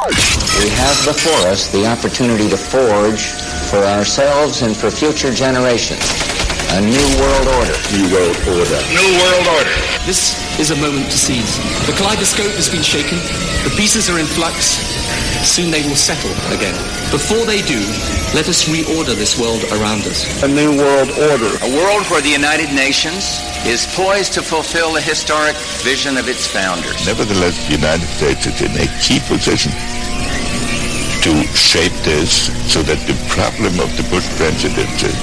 We have before us the opportunity to forge for ourselves and for future generations a new world order. New world order. New world order. This is a moment to seize. The kaleidoscope has been shaken. The pieces are in flux. Soon they will settle again. Before they do, let us reorder this world around us. A new world order. A world where the United Nations is poised to fulfill the historic vision of its founders. Nevertheless, the United States is in a key position to shape this so that the problem of the Bush presidency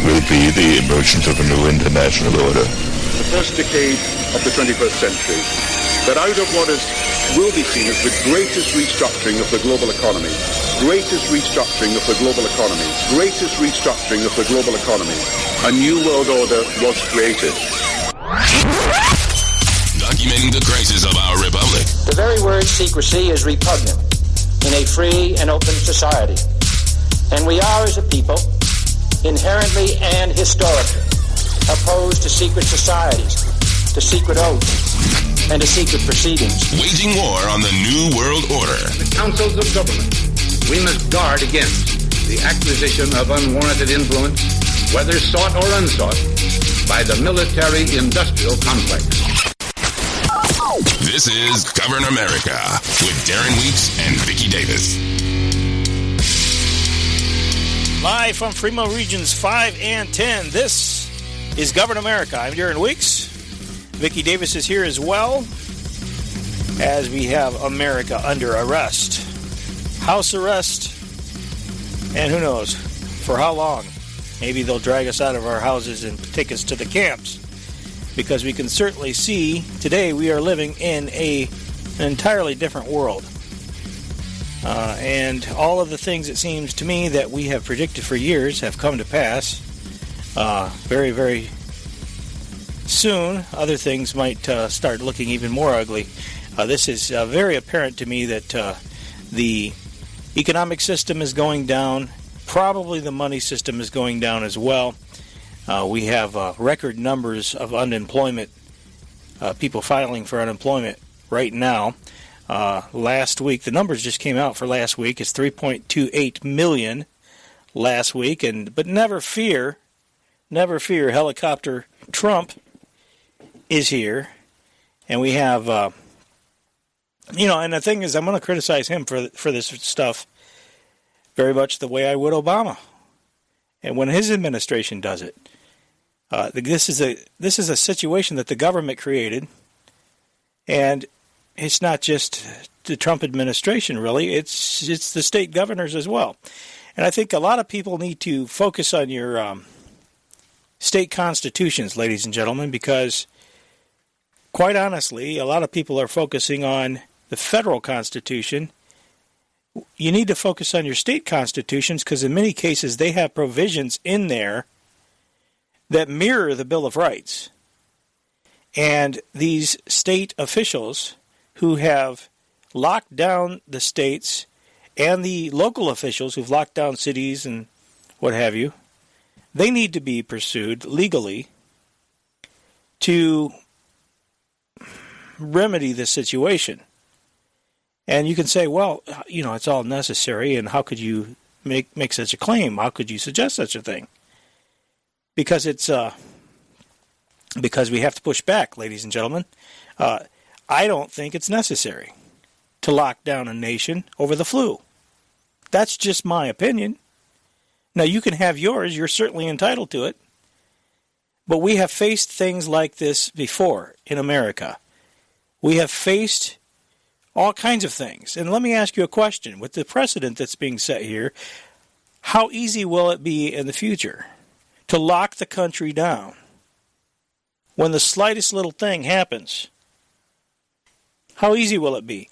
will be the emergence of a new international order. The first decade of the 21st century, that out of what will be seen as the greatest restructuring of the global economy, a new world order was created. Documenting the crisis of our republic. The very word secrecy is repugnant in a free and open society. And we are, as a people, inherently and historically opposed to secret societies, to secret oaths, and to secret proceedings. Waging war on the New World Order. In the councils of government, we must guard against the acquisition of unwarranted influence, whether sought or unsought, by the military-industrial complex. This is Govern America with Darren Weeks and Vicky Davis. Live from Fremont Regions 5 and 10, this is Govern America. I'm Darren Weeks. Vicky Davis is here as well, as we have America under arrest. House arrest, and who knows, for how long. Maybe they'll drag us out of our houses and take us to the camps, because we can certainly see today we are living in an entirely different world. And all of the things, it seems to me, that we have predicted for years have come to pass. Very, very soon, other things might start looking even more ugly. This is very apparent to me that the economic system is going down. Probably the money system is going down as well. We have record numbers of unemployment, people filing for unemployment right now. Last week, the numbers just came out for last week. It's 3.28 million last week. But never fear, helicopter Trump is here. And we have, and the thing is, I'm going to criticize him for this stuff very much the way I would Obama. And when his administration does it, this is a situation that the government created, and it's not just the Trump administration, really. It's the state governors as well. And I think a lot of people need to focus on your state constitutions, ladies and gentlemen, because quite honestly, a lot of people are focusing on the federal constitution. You need to focus on your state constitutions, because in many cases they have provisions in there that mirror the Bill of Rights. And these state officials who have locked down the states and the local officials who've locked down cities and what have you, they need to be pursued legally to remedy this situation. And you can say, well, it's all necessary, and how could you make such a claim? How could you suggest such a thing? Because because we have to push back, ladies and gentlemen. I don't think it's necessary to lock down a nation over the flu. That's just my opinion. Now, you can have yours. You're certainly entitled to it. But we have faced things like this before in America. We have faced all kinds of things. And let me ask you a question. With the precedent that's being set here, how easy will it be in the future to lock the country down when the slightest little thing happens? How easy will it be?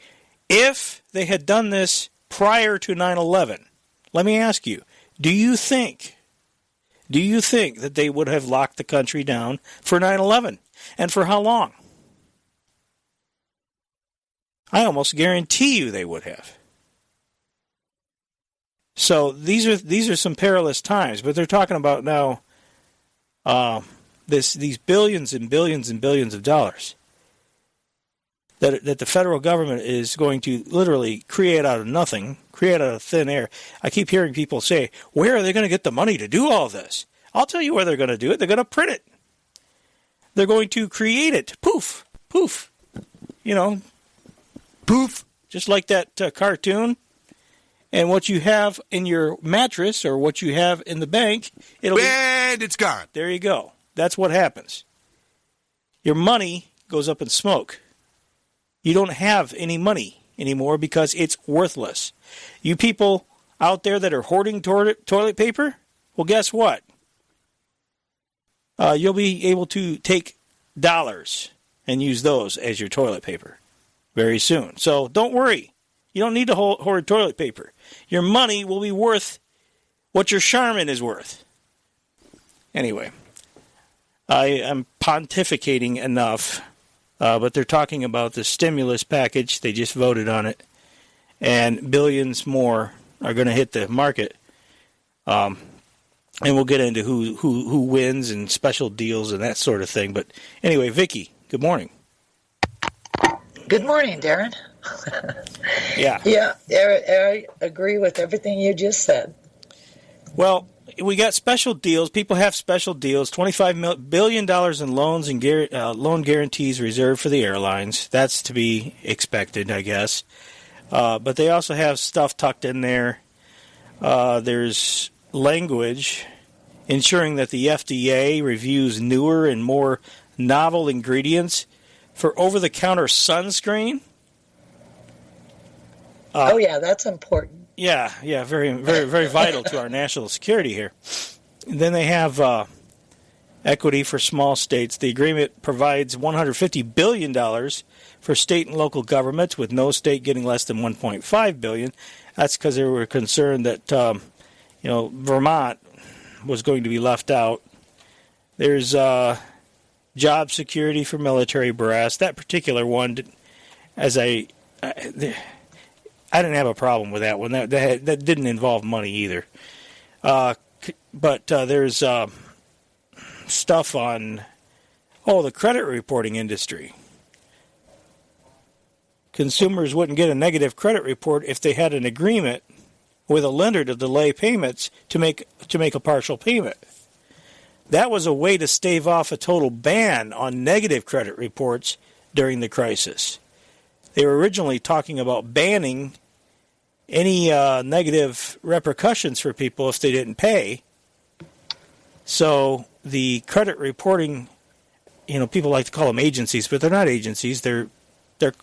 If they had done this prior to 9/11, let me ask you, do you think that they would have locked the country down for 9/11? And for how long? I almost guarantee you they would have. So these are some perilous times, but they're talking about now these billions and billions and billions of dollars. that the federal government is going to literally create out of nothing, create out of thin air. I keep hearing people say, where are they going to get the money to do all this? I'll tell you where they're going to do it. They're going to print it. They're going to create it. Poof, poof. Poof. Just like that cartoon. And what you have in your mattress or what you have in the bank, it's gone. There you go. That's what happens. Your money goes up in smoke. You don't have any money anymore because it's worthless. You people out there that are hoarding toilet paper, well, guess what? You'll be able to take dollars and use those as your toilet paper very soon. So don't worry. You don't need to hoard toilet paper. Your money will be worth what your Charmin is worth. Anyway, I am pontificating enough, but they're talking about the stimulus package. They just voted on it, and billions more are going to hit the market. And we'll get into who wins and special deals and that sort of thing. But anyway, Vicky, good morning. Good morning, Darren. Yeah. Yeah, I agree with everything you just said. Well, we got special deals. People have special deals. $25 billion in loans and loan guarantees reserved for the airlines. That's to be expected, I guess. But they also have stuff tucked in there. There's language ensuring that the FDA reviews newer and more novel ingredients for over-the-counter sunscreen. Oh, yeah, that's important. Yeah, very, very, very vital to our national security here. And then they have equity for small states. The agreement provides $150 billion for state and local governments, with no state getting less than $1.5 billion. That's because they were concerned that Vermont was going to be left out. There's job security for military brass. That particular one, I didn't have a problem with that one. That didn't involve money either. But there's stuff on, the credit reporting industry. Consumers wouldn't get a negative credit report if they had an agreement with a lender to delay payments to make a partial payment. That was a way to stave off a total ban on negative credit reports during the crisis. They were originally talking about banning any negative repercussions for people if they didn't pay. So the credit reporting, people like to call them agencies, but they're not agencies. They're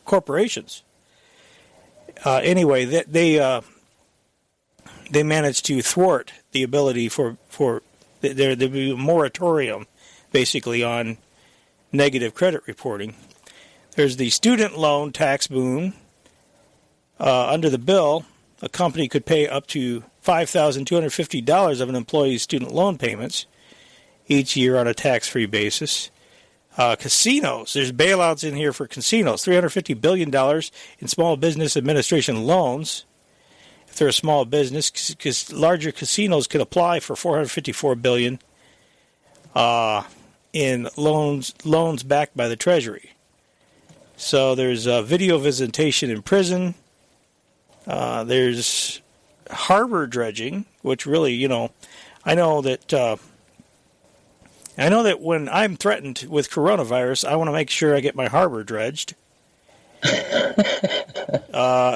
corporations. Anyway, they managed to thwart the ability for there to be a moratorium, basically, on negative credit reporting. There's the student loan tax boom. Under the bill, a company could pay up to $5,250 of an employee's student loan payments each year on a tax-free basis. Casinos, there's bailouts in here for casinos, $350 billion in small business administration loans. If they're a small business, because larger casinos could apply for $454 billion in loans backed by the Treasury. So there's video visitation in prison. There's harbor dredging, which really, I know that when I'm threatened with coronavirus, I want to make sure I get my harbor dredged.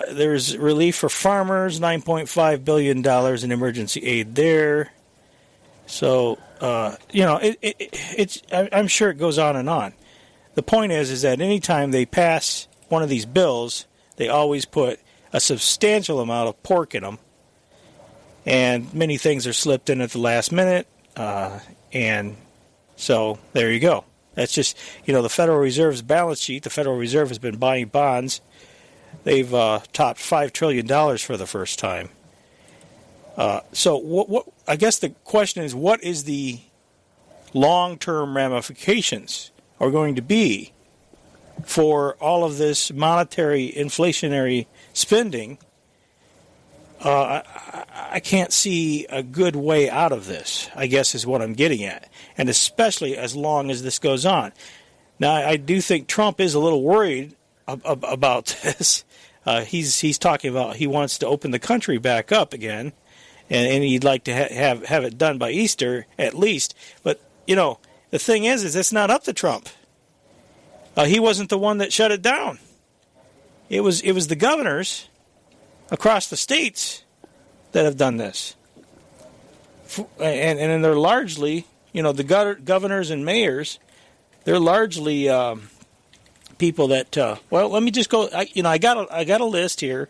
There's relief for farmers, $9.5 billion in emergency aid there. So, I'm sure it goes on and on. The point is that any time they pass one of these bills, they always put a substantial amount of pork in them, and many things are slipped in at the last minute, and so there you go. That's just, the Federal Reserve's balance sheet. The Federal Reserve has been buying bonds. They've topped $5 trillion for the first time. So what? I guess the question is, what is the long-term ramifications are going to be for all of this monetary inflationary spending? I can't see a good way out of this, I guess is what I'm getting at, and especially as long as this goes on. Now, I do think Trump is a little worried about this. He's talking about he wants to open the country back up again, and he'd like to have it done by Easter at least. But the thing is it's not up to Trump. He wasn't the one that shut it down. It was the governors across the states that have done this, and they're largely, the governors and mayors, they're largely people that. Let me just go. I got a list here.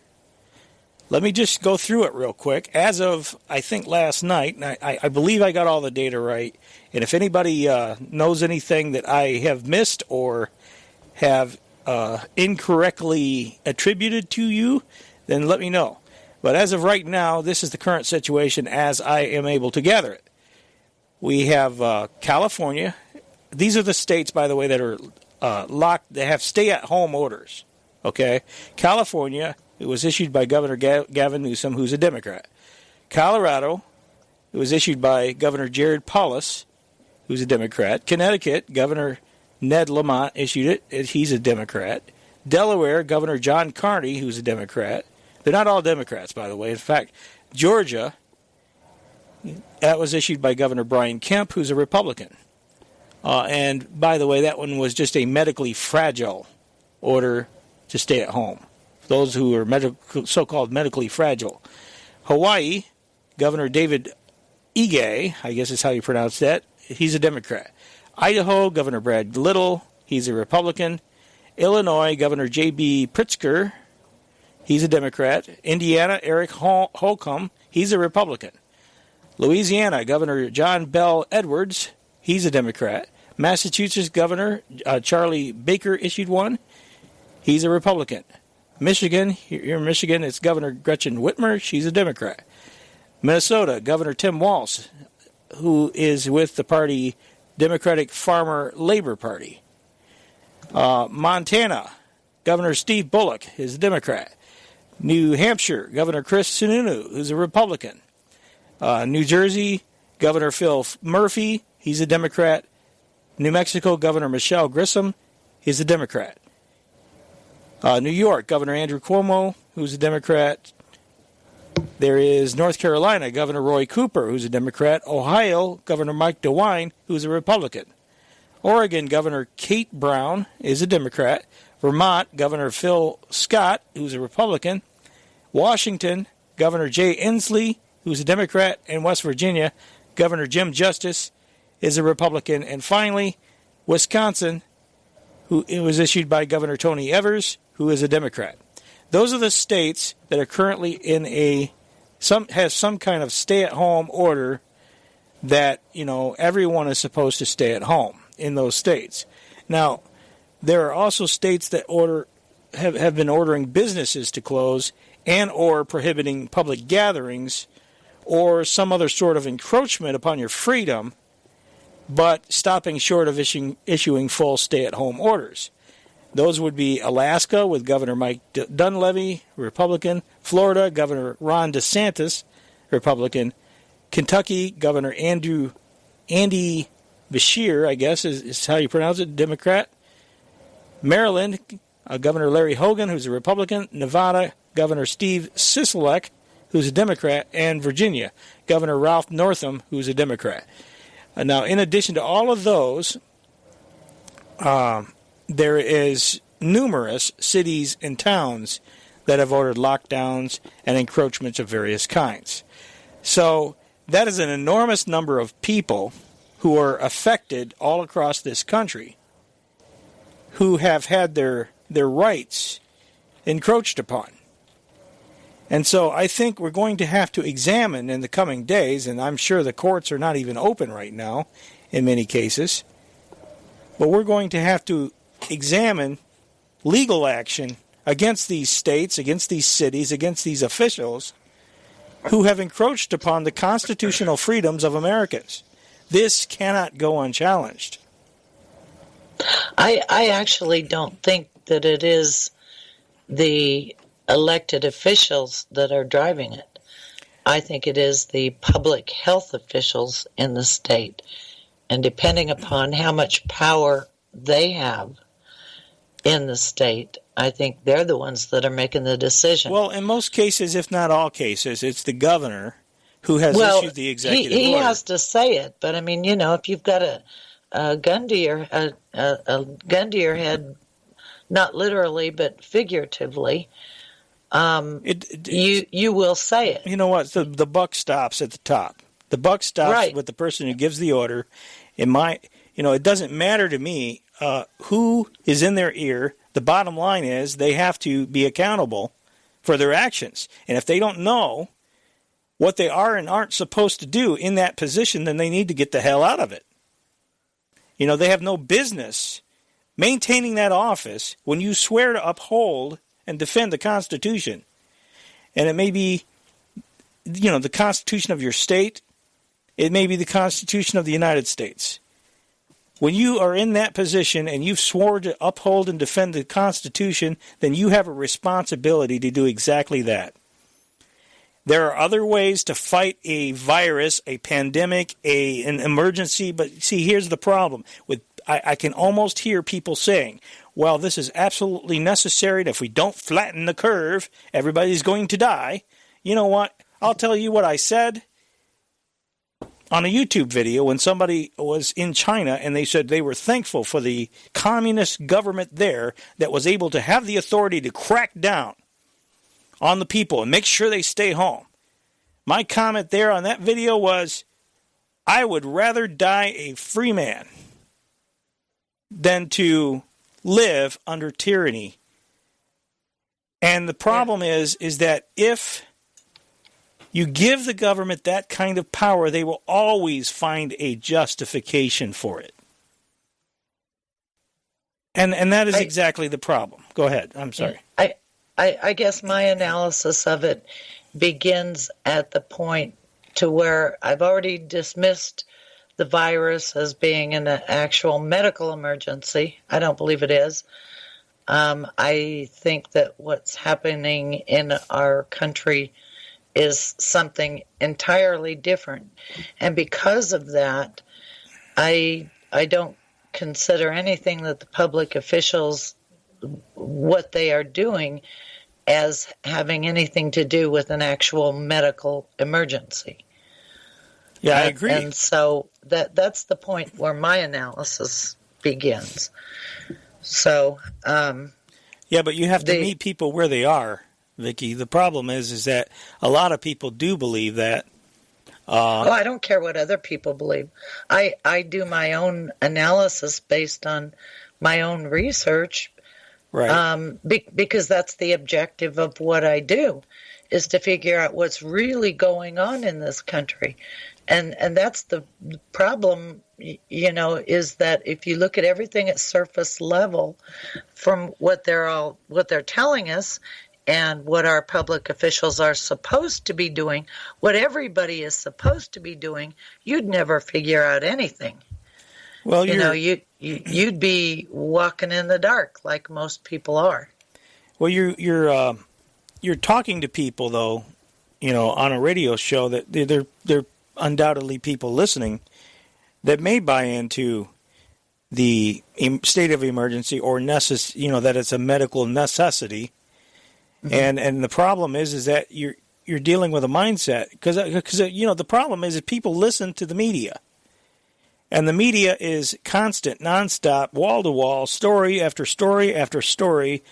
Let me just go through it real quick. As of I think last night, and I believe I got all the data right. And if anybody knows anything that I have missed or have incorrectly attributed to you, then let me know. But as of right now, this is the current situation as I am able to gather it. We have California. These are the states, by the way, that are locked. They have stay-at-home orders. Okay, California, it was issued by Governor Gavin Newsom, who's a Democrat. Colorado, it was issued by Governor Jared Polis, who's a Democrat. Connecticut, Governor Ned Lamont issued it. He's a Democrat. Delaware, Governor John Carney, who's a Democrat. They're not all Democrats, by the way. In fact, Georgia, that was issued by Governor Brian Kemp, who's a Republican. And, by the way, that one was just a medically fragile order to stay at home. Those who are so-called medically fragile. Hawaii, Governor David Ige, I guess is how you pronounce that, he's a Democrat. Idaho, Governor Brad Little, he's a Republican. Illinois, Governor J.B. Pritzker, he's a Democrat. Indiana, Eric Holcomb, he's a Republican. Louisiana, Governor John Bell Edwards, he's a Democrat. Massachusetts Governor Charlie Baker issued one. He's a Republican. Michigan, here in Michigan, it's Governor Gretchen Whitmer. She's a Democrat. Minnesota, Governor Tim Walz, who is with the party Democratic Farmer Labor Party. Montana, Governor Steve Bullock is a Democrat. New Hampshire, Governor Chris Sununu, who's a Republican. New Jersey, Governor Phil Murphy, he's a Democrat. New Mexico, Governor Michelle Grissom, he's a Democrat. New York, Governor Andrew Cuomo, who's a Democrat. There is North Carolina, Governor Roy Cooper, who's a Democrat. Ohio, Governor Mike DeWine, who's a Republican. Oregon, Governor Kate Brown is a Democrat. Vermont, Governor Phil Scott, who's a Republican. Washington, Governor Jay Inslee, who's a Democrat. And West Virginia, Governor Jim Justice is a Republican. And finally, Wisconsin, who it was issued by Governor Tony Evers, who is a Democrat. Those are the states that are currently in have some kind of stay-at-home order that, everyone is supposed to stay at home in those states. Now, there are also states that have been ordering businesses to close and or prohibiting public gatherings or some other sort of encroachment upon your freedom, but stopping short of issuing full stay-at-home orders. Those would be Alaska with Governor Mike Dunleavy, Republican. Florida, Governor Ron DeSantis, Republican. Kentucky, Governor Andy Beshear, I guess is how you pronounce it, Democrat. Maryland, Governor Larry Hogan, who's a Republican. Nevada, Governor Steve Sisolak, who's a Democrat. And Virginia, Governor Ralph Northam, who's a Democrat. Now, in addition to all of those, there is numerous cities and towns that have ordered lockdowns and encroachments of various kinds. So that is an enormous number of people who are affected all across this country who have had their rights encroached upon. And so I think we're going to have to examine in the coming days, and I'm sure the courts are not even open right now in many cases, but we're going to have to examine legal action against these states, against these cities, against these officials who have encroached upon the constitutional freedoms of Americans. This cannot go unchallenged. I actually don't think that it is the elected officials that are driving it. I think it is the public health officials in the state. And depending upon how much power they have, in the state. I think they're the ones that are making the decision. Well, in most cases, if not all cases, it's the governor who has issued the executive order. He has to say it, but I mean, if you've got a gun to your head, not literally but figuratively, you will say it. You know what? The buck stops at the top. The buck stops with the person who gives the order. It doesn't matter to me who is in their ear. The bottom line is they have to be accountable for their actions. And if they don't know what they are and aren't supposed to do in that position, then they need to get the hell out of it. They have no business maintaining that office when you swear to uphold and defend the Constitution. And it may be, the Constitution of your state. It may be the Constitution of the United States. When you are in that position and you've sworn to uphold and defend the Constitution, then you have a responsibility to do exactly that. There are other ways to fight a virus, a pandemic, an emergency, but see, here's the problem. I can almost hear people saying, well, this is absolutely necessary, and if we don't flatten the curve, everybody's going to die. You know what? I'll tell you what I said on a YouTube video when somebody was in China and they said they were thankful for the communist government there that was able to have the authority to crack down on the people and make sure they stay home. My comment there on that video was, I would rather die a free man than to live under tyranny. And the problem is that if you give the government that kind of power, they will always find a justification for it. And that is exactly the problem. Go ahead. I'm sorry. I guess my analysis of it begins at the point to where I've already dismissed the virus as being an actual medical emergency. I don't believe it is. I think that what's happening in our country is something entirely different. And because of that, I don't consider anything that the public officials, what they are doing, as having anything to do with an actual medical emergency. Yeah, I agree. And so that's the point where my analysis begins. So, yeah, but you have to meet people where they are, Vicky. The problem is that a lot of people do believe that. I don't care what other people believe. I do my own analysis based on my own research, right? Because that's the objective of what I do, is to figure out what's really going on in this country. And that's the problem, is that if you look at everything at surface level, from what they're telling us and what our public officials are supposed to be doing, what everybody is supposed to be doing, you'd never figure out anything. Well, you'd be walking in the dark like most people are. Well, you're talking to people though, on a radio show that they're undoubtedly people listening that may buy into the state of emergency or that it's a medical necessity. Mm-hmm. And the problem is that you're dealing with a mindset because the problem is that people listen to the media, and the media is constant, nonstop, wall to wall, story after story after story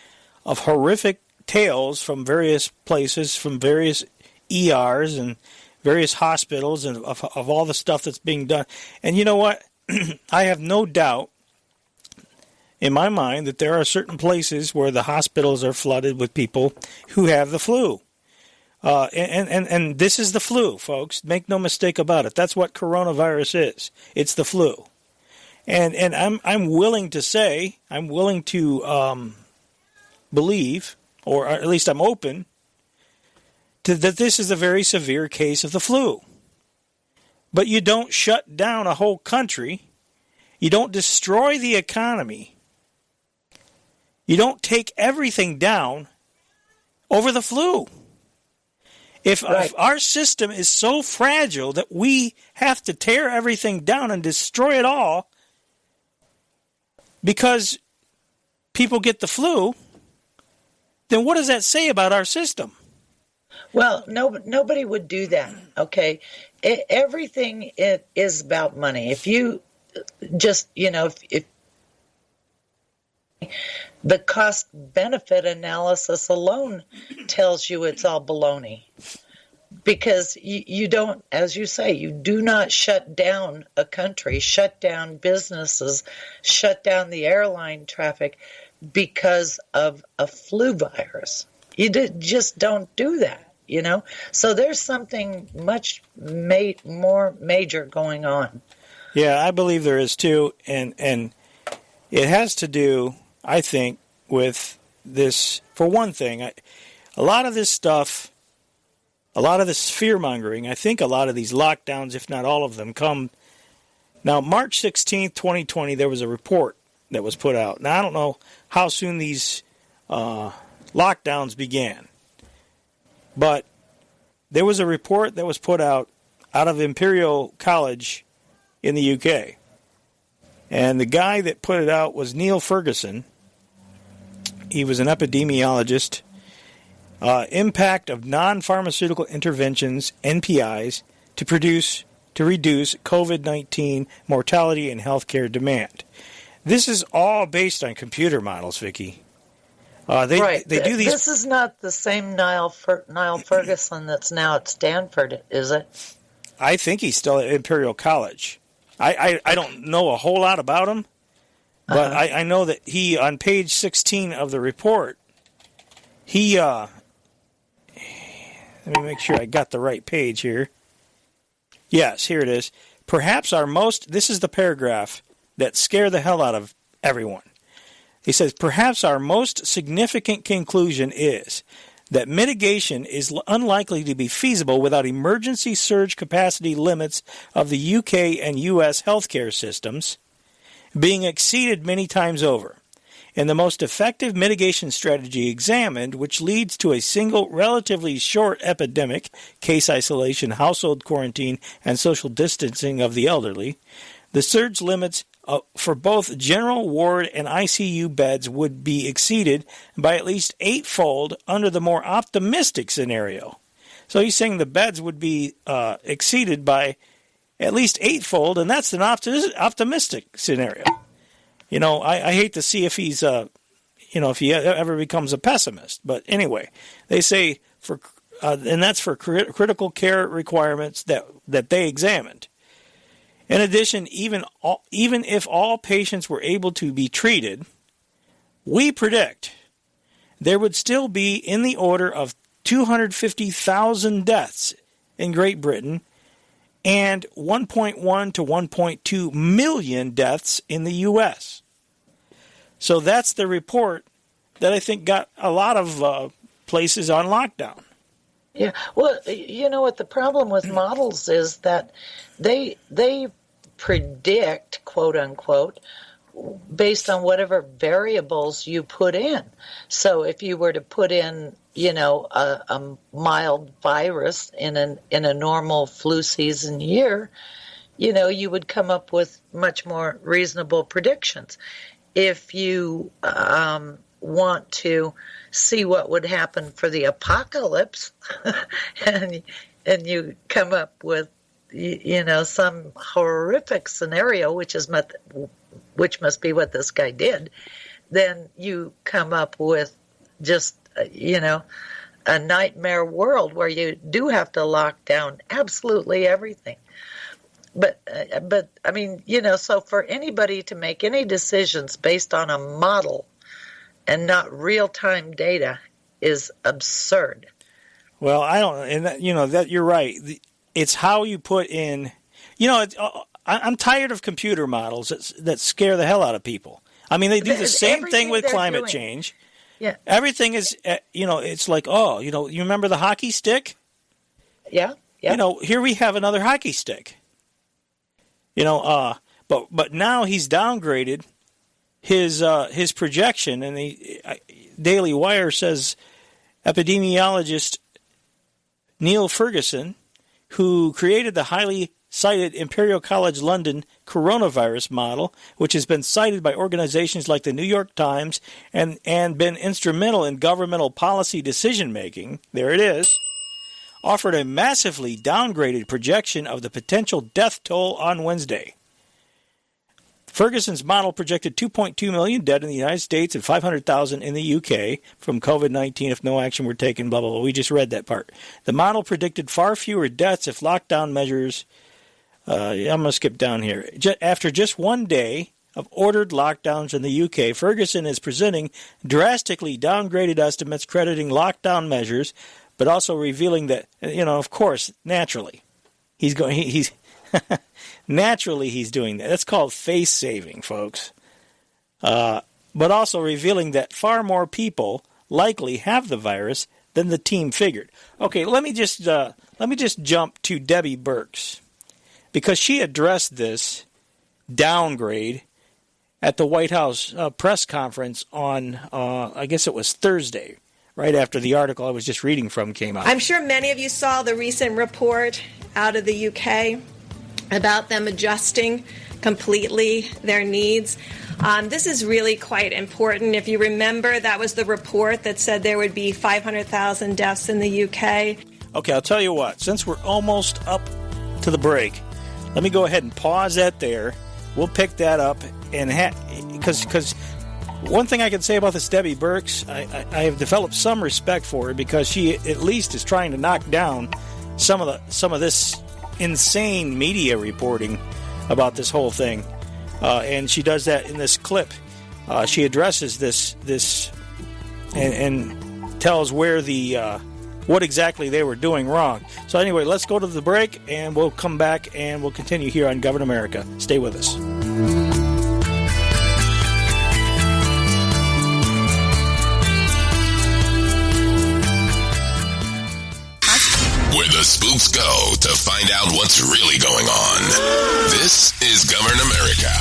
of horrific tales from various places, from various ERs and various hospitals, and of all the stuff that's being done. And you know what? I have no doubt in my mind that there are certain places where the hospitals are flooded with people who have the flu. And this is the flu, folks. Make no mistake about it. That's what coronavirus is. It's the flu. And I'm willing to say, I'm willing to believe, or at least I'm open that this is a very severe case of the flu. But you don't shut down a whole country. You don't destroy the economy. You don't take everything down over the flu. If our system is so fragile that we have to tear everything down and destroy it all because people get the flu, then what does that say about our system? Well, nobody would do that, okay? Everything is about money. If you just, if the cost-benefit analysis alone tells you it's all baloney. Because you don't, as you say, you do not shut down a country, shut down businesses, shut down the airline traffic because of a flu virus. You just don't do that, So there's something much more major going on. Yeah, I believe there is too, and it has to do, I think, with this. For one thing, a lot of this stuff, a lot of this fear-mongering, I think a lot of these lockdowns, if not all of them, come. Now, March 16th, 2020, there was a report that was put out. Now, I don't know how soon these lockdowns began, but there was a report that was put out of Imperial College in the UK. And the guy that put it out was Neil Ferguson. He was an epidemiologist. Impact of non-pharmaceutical interventions, NPIs, to reduce COVID-19 mortality and healthcare demand. This is all based on computer models, Vicky. They do these. This is not the same Niall Ferguson that's now at Stanford, is it? I think he's still at Imperial College. I don't know a whole lot about him, but I know that he, on page 16 of the report, he, let me make sure I got the right page here. Yes, here it is. This is the paragraph that scared the hell out of everyone. He says, perhaps our most significant conclusion is that mitigation is unlikely to be feasible without emergency surge capacity limits of the UK and US healthcare systems being exceeded many times over. And the most effective mitigation strategy examined, which leads to a single relatively short epidemic, case isolation, household quarantine, and social distancing of the elderly, the surge limits for both general ward and ICU beds would be exceeded by at least eightfold under the more optimistic scenario. So he's saying the beds would be exceeded by at least eightfold, and that's an optimistic scenario. I hate to see if he's, if he ever becomes a pessimist. But anyway, they say and that's for critical care requirements that they examined. In addition, even if all patients were able to be treated, we predict there would still be in the order of 250,000 deaths in Great Britain and 1.1 to 1.2 million deaths in the U.S. So that's the report that I think got a lot of places on lockdown. Yeah, well, you know what the problem with models is that they predict, quote unquote, based on whatever variables you put in. So if you were to put in, a mild virus in a normal flu season year, you would come up with much more reasonable predictions. If you want to see what would happen for the apocalypse, and you come up with some horrific scenario, which must be what this guy did, then you come up with just a nightmare world where you do have to lock down absolutely everything. But I mean, so for anybody to make any decisions based on a model and not real-time data is absurd. Well, I don't, and that you're right. It's how you put in, I'm tired of computer models that scare the hell out of people. I mean, they do the same thing with climate change. Yeah. Everything is, it's like, you remember the hockey stick? Yeah. Here we have another hockey stick. But now he's downgraded his projection, and the Daily Wire says epidemiologist Neil Ferguson, who created the highly cited Imperial College London coronavirus model, which has been cited by organizations like the New York Times and been instrumental in governmental policy decision-making. There it is. Offered a massively downgraded projection of the potential death toll on Wednesday. Ferguson's model projected 2.2 million dead in the United States and 500,000 in the UK from COVID-19 if no action were taken, blah, blah, blah. We just read that part. The model predicted far fewer deaths if lockdown measures... I'm going to skip down here. After just one day of ordered lockdowns in the UK, Ferguson is presenting drastically downgraded estimates crediting lockdown measures, but also revealing that, of course, naturally, he's naturally he's doing that. That's called face saving, folks. But also revealing that far more people likely have the virus than the team figured. Okay, let me just jump to Debbie Birx, because she addressed this downgrade at the White House press conference on, I guess it was Thursday, right after the article I was just reading from came out. I'm sure many of you saw the recent report out of the UK about them adjusting completely their needs. This is really quite important. If you remember, that was the report that said there would be 500,000 deaths in the UK. Okay, I'll tell you what. Since we're almost up to the break, let me go ahead and pause that there. We'll pick that up, and because one thing I can say about this Debbie Birx, I have developed some respect for her because she at least is trying to knock down some of this insane media reporting about this whole thing, and she does that in this clip. She addresses this and tells where what exactly they were doing wrong. So anyway, let's go to the break, and we'll come back, and we'll continue here on Govern America. Stay with us. Where the spooks go to find out what's really going on. This is Govern America.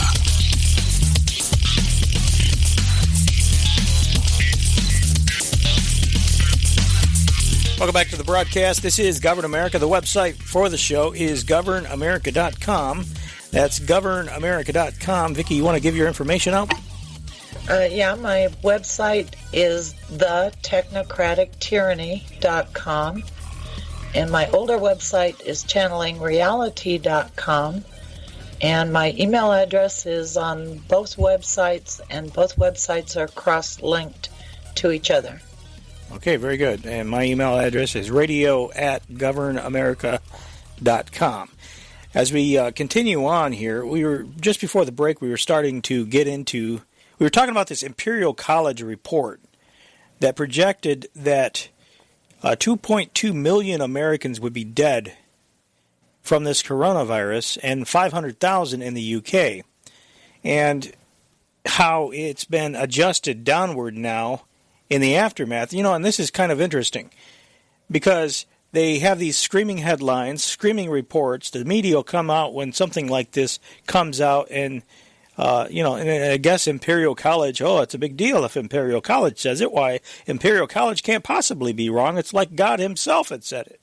Welcome back to the broadcast. This is Govern America. The website for the show is governamerica.com. That's governamerica.com. Vicky, you want to give your information out? Yeah, my website is thetechnocratictyranny.com. And my older website is channelingreality.com. And my email address is on both websites, and both websites are cross-linked to each other. Okay, very good. And my email address is radio@governamerica.com. As we continue on here, we were just before the break, we were starting to get into, we were talking about this Imperial College report that projected that 2.2 million Americans would be dead from this coronavirus and 500,000 in the UK. And how it's been adjusted downward now in the aftermath. And this is kind of interesting because they have these screaming headlines, screaming reports. The media will come out when something like this comes out, and and I guess Imperial College, it's a big deal if Imperial College says it. Why, Imperial College can't possibly be wrong. It's like God himself had said it.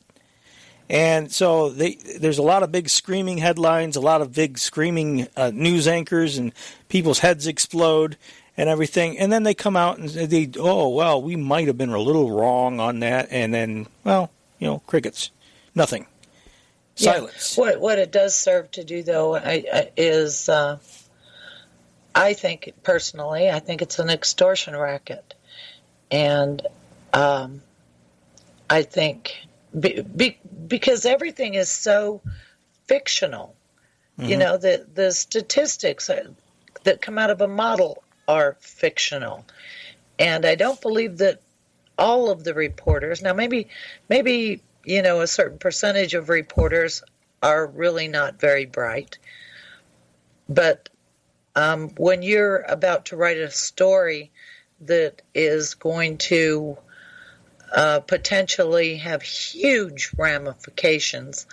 And so there's a lot of big screaming headlines, a lot of big screaming news anchors, and people's heads explode and everything. And then they come out and we might have been a little wrong on that. And then, crickets, nothing, silence. Yeah. What it does serve to do, though, is... I think, personally, I think it's an extortion racket. And I think because everything is so fictional, mm-hmm. The statistics that come out of a model are fictional. And I don't believe that all of the reporters, now maybe a certain percentage of reporters are really not very bright, but when you're about to write a story that is going to potentially have huge ramifications,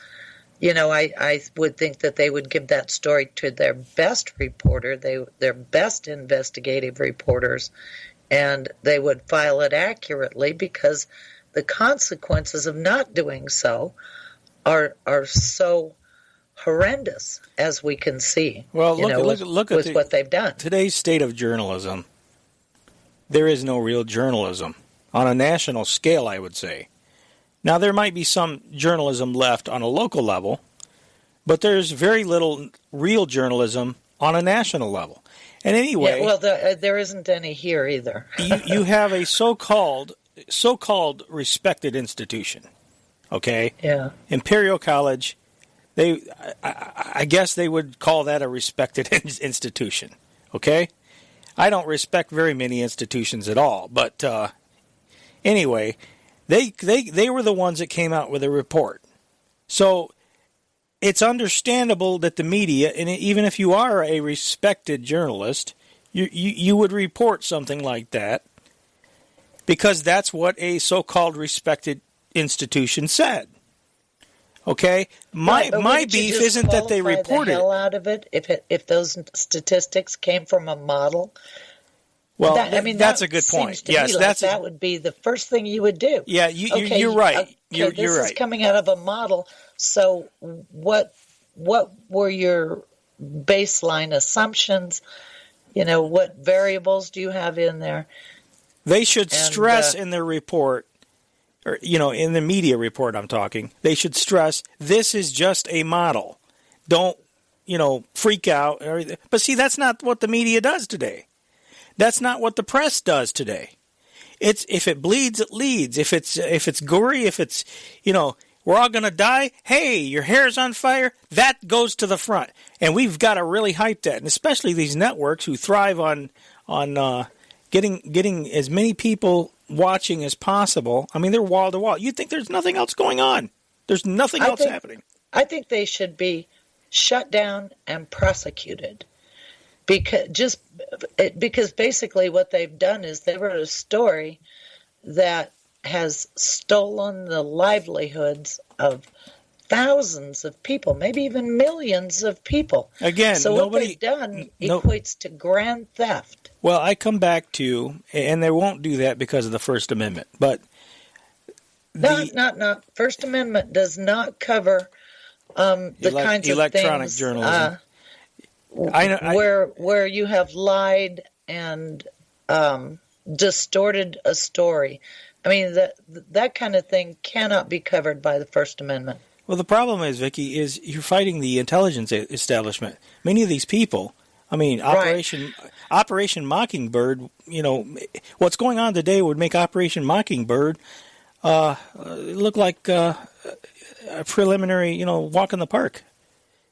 I would think that they would give that story to their best reporter, their best investigative reporters, and they would file it accurately, because the consequences of not doing so are so horrendous, as we can see. Well, look at what they've done. Today's state of journalism. There is no real journalism on a national scale, I would say. Now, there might be some journalism left on a local level, but there's very little real journalism on a national level. And anyway, there isn't any here either. you have a so-called respected institution, okay? Yeah. Imperial College. I guess they would call that a respected institution, okay? I don't respect very many institutions at all, but anyway, they were the ones that came out with a report. So it's understandable that the media, and even if you are a respected journalist, you would report something like that because that's what a so-called respected institution said. Okay, my beef isn't that they reported the hell out of it if those statistics came from a model. Well, that's a good point. Yes, that would be the first thing you would do. Yeah, you're right. You're this right. is coming out of a model. So what were your baseline assumptions? What variables do you have in there? They should stress in their report, or in the media report I'm talking, they should stress this is just a model. Don't, freak out. But see, that's not what the media does today. That's not what the press does today. It's if it bleeds, it leads. If it's gory, if it's, we're all going to die, hey, your hair's on fire, that goes to the front. And we've got to really hype that. And especially these networks who thrive on getting as many people watching as possible. I mean, they're wall to wall. You think there's nothing else going on. There's nothing else happening. I think they should be shut down and prosecuted. Because basically what they've done is they wrote a story that has stolen the livelihoods of thousands of people, maybe even millions of people. Again, so what they've done equates to grand theft. Well, I come back to, and they won't do that because of the First Amendment, but not First Amendment does not cover the kinds of electronic things, journalism. Where you have lied and distorted a story. I mean, that kind of thing cannot be covered by the First Amendment. Well, the problem is, Vicky, is you're fighting the intelligence establishment. Many of these people, I mean, Operation Mockingbird, what's going on today would make Operation Mockingbird look like a preliminary, walk in the park.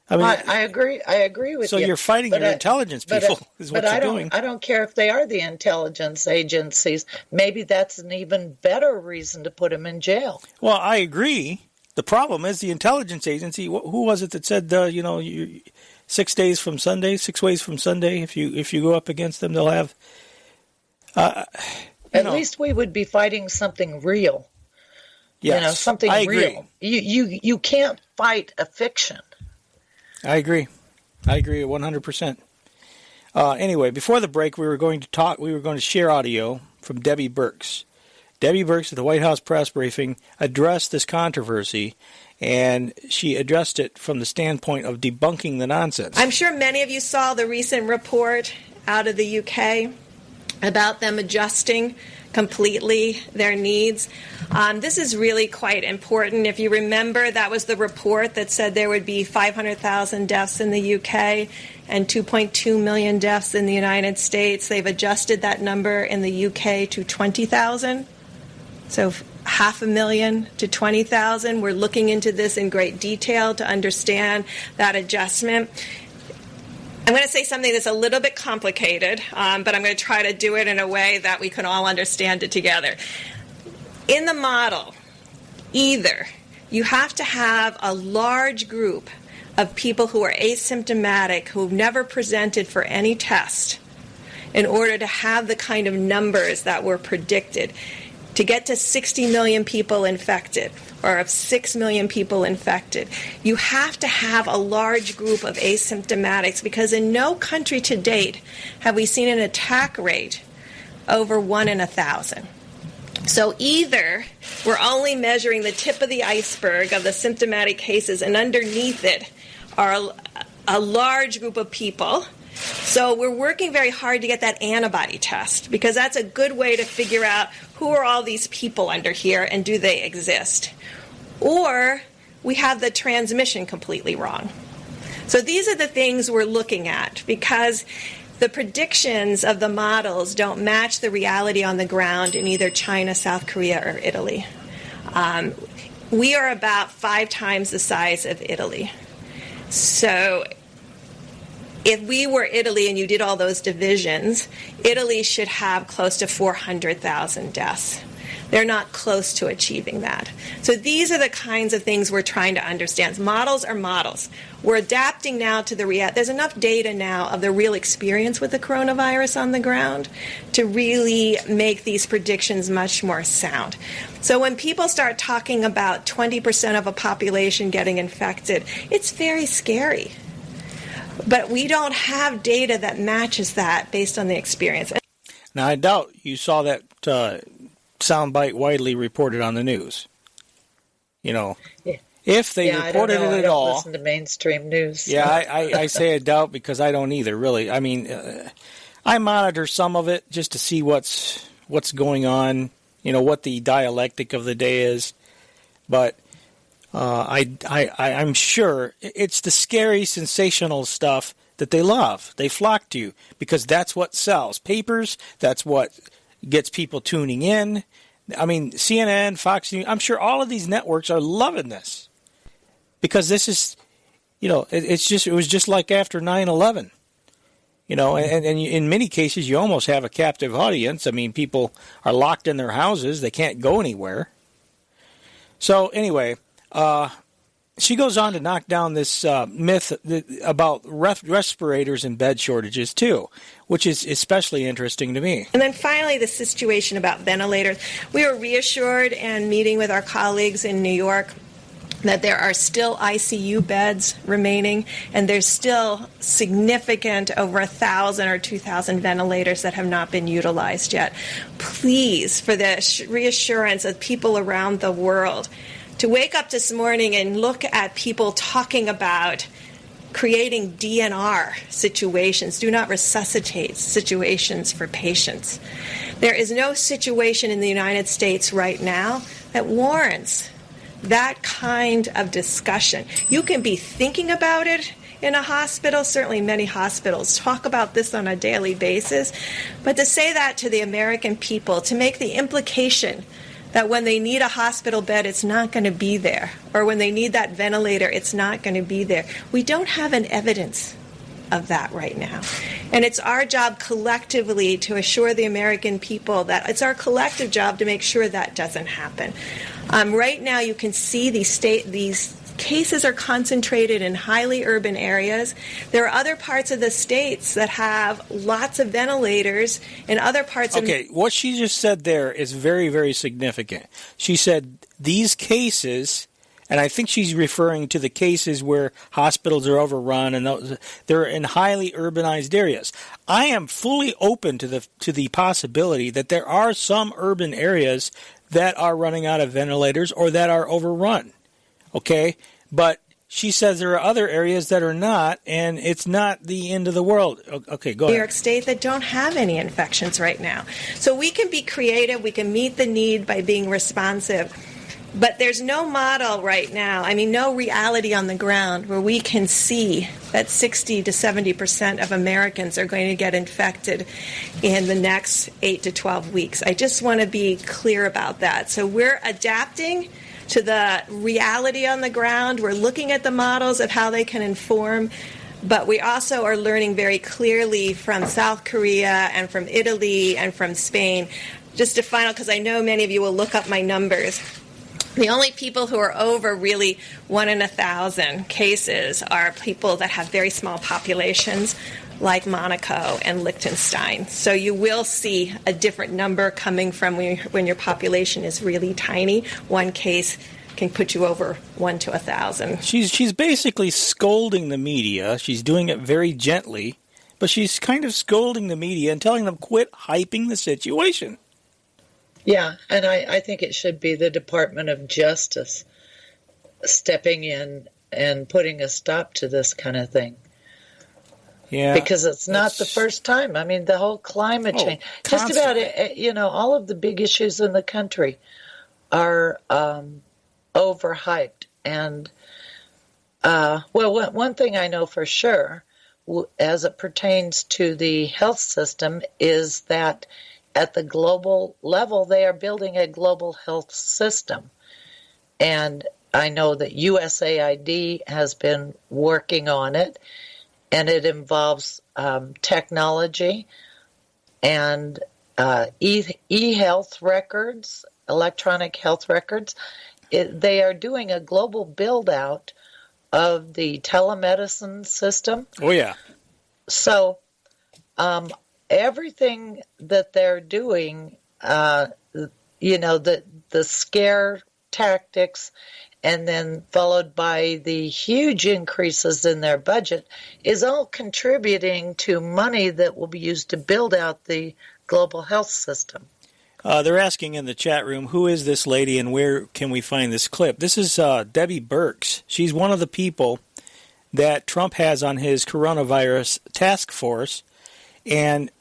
I mean, I agree with you. So you're fighting your intelligence people, is what you're doing. I don't care if they are the intelligence agencies. Maybe that's an even better reason to put them in jail. Well, I agree. The problem is the intelligence agency. Who was it that said, 6 days from Sunday, 6 ways from Sunday? If you go up against them, they'll have. At least we would be fighting something real. Yes, something I agree. real. You can't fight a fiction. I agree 100%. Anyway, before the break, we were going to share audio from Debbie Birx. Debbie Birx at the White House press briefing addressed this controversy, and she addressed it from the standpoint of debunking the nonsense. I'm sure many of you saw the recent report out of the UK about them adjusting completely their needs. This is really quite important. If you remember, that was the report that said there would be 500,000 deaths in the UK and 2.2 million deaths in the United States. They've adjusted that number in the UK to 20,000. So 500,000 to 20,000. We're looking into this in great detail to understand that adjustment. I'm going to say something that's a little bit complicated, but I'm going to try to do it in a way that we can all understand it together. In the model, either you have to have a large group of people who are asymptomatic, who've never presented for any test, in order to have the kind of numbers that were predicted. To get to 60 million people infected, or of 6 million people infected, you have to have a large group of asymptomatics, because in no country to date have we seen an attack rate over 1 in 1,000. So either we're only measuring the tip of the iceberg of the symptomatic cases, and underneath it are a large group of people. So we're working very hard to get that antibody test, because that's a good way to figure out who are all these people under here and do they exist. Or we have the transmission completely wrong. So these are the things we're looking at, because the predictions of the models don't match the reality on the ground in either China, South Korea, or Italy. We are about 5 times the size of Italy. So if we were Italy and you did all those divisions, Italy should have close to 400,000 deaths. They're not close to achieving that. So these are the kinds of things we're trying to understand. Models are models. We're adapting now to the reality. There's enough data now of the real experience with the coronavirus on the ground to really make these predictions much more sound. So when people start talking about 20% of a population getting infected, it's very scary. But we don't have data that matches that based on the experience. Now, I doubt you saw that soundbite widely reported on the news. You know, if they reported it at all. I don't listen to mainstream news. Yeah, I say I doubt, because I don't either, really. I mean, I monitor some of it just to see what's going on, you know, what the dialectic of the day is. But I'm sure it's the scary, sensational stuff that they love. They flock to, because that's what sells papers. That's what gets people tuning in. I mean, CNN, Fox News, I'm sure all of these networks are loving this, because this is, you know, it was just like after 9/11, you know, and in many cases you almost have a captive audience. I mean, people are locked in their houses. They can't go anywhere. So anyway, she goes on to knock down this myth about respirators and bed shortages, too, which is especially interesting to me. And then finally, the situation about ventilators. We were reassured and meeting with our colleagues in New York that there are still ICU beds remaining, and there's still significant, over 1,000 or 2,000 ventilators that have not been utilized yet. Please, for the reassurance of people around the world, to wake up this morning and look at people talking about creating DNR situations, do not resuscitate situations for patients. There is no situation in the United States right now that warrants that kind of discussion. You can be thinking about it in a hospital. Certainly many hospitals talk about this on a daily basis. But to say that to the American people, to make the implication that when they need a hospital bed, it's not going to be there, or when they need that ventilator, it's not going to be there. We don't have an evidence of that right now. And it's our job collectively to assure the American people that it's our collective job to make sure that doesn't happen. Right now, you can see these cases are concentrated in highly urban areas. There are other parts of the states that have lots of ventilators, and other parts of... Okay, what she just said there is very, very significant. She said these cases, and I think she's referring to the cases where hospitals are overrun, and they're in highly urbanized areas. I am fully open to the possibility that there are some urban areas that are running out of ventilators or that are overrun. Okay, but she says there are other areas that are not, and it's not the end of the world. Okay, go ahead. New York State that don't have any infections right now. So we can be creative, we can meet the need by being responsive, but there's no model right now, no reality on the ground where we can see that 60 to 70% of Americans are going to get infected in the next 8 to 12 weeks. I just want to be clear about that. So we're adapting to the reality on the ground. We're looking at the models of how they can inform, but we also are learning very clearly from South Korea and from Italy and from Spain. Just a final, because I know many of you will look up my numbers. The only people who are over really 1 in 1,000 cases are people that have very small populations, like Monaco and Liechtenstein. So you will see a different number coming from when your population is really tiny. One case can put you over 1 to 1,000. She's basically scolding the media. She's doing it very gently, but she's kind of scolding the media and telling them quit hyping the situation. Yeah, and I think it should be the Department of Justice stepping in and putting a stop to this kind of thing. Yeah, because it's not the first time. I mean, the whole climate change, just about it, all of the big issues in the country are overhyped. And one thing I know for sure, as it pertains to the health system, is that at the global level, they are building a global health system. And I know that USAID has been working on it, and it involves technology and e-health records, electronic health records. They are doing a global build-out of the telemedicine system. Oh, yeah. So everything that they're doing, the scare tactics, and then followed by the huge increases in their budget, is all contributing to money that will be used to build out the global health system. They're asking in the chat room, who is this lady and where can we find this clip? This is Debbie Birx. She's one of the people that Trump has on his coronavirus task force, and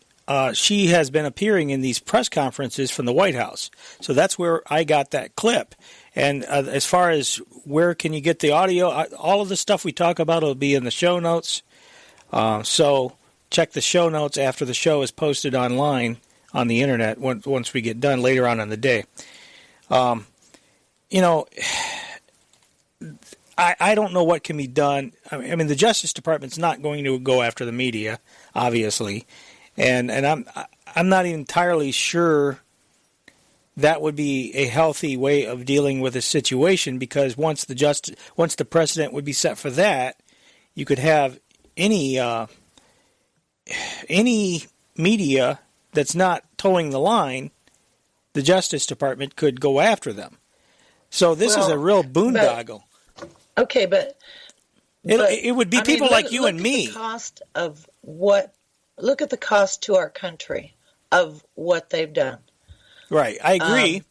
she has been appearing in these press conferences from the White House. So that's where I got that clip. And as far as where can you get the audio, all of the stuff we talk about will be in the show notes. So check the show notes after the show is posted online on the internet once we get done later on in the day. I don't know what can be done. I mean, the Justice Department's not going to go after the media, obviously, and I'm not entirely sure that would be a healthy way of dealing with a situation, because once the precedent would be set for that, you could have any media that's not towing the line, the Justice Department could go after them. So this is a real boondoggle. Okay, but it would be people like you and me. Look at the cost to our country of what they've done. Right, I agree.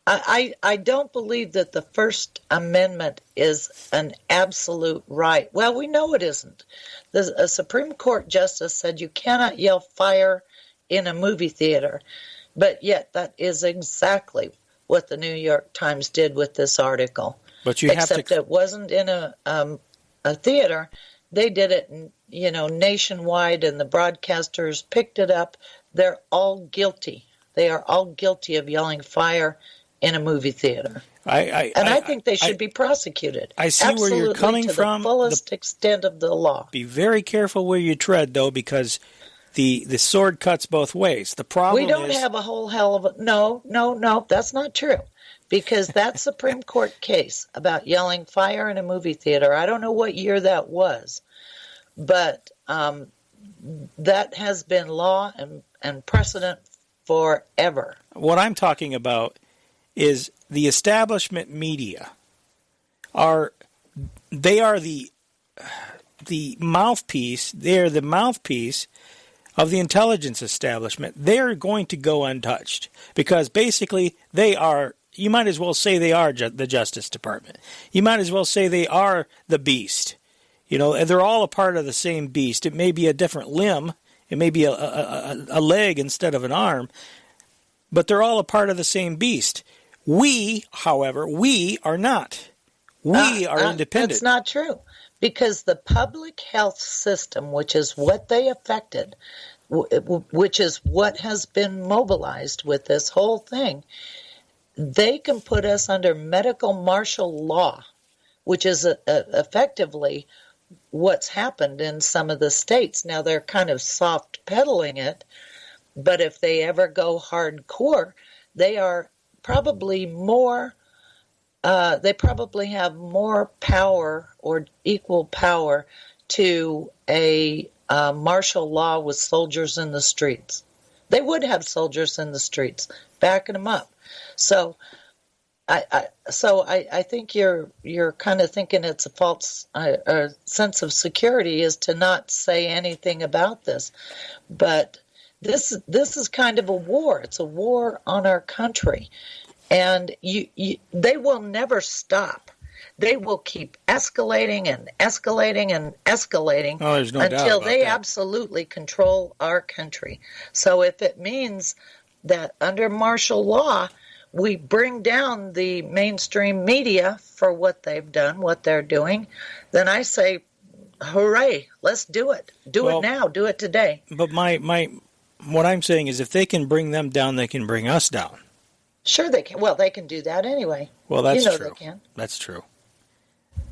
I don't believe that the First Amendment is an absolute right. Well, we know it isn't. A Supreme Court justice said you cannot yell fire in a movie theater, but yet that is exactly what the New York Times did with this article. But except it wasn't in a theater. They did it, nationwide, and the broadcasters picked it up. They're all guilty. They are all guilty of yelling fire in a movie theater. I think they should be prosecuted. I see where you're coming from. To the fullest extent of the law. Be very careful where you tread, though, because the sword cuts both ways. The problem we don't have a whole hell of a... No, that's not true. Because that Supreme Court case about yelling fire in a movie theater, I don't know what year that was, but that has been law and precedent forever. What I'm talking about is the establishment media are the mouthpiece. They're the mouthpiece of the intelligence establishment. They're going to go untouched because basically they are. You might as well say they are the Justice Department. You might as well say they are the beast. And they're all a part of the same beast. It may be a different limb. It may be a leg instead of an arm. But they're all a part of the same beast. We, however, are not. We are independent. That's not true. Because the public health system, which is what they affected, which is what has been mobilized with this whole thing, they can put us under medical martial law, which is effectively what's happened in some of the states. Now, they're kind of soft pedaling it, but if they ever go hardcore, they are probably more, they probably have more power or equal power to a martial law with soldiers in the streets. They would have soldiers in the streets backing them up. So I think you're kind of thinking it's a false sense of security is to not say anything about this, but this is kind of a war. It's a war on our country, and they will never stop. they will keep escalating and escalating and escalating until they absolutely control our country. So if it means that under martial law, we bring down the mainstream media for what they've done, what they're doing, then I say, hooray, let's do it. Do it now. Do it today. But what I'm saying is if they can bring them down, they can bring us down. Sure they can. Well, they can do that anyway. Well, that's true. They can. That's true.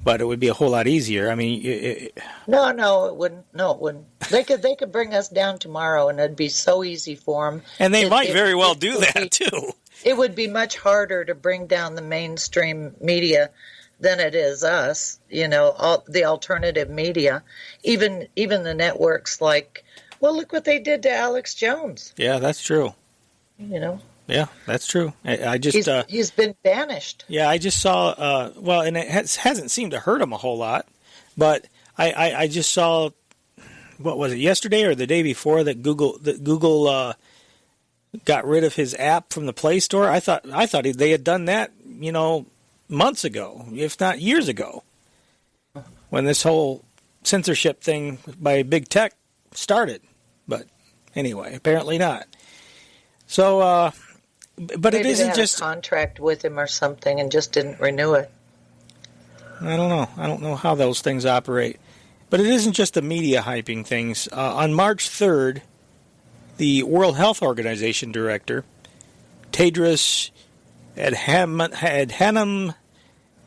But it would be a whole lot easier. I mean... No, it wouldn't. No, it wouldn't. They could bring us down tomorrow, and it'd be so easy for them. And they might very well do that, too. It would be much harder to bring down the mainstream media than it is us, all the alternative media. Even the networks like, well, look what they did to Alex Jones. Yeah, that's true. Yeah, that's true. I just he's been banished. Yeah, I just saw. And it hasn't seemed to hurt him a whole lot, but I just saw. What was it, yesterday or the day before, that Google got rid of his app from the Play Store? I thought they had done that, months ago, if not years ago, when this whole censorship thing by big tech started. But anyway, apparently not. So. But maybe it isn't they had just a contract with him or something and just didn't renew it. I don't know. I don't know how those things operate. But it isn't just the media hyping things. On March 3rd, the World Health Organization director, Tedros Adhanom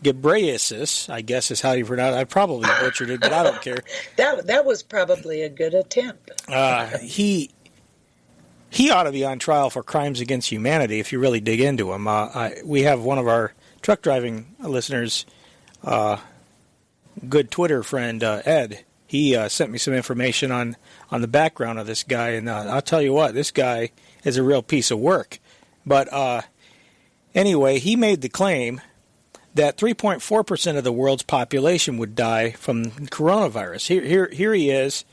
Ghebreyesus, I guess is how you pronounce it. I probably butchered it, but I don't care. That was probably a good attempt. He ought to be on trial for crimes against humanity if you really dig into him. We have one of our truck driving listeners, good Twitter friend, Ed. He sent me some information on the background of this guy, and I'll tell you what, this guy is a real piece of work. But anyway, he made the claim that 3.4% of the world's population would die from coronavirus. Here he is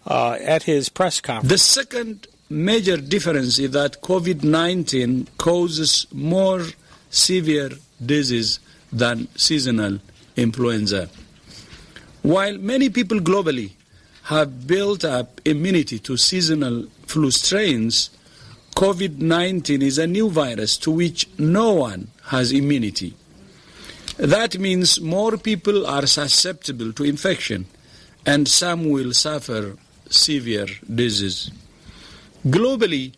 at his press conference. The second major difference is that COVID-19 causes more severe disease than seasonal influenza. While many people globally have built up immunity to seasonal flu strains, COVID-19 is a new virus to which no one has immunity. That means more people are susceptible to infection, and some will suffer severe disease. Globally,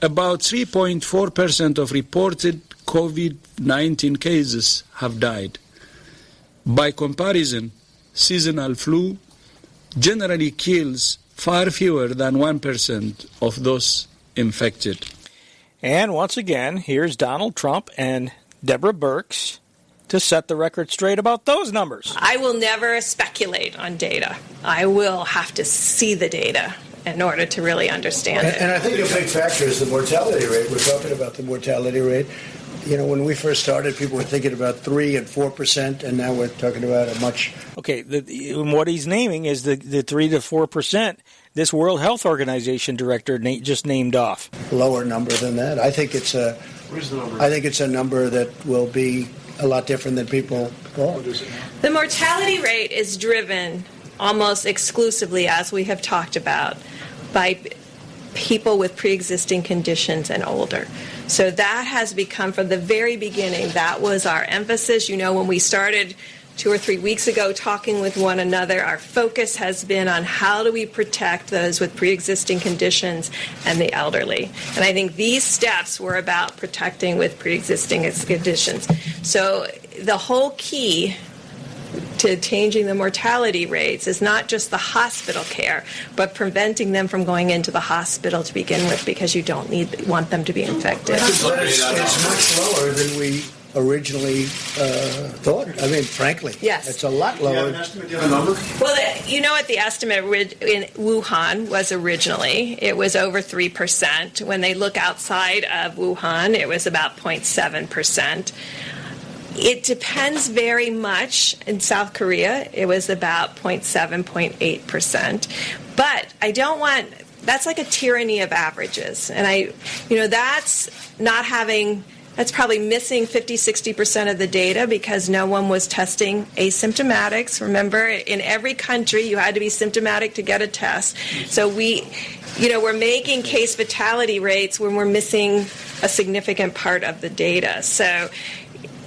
about 3.4% of reported COVID-19 cases have died. By comparison, seasonal flu generally kills far fewer than 1% of those infected. And once again, here's Donald Trump and Deborah Birx to set the record straight about those numbers. I will never speculate on data. I will have to see the data in order to really understand it. And I think a big factor is the mortality rate. We're talking about the mortality rate. When we first started, people were thinking about 3 and 4%, and now we're talking about a much... Okay, what he's naming is the 3 to 4% this World Health Organization director just named off. Lower number than that. I think it's a number that will be a lot different than people thought. The mortality rate is driven almost exclusively, as we have talked about, by people with pre-existing conditions and older. So that has become, from the very beginning, that was our emphasis. When we started 2 or 3 weeks ago talking with one another, our focus has been on how do we protect those with pre-existing conditions and the elderly. And I think these steps were about protecting with pre-existing conditions. So the whole key to changing the mortality rates is not just the hospital care, but preventing them from going into the hospital to begin with, because you don't want them to be infected. It's much lower than we originally thought. I mean, frankly, yes, it's a lot lower. Well, what the estimate in Wuhan was originally? It was over 3%. When they look outside of Wuhan, it was about 0.7%. It depends very much. In South Korea, it was about 0.7, 0.8%. But I don't want, that's like a tyranny of averages. And that's not having That's probably missing 50-60% of the data because no one was testing asymptomatics. Remember, in every country, you had to be symptomatic to get a test. So we're making case fatality rates when we're missing a significant part of the data. So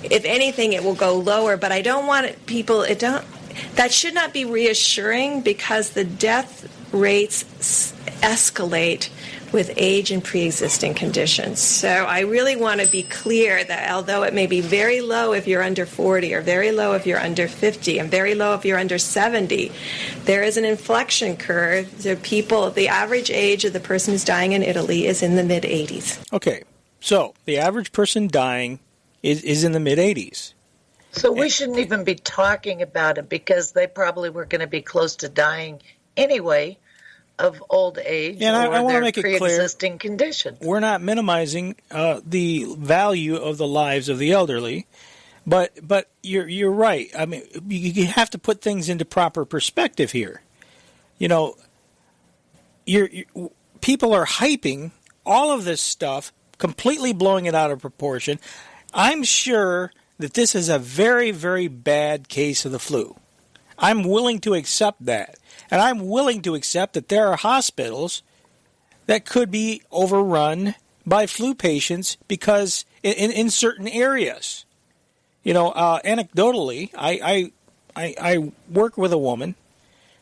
if anything, it will go lower, but I don't want that should not be reassuring because the death rates escalate with age and pre-existing conditions. So I really want to be clear that although it may be very low if you're under 40 or very low if you're under 50 and very low if you're under 70, there is an inflection curve. The average age of the person who's dying in Italy is in the mid-80s. Okay, so the average person dying is in the mid-80s. So we shouldn't even be talking about it because they probably were going to be close to dying anyway of old age and I or want to their make it pre-existing clear, conditions. We're not minimizing the value of the lives of the elderly, but you're right. I mean, you have to put things into proper perspective here. You know, people are hyping all of this stuff, completely blowing it out of proportion. I'm sure that this is a very, very bad case of the flu. I'm willing to accept that. And I'm willing to accept that there are hospitals that could be overrun by flu patients because in certain areas. You know, anecdotally, I work with a woman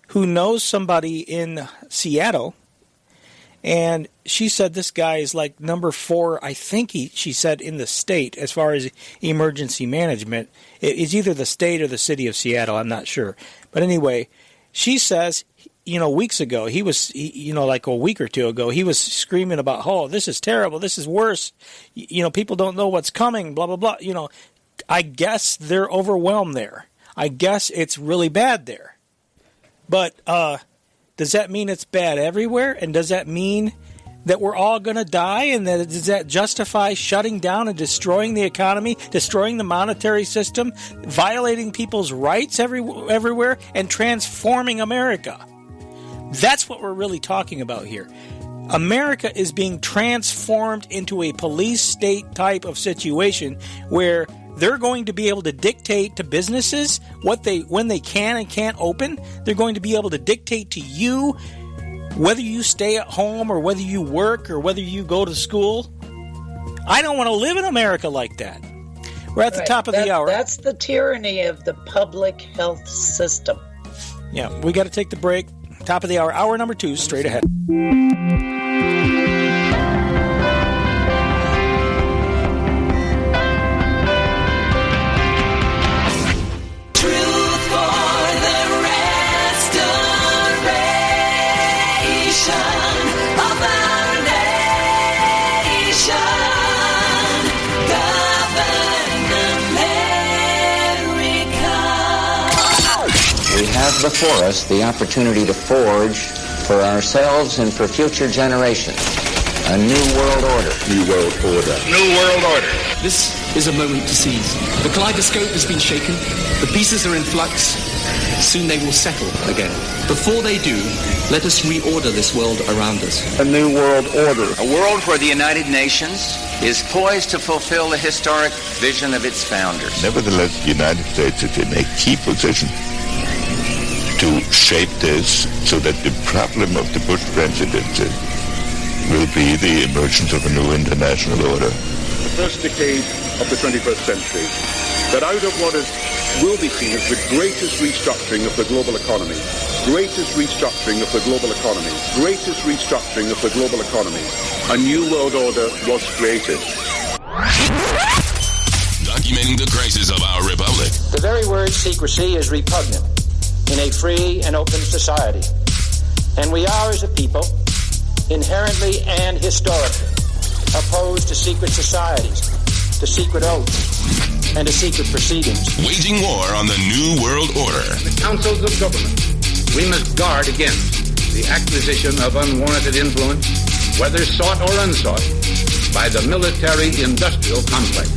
who knows somebody in Seattle, and she said this guy is like number 4, I think she said, in the state as far as emergency management. It's either the state or the city of Seattle, I'm not sure. But anyway, she says, weeks ago, like a week or two ago, he was screaming about, oh, this is terrible, this is worse, people don't know what's coming, blah, blah, blah. I guess they're overwhelmed there. I guess it's really bad there. But does that mean it's bad everywhere? And does that mean that we're all going to die? And does that justify shutting down and destroying the economy, destroying the monetary system, violating people's rights everywhere, and transforming America? That's what we're really talking about here. America is being transformed into a police state type of situation where they're going to be able to dictate to businesses when they can and can't open. They're going to be able to dictate to you whether you stay at home or whether you work or whether you go to school. I don't want to live in America like that. We're at the top of the hour. That's the tyranny of the public health system. Yeah, we got to take the break. Top of the hour, hour number 2, straight ahead. We have before us the opportunity to forge for ourselves and for future generations a new world order. New world order. New world order. This is a moment to seize. The kaleidoscope has been shaken. The pieces are in flux. Soon they will settle again. Before they do, let us reorder this world around us. A new world order. A world where the United Nations is poised to fulfill the historic vision of its founders. Nevertheless, the United States is in a key position to shape this so that the problem of the Bush presidency will be the emergence of a new international order. The first decade of the 21st century, that out of what will be seen as the greatest restructuring of the global economy, a new world order was created. Documenting the crisis of our republic. The very word secrecy is repugnant in a free and open society. And we are, as a people, inherently and historically opposed to secret societies, to secret oaths, and to secret proceedings. Waging war on the New World Order. In the councils of government, we must guard against the acquisition of unwarranted influence, whether sought or unsought, by the military-industrial complex.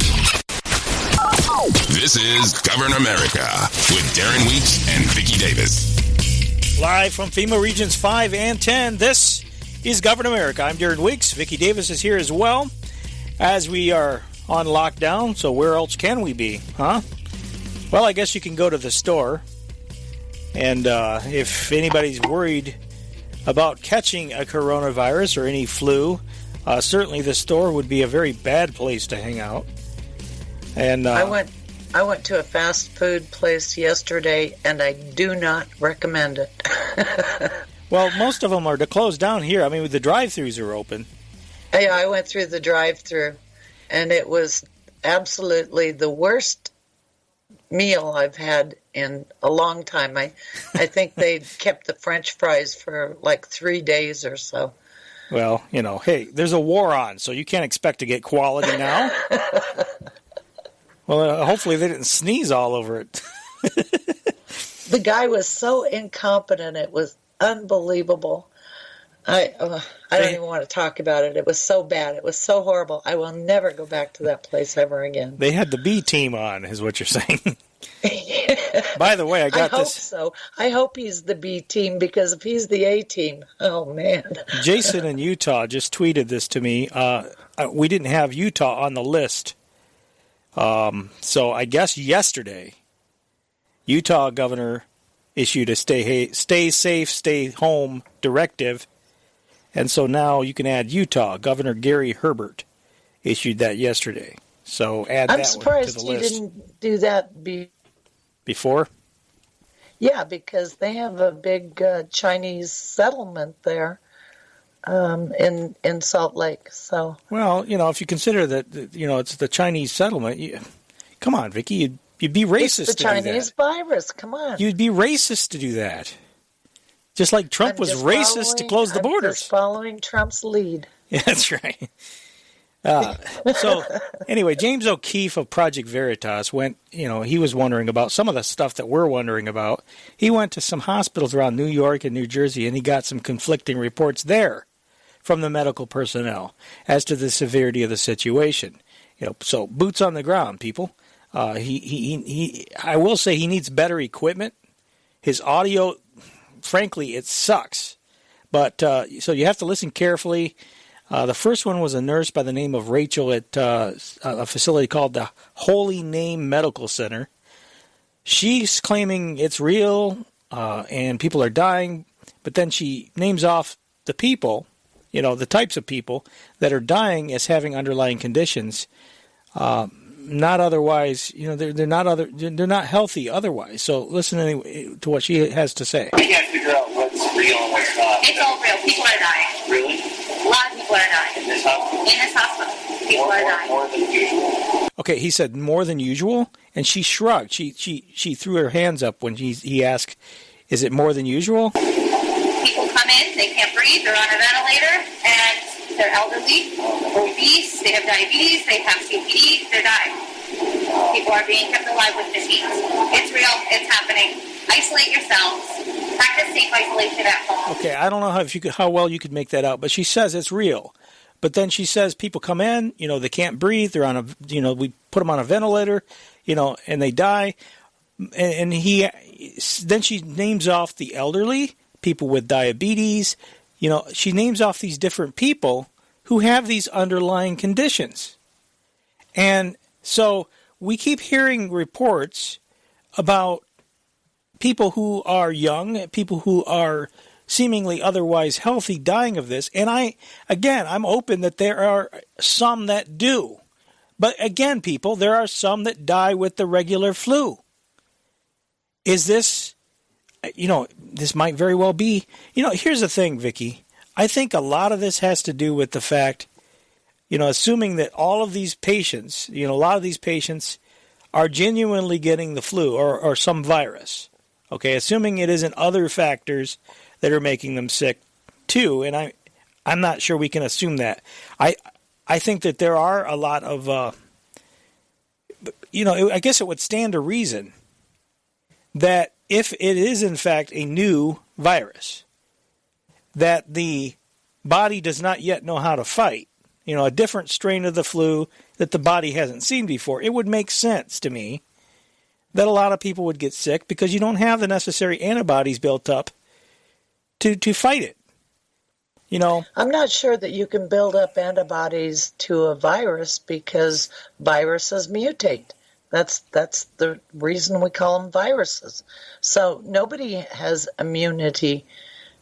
This is Govern America with Darren Weeks and Vicky Davis. Live from FEMA Regions 5 and 10, this is Govern America. I'm Darren Weeks. Vicky Davis is here as well as we are on lockdown, so where else can we be, huh? Well, I guess you can go to the store, and if anybody's worried about catching a coronavirus or any flu, certainly the store would be a very bad place to hang out. And I went to a fast food place yesterday, and I do not recommend it. Well, most of them are closed down here. I mean, the drive-thrus are open. Yeah, I went through the drive-thru, and it was absolutely the worst meal I've had in a long time. I think they kept the French fries for like 3 days or so. Well, hey, there's a war on, so you can't expect to get quality now. Well, hopefully they didn't sneeze all over it. The guy was so incompetent, it was unbelievable. I don't even want to talk about it. It was so bad. It was so horrible. I will never go back to that place ever again. They had the B team on, is what you're saying. By the way, I hope so. I hope he's the B team, because if he's the A team, oh man. Jason in Utah just tweeted this to me. We didn't have Utah on the list. So I guess yesterday, Utah governor issued a stay safe, stay home directive. And so now you can add Utah. Governor Gary Herbert issued that yesterday. So add that one to the list. I'm surprised he didn't do that before? Yeah, because they have a big Chinese settlement there in Salt Lake. So well, if you consider that it's the Chinese settlement, come on, Vicky, you'd be racist. It's the Chinese virus. Come on, you'd be racist to do that. Just like Trump was racist to close the borders. I'm just following Trump's lead. Yeah, that's right. So, anyway, James O'Keefe of Project Veritas went, he was wondering about some of the stuff that we're wondering about. He went to some hospitals around New York and New Jersey, and he got some conflicting reports there from the medical personnel as to the severity of the situation. So boots on the ground, people. I will say he needs better equipment. His audio, frankly, it sucks. But so you have to listen carefully. The first one was a nurse by the name of Rachel at a facility called the Holy Name Medical Center. She's claiming it's real and people are dying, but then she names off the people, the types of people that are dying as having underlying conditions, not otherwise, they're not healthy otherwise. So listen anyway to what she has to say. We can't figure out what's real and what's not. It's all real. People are dying. Really? A lot of people are dying. In this hospital? In this hospital. People are dying. More than usual? Okay, he said more than usual, and she shrugged. She threw her hands up when he asked, is it more than usual? People come in, they can't breathe, they're on a ventilator, and they're elderly, obese, they have diabetes, they have COPD, they're dying. People are being kept alive with machines. It's real, it's happening. Isolate yourselves. Practice safe isolation at home. Okay, I don't know how well you could make that out, but she says it's real. But then she says people come in, they can't breathe, they're on we put them on a ventilator, and they die. And then she names off the elderly, people with diabetes. She names off these different people who have these underlying conditions. And so we keep hearing reports about people who are young, people who are seemingly otherwise healthy dying of this. And I'm open that there are some that do. But again, people, there are some that die with the regular flu. Is this, this might very well be, here's the thing, Vicky. I think a lot of this has to do with the fact, assuming that all of these patients, a lot of these patients are genuinely getting the flu or some virus. Okay, assuming it isn't other factors that are making them sick too, and I'm not sure we can assume that. I think that there are a lot of, I guess it would stand to reason that if it is in fact a new virus that the body does not yet know how to fight, a different strain of the flu that the body hasn't seen before, it would make sense to me that a lot of people would get sick because you don't have the necessary antibodies built up to fight it. I'm not sure that you can build up antibodies to a virus because viruses mutate. That's the reason we call them viruses. So nobody has immunity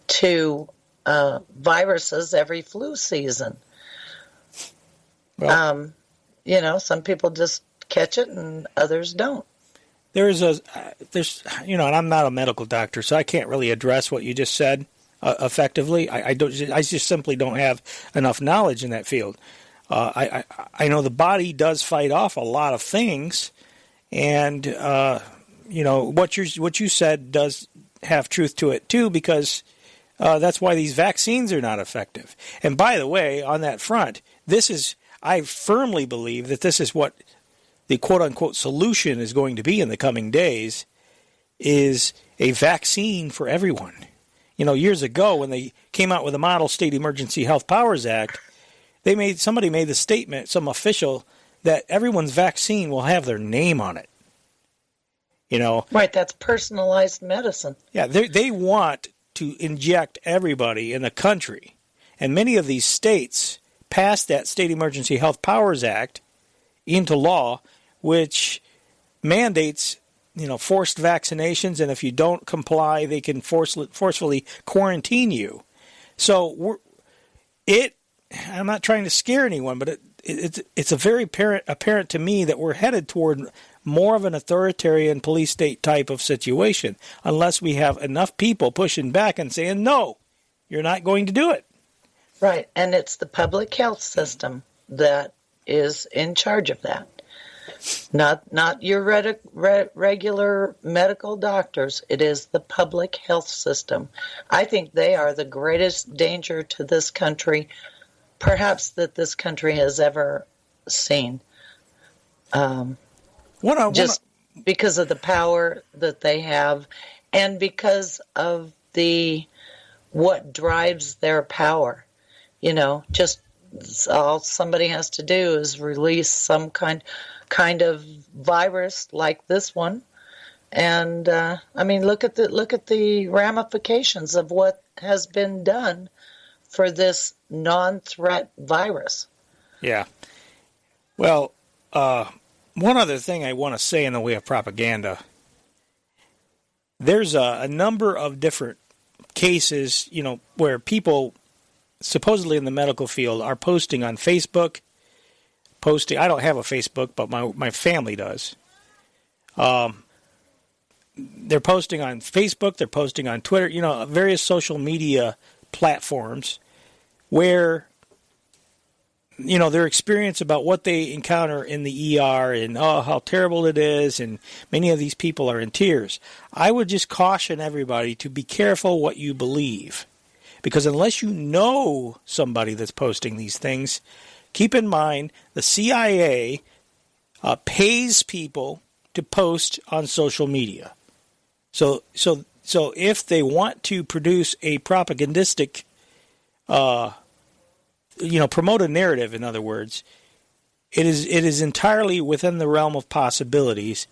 to viruses every flu season. Well, some people just catch it and others don't. There's and I'm not a medical doctor, so I can't really address what you just said effectively. I just simply don't have enough knowledge in that field. I know the body does fight off a lot of things, and what you said does have truth to it too, because that's why these vaccines are not effective. And by the way, on that front, I firmly believe that this is what the quote-unquote solution is going to be in the coming days, is a vaccine for everyone. Years ago when they came out with the Model State Emergency Health Powers Act, somebody made the statement, some official, that everyone's vaccine will have their name on it. Right, that's personalized medicine. Yeah, they want to inject everybody in the country. And many of these states passed that State Emergency Health Powers Act into law, which mandates, forced vaccinations, and if you don't comply, they can forcefully quarantine you. So I'm not trying to scare anyone, but it's a very apparent to me that we're headed toward more of an authoritarian police state type of situation, unless we have enough people pushing back and saying, no, you're not going to do it. Right, and it's the public health system that is in charge of that. Not your regular medical doctors. It is the public health system. I think they are the greatest danger to this country, perhaps that this country has ever seen. Just because of the power that they have, and because of what drives their power. Just all somebody has to do is release some kind of virus like this one, and look at the ramifications of what has been done for this non-threat virus. Yeah. Well, one other thing I want to say in the way of propaganda. There's a number of different cases, where people supposedly in the medical field are posting on Facebook. I don't have a Facebook, but my family does. They're posting on Facebook, they're posting on Twitter, various social media platforms where, their experience about what they encounter in the ER and, how terrible it is, and many of these people are in tears. I would just caution everybody to be careful what you believe. Because unless you know somebody that's posting these things, keep in mind the CIA pays people to post on social media. So if they want to produce a propagandistic, promote a narrative, in other words, it is entirely within the realm of possibilities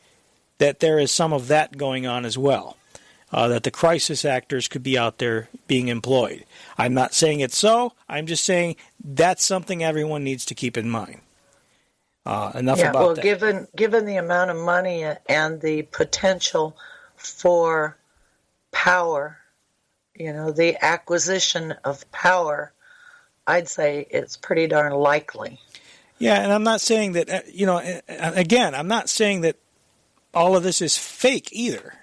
that there is some of that going on as well. That the crisis actors could be out there being employed. I'm not saying it's so. I'm just saying that's something everyone needs to keep in mind. Enough about that. Well, given the amount of money and the potential for power, the acquisition of power, I'd say it's pretty darn likely. Yeah, and I'm not saying that, again, I'm not saying that all of this is fake either.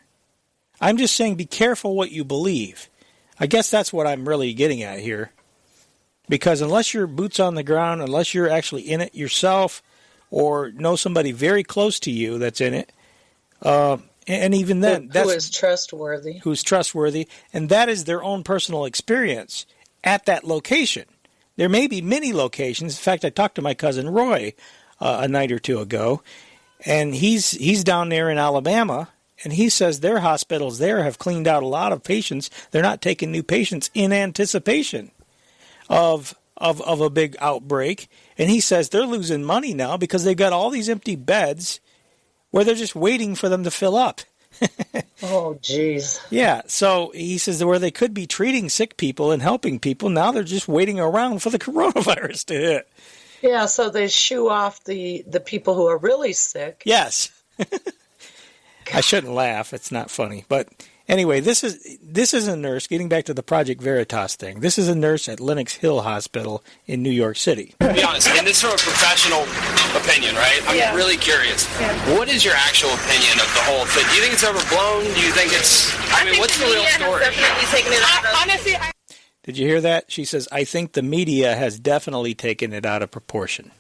I'm just saying be careful what you believe. I guess that's what I'm really getting at here. Because unless you're boots on the ground, unless you're actually in it yourself or know somebody very close to you that's in it, and even then... Who is trustworthy. Who's trustworthy, and that is their own personal experience at that location. There may be many locations. In fact, I talked to my cousin Roy a night or two ago, and he's down there in Alabama. And he says their hospitals there have cleaned out a lot of patients. They're not taking new patients in anticipation of a big outbreak. And he says they're losing money now because they've got all these empty beds where they're just waiting for them to fill up. Oh, geez. Yeah, so he says where they could be treating sick people and helping people, now they're just waiting around for the coronavirus to hit. Yeah, so they shoo off the people who are really sick. Yes. I shouldn't laugh. It's not funny. But anyway, this is a nurse, getting back to the Project Veritas thing. This is a nurse at Lenox Hill Hospital in New York City. To be honest, and this is from a professional opinion, right? I'm really curious. Yeah. What is your actual opinion of the whole thing? Do you think it's overblown? Do you think it's... I mean, what's the real story? Definitely taken it out of... Honestly, Did you hear that? She says, I think the media has definitely taken it out of proportion.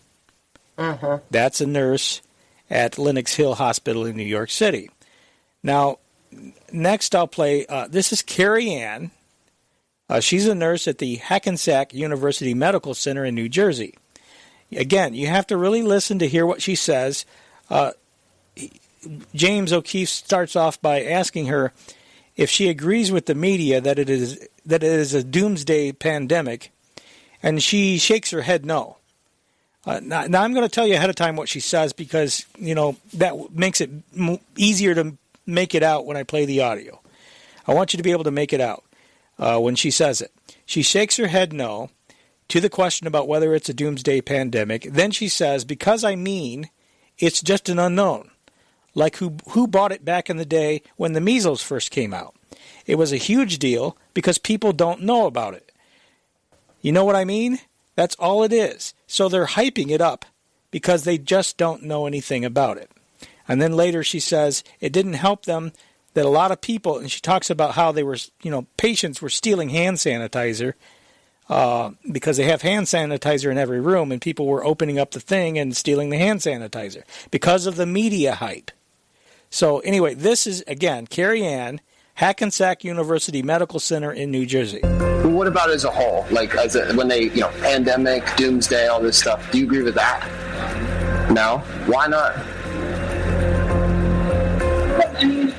Uh-huh. That's a nurse at Lenox Hill Hospital in New York City. Now, next I'll play, this is Carrie Ann. She's a nurse at the Hackensack University Medical Center in New Jersey. Again, you have to really listen to hear what she says. James O'Keefe starts off by asking her if she agrees with the media that it is a doomsday pandemic, and she shakes her head no. Now I'm going to tell you ahead of time what she says because, that makes it easier to make it out when I play the audio. I want you to be able to make it out when she says it. She shakes her head no to the question about whether it's a doomsday pandemic. Then she says, because it's just an unknown. Like who bought it back in the day when the measles first came out. It was a huge deal because people don't know about it. You know what I mean? That's all it is. So they're hyping it up because they just don't know anything about it. And then later she says it didn't help them that a lot of people, and she talks about how they were, patients were stealing hand sanitizer because they have hand sanitizer in every room, and people were opening up the thing and stealing the hand sanitizer because of the media hype. So anyway, this is, again, Carrie Ann, Hackensack University Medical Center in New Jersey. What about as a whole? Like, when they, pandemic, doomsday, all this stuff, do you agree with that? No? Why not? I mean,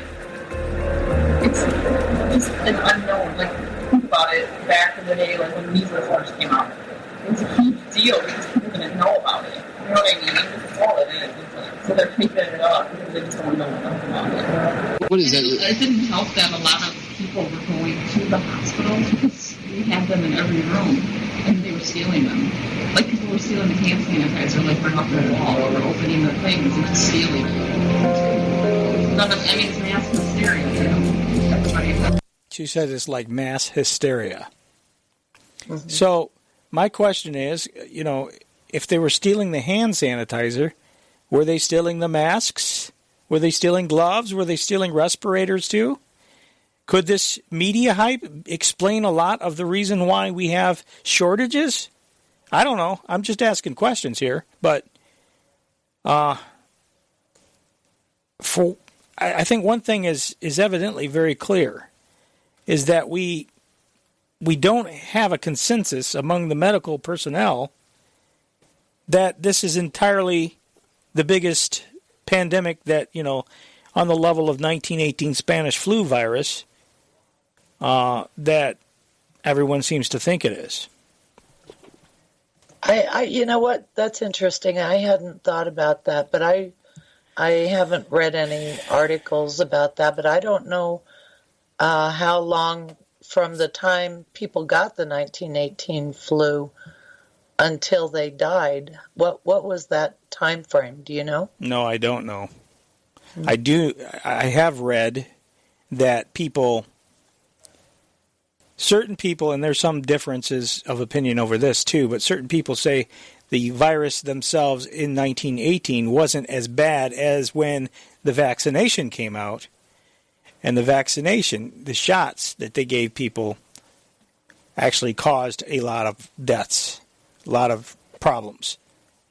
it's just an unknown. Like, think about it, back in the day, like when measles first came out. It was a huge deal because people didn't know about it. You know what I mean? That's all it is. So they're keeping it up because they just don't know about it. What is that? It didn't help that a lot of people were going to the hospitals because we had them in every room and they were stealing them. Like people were stealing the hand sanitizer, like right off the wall, or opening the things and just stealing it. It's mass hysteria, She said it's like mass hysteria. Mm-hmm. So my question is, if they were stealing the hand sanitizer, were they stealing the masks? Were they stealing gloves? Were they stealing respirators too? Could this media hype explain a lot of the reason why we have shortages? I don't know. I'm just asking questions here. But I think one thing is evidently very clear, is that we don't have a consensus among the medical personnel that this is entirely the biggest pandemic that, on the level of 1918 Spanish flu virus, that everyone seems to think it is. You know what? That's interesting. I hadn't thought about that, but I haven't read any articles about that, but I don't know how long from the time people got the 1918 flu until they died. What was that time frame? Do you know? No, I don't know. I have read that certain people, and there's some differences of opinion over this too, but certain people say the virus themselves in 1918 wasn't as bad as when the vaccination came out. And the shots that they gave people actually caused a lot of deaths, a lot of problems.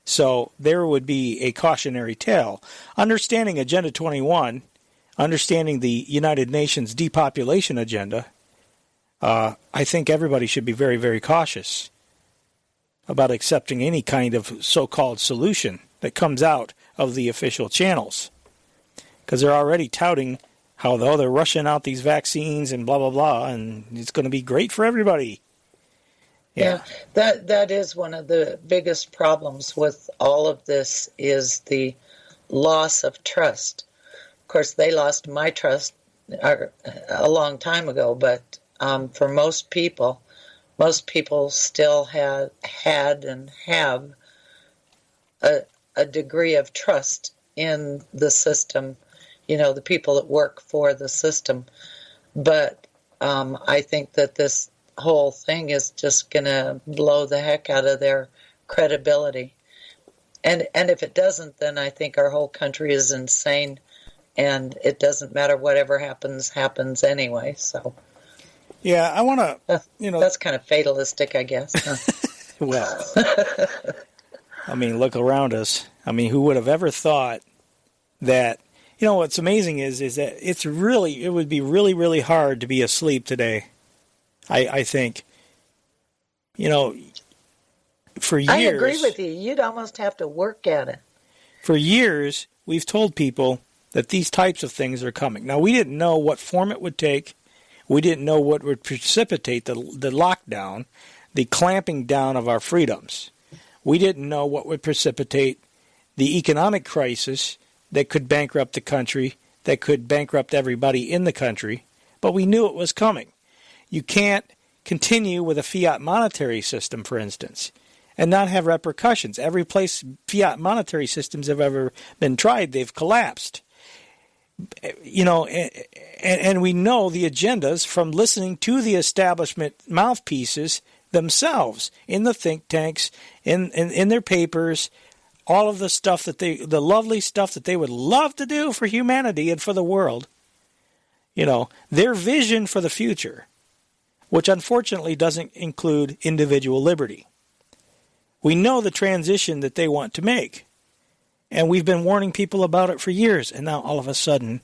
So there would be a cautionary tale. Understanding Agenda 21, understanding the United Nations depopulation agenda, I think everybody should be very, very cautious about accepting any kind of so-called solution that comes out of the official channels. Because they're already touting how, though, they're rushing out these vaccines and blah, blah, blah, and it's going to be great for everybody. Yeah, that is one of the biggest problems with all of this is the loss of trust. Of course, they lost my trust a long time ago, but for most people still had and have a degree of trust in the system, the people that work for the system. But I think that this whole thing is just going to blow the heck out of their credibility. And if it doesn't, then I think our whole country is insane, and it doesn't matter, whatever happens anyway. So, yeah, I want to, that's kind of fatalistic, I guess. Well, I mean, look around us. I mean, who would have ever thought that? What's amazing is that it would be really, really hard to be asleep today. I think, for years. I agree with you. You'd almost have to work at it. For years, we've told people that these types of things are coming. Now, we didn't know what form it would take. We didn't know what would precipitate the lockdown, the clamping down of our freedoms. We didn't know what would precipitate the economic crisis that could bankrupt the country, that could bankrupt everybody in the country. But we knew it was coming. You can't continue with a fiat monetary system, for instance, and not have repercussions. Every place fiat monetary systems have ever been tried, they've collapsed. And we know the agendas from listening to the establishment mouthpieces themselves in the think tanks, in their papers, all of the stuff the lovely stuff that they would love to do for humanity and for the world. Their vision for the future, which unfortunately doesn't include individual liberty. We know the transition that they want to make, and we've been warning people about it for years, and now all of a sudden,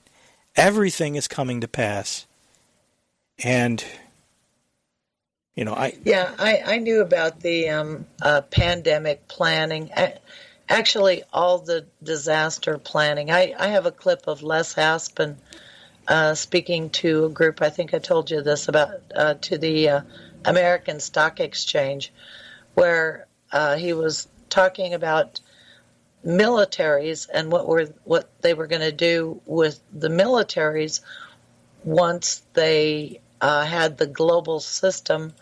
everything is coming to pass. And, I knew about the pandemic planning, actually all the disaster planning. I have a clip of Les Aspin speaking to a group, I think I told you this, about to the American Stock Exchange, where he was talking about militaries and what they were going to do with the militaries once they had the global system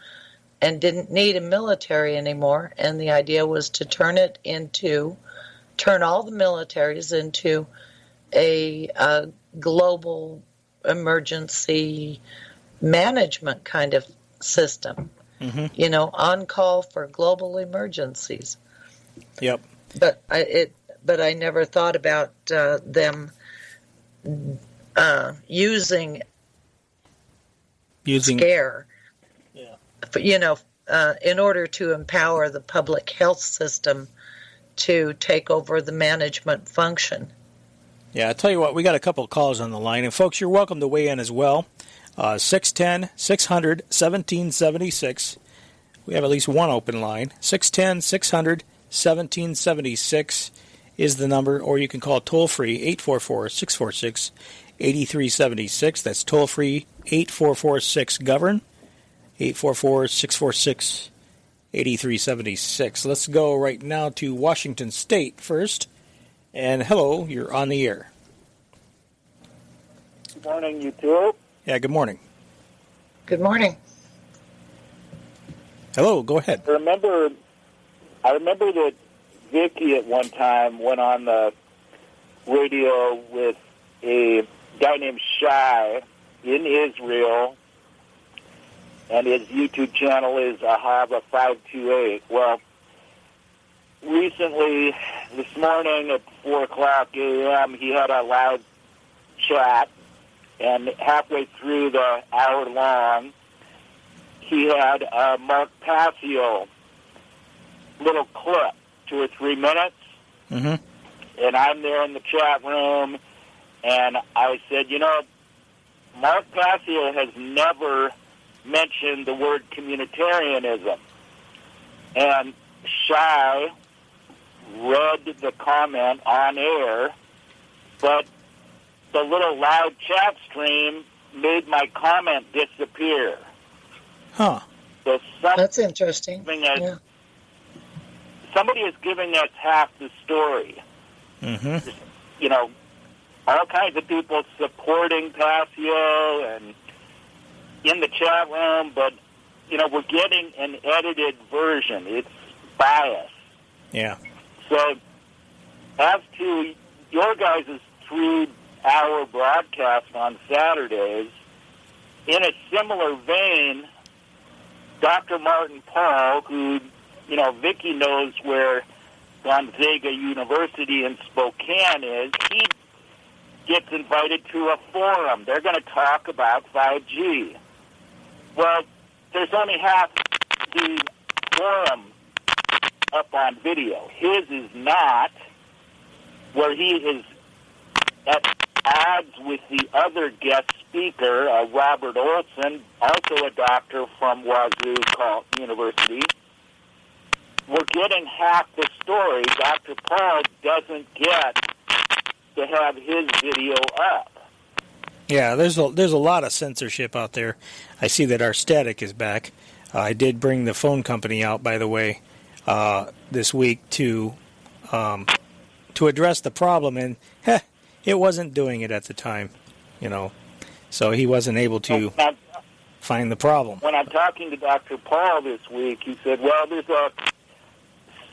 and didn't need a military anymore. And the idea was to turn all the militaries into a global emergency management kind of system. Mm-hmm. On call for global emergencies. Yep. But I never thought about them using scare. Yeah. In order to empower the public health system to take over the management function. Yeah, I'll tell you what, we got a couple of calls on the line, and folks, you're welcome to weigh in as well. 610-600-1776. We have at least one open line. 610-600-1776 is the number, or you can call toll-free 844-646-8376. That's toll-free 844-6-GOVERN, 844-646-8376. Let's go right now to Washington State first. And hello, you're on the air. Good morning, you two. Yeah, good morning. Good morning. Hello, go ahead. I remember that Vicky at one time went on the radio with a guy named Shai in Israel, and his YouTube channel is Ahava528. Well, recently, this morning at 4 o'clock a.m., he had a live chat, and halfway through the hour long, he had a Mark Passio little clip, 2 or 3 minutes, mm-hmm. and I'm there in the chat room, and I said, Mark Passio has never mentioned the word communitarianism. And Shai read the comment on air, but the little loud chat stream made my comment disappear. Huh. So that's interesting. Somebody is giving us half the story. Mm-hmm. all kinds of people supporting Passio and in the chat room, but, we're getting an edited version. It's biased. Yeah. So, as to your guys' 3-hour broadcast on Saturdays, in a similar vein, Dr. Martin Paul, who, Vicky knows where Gonzaga University in Spokane is, he gets invited to a forum. They're going to talk about 5G. Well, there's only half the forum up on video. His is not, where he is at odds with the other guest speaker, Robert Olson, also a doctor from Wazoo University. We're getting half the story. Dr. Paul doesn't get to have his video up. Yeah, there's a lot of censorship out there. I see that our static is back. I did bring the phone company out, by the way, this week to address the problem, and it wasn't doing it at the time, so he wasn't able to find the problem. When I'm talking to Dr. Paul this week, he said, well, there's a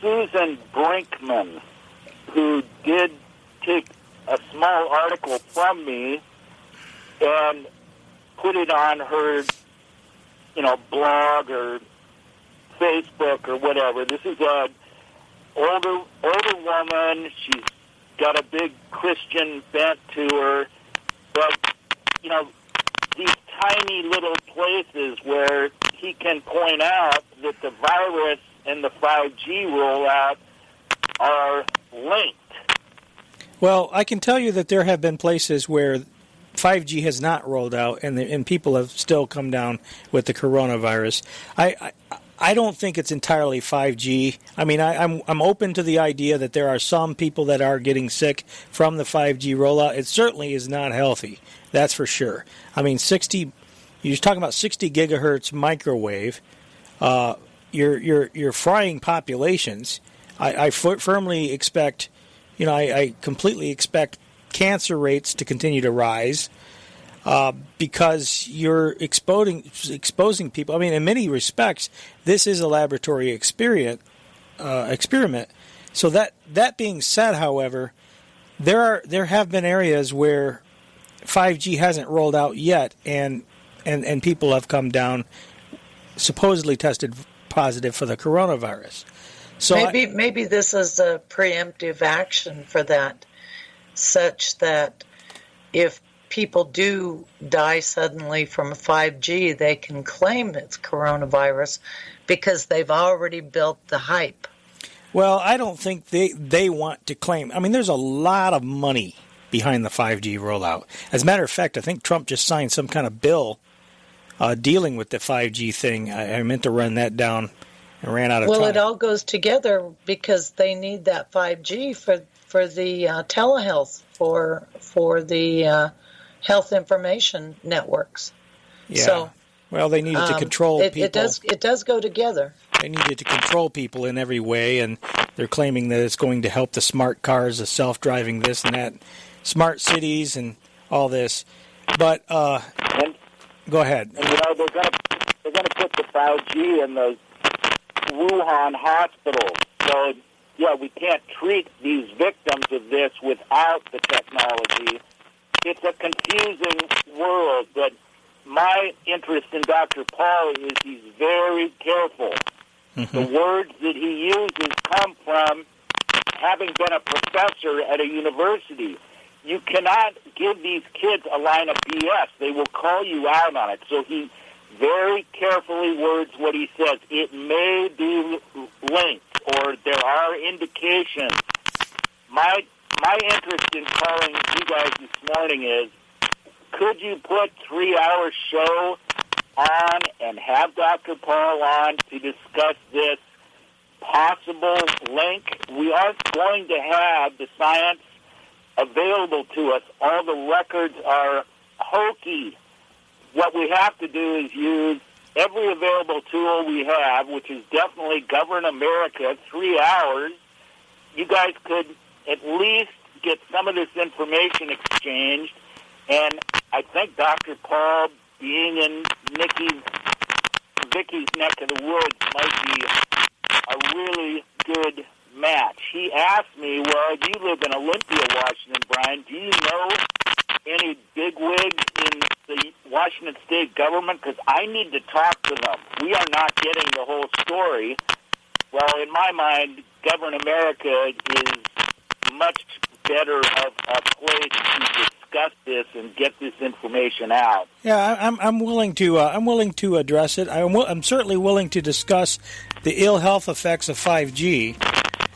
Susan Brinkman who did take a small article from me and put it on her, blog or Facebook or whatever. This is a older woman. She's got a big Christian bent to her, but these tiny little places where he can point out that the virus and the 5G rollout are linked. Well, I can tell you that there have been places where 5G has not rolled out, and people have still come down with the coronavirus. I don't think it's entirely 5G. I mean, I'm open to the idea that there are some people that are getting sick from the 5G rollout. It certainly is not healthy. That's for sure. I mean, you're talking about 60 gigahertz microwave. You're frying populations. I firmly expect, I completely expect cancer rates to continue to rise because you're exposing people. I mean, in many respects, this is a laboratory experiment. So that being said, however, there have been areas where 5G hasn't rolled out yet, and people have come down, supposedly tested positive for the coronavirus. So maybe this is a preemptive action for that, such that if people do die suddenly from 5G, they can claim it's coronavirus because they've already built the hype. Well, I don't think they want to claim. I mean, there's a lot of money behind the 5G rollout. As a matter of fact, I think Trump just signed some kind of bill dealing with the 5G thing. I meant to run that down and ran out of time. Well, it all goes together because they need that 5G for the telehealth, for the health information networks. Yeah. So, well, they needed to control people. It does go together. They needed to control people in every way, and they're claiming that it's going to help the smart cars, the self-driving this and that, smart cities, and all this. But go ahead. And they're going to put the 5G in the Wuhan hospitals. So yeah, we can't treat these victims of this without the technology. It's a confusing world, but my interest in Dr. Paul is he's very careful. Mm-hmm. The words that he uses come from having been a professor at a university. You cannot give these kids a line of BS. They will call you out on it. So he very carefully words what he says. It may be linked, or there are indications. My interest in calling you guys this morning is, could you put 3-hour show on and have Dr. Paul on to discuss this possible link? We aren't going to have the science available to us. All the records are hokey. What we have to do is use every available tool we have, which is definitely Govern America, 3 hours. You guys could at least get some of this information exchanged, and I think Dr. Paul, being in Vicky's neck of the woods, might be a really good match. He asked me, well, you live in Olympia, Washington, Brian. Do you know any bigwigs in the Washington State government? Because I need to talk to them. We are not getting the whole story. Well, in my mind, Govern America is much better of a place to discuss this and get this information out. Yeah, I'm willing to address it. I'm certainly willing to discuss the ill health effects of 5G.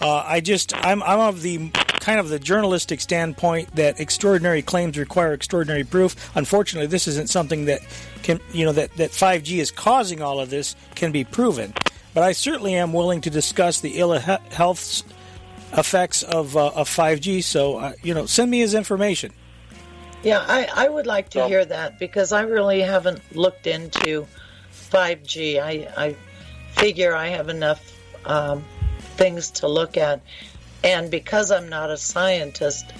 I'm of the kind of the journalistic standpoint that extraordinary claims require extraordinary proof. Unfortunately, this isn't something that can, that 5G is causing all of this can be proven. But I certainly am willing to discuss the ill health effects of 5G. So, send me his information. Yeah, I would like to hear that because I really haven't looked into 5G. I figure I have enough things to look at. And because I'm not a scientist,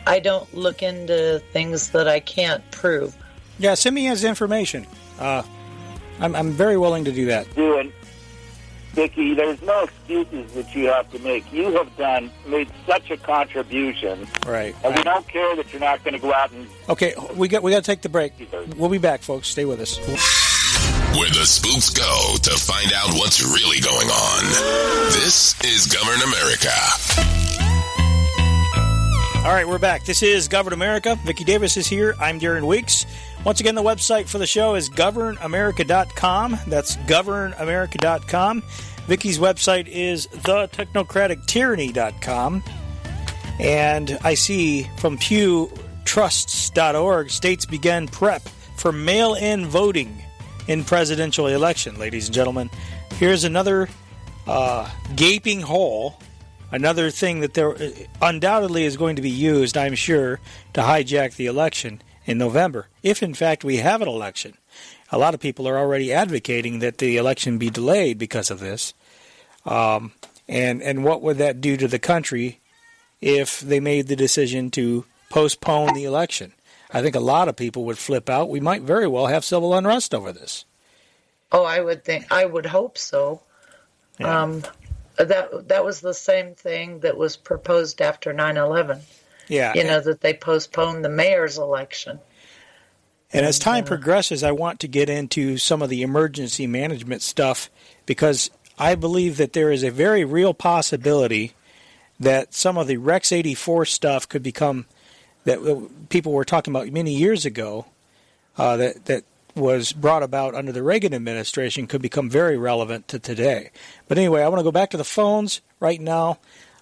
I don't look into things that I can't prove. Yeah, send me his information. I'm very willing to do that. Vicky, there's no excuses that you have to make. You have made such a contribution. Right. And we don't care that you're not going to go out and... Okay, we got to take the break. We'll be back, folks. Stay with us. Where the spooks go to find out what's really going on. This is Govern America. All right, we're back. This is Govern America. Vicky Davis is here. I'm Darren Weeks. Once again, the website for the show is governamerica.com. That's governamerica.com. Vicky's website is thetechnocratictyranny.com. And I see from pewtrusts.org, states begin prep for mail-in voting in presidential election. Ladies and gentlemen, here's another gaping hole, another thing that there undoubtedly is going to be used, I'm sure, to hijack the election in November, if in fact we have an election. A lot of people are already advocating that the election be delayed because of this. And what would that do to the country if they made the decision to postpone the election? I think a lot of people would flip out. We might very well have civil unrest over this. Oh, I would hope so. Yeah. That was the same thing that was proposed after 9/11. Yeah. That they postponed the mayor's election. And as time progresses, I want to get into some of the emergency management stuff because I believe that there is a very real possibility that some of the Rex 84 stuff could become that people were talking about many years ago that was brought about under the Reagan administration could become very relevant to today. But anyway, I want to go back to the phones right now.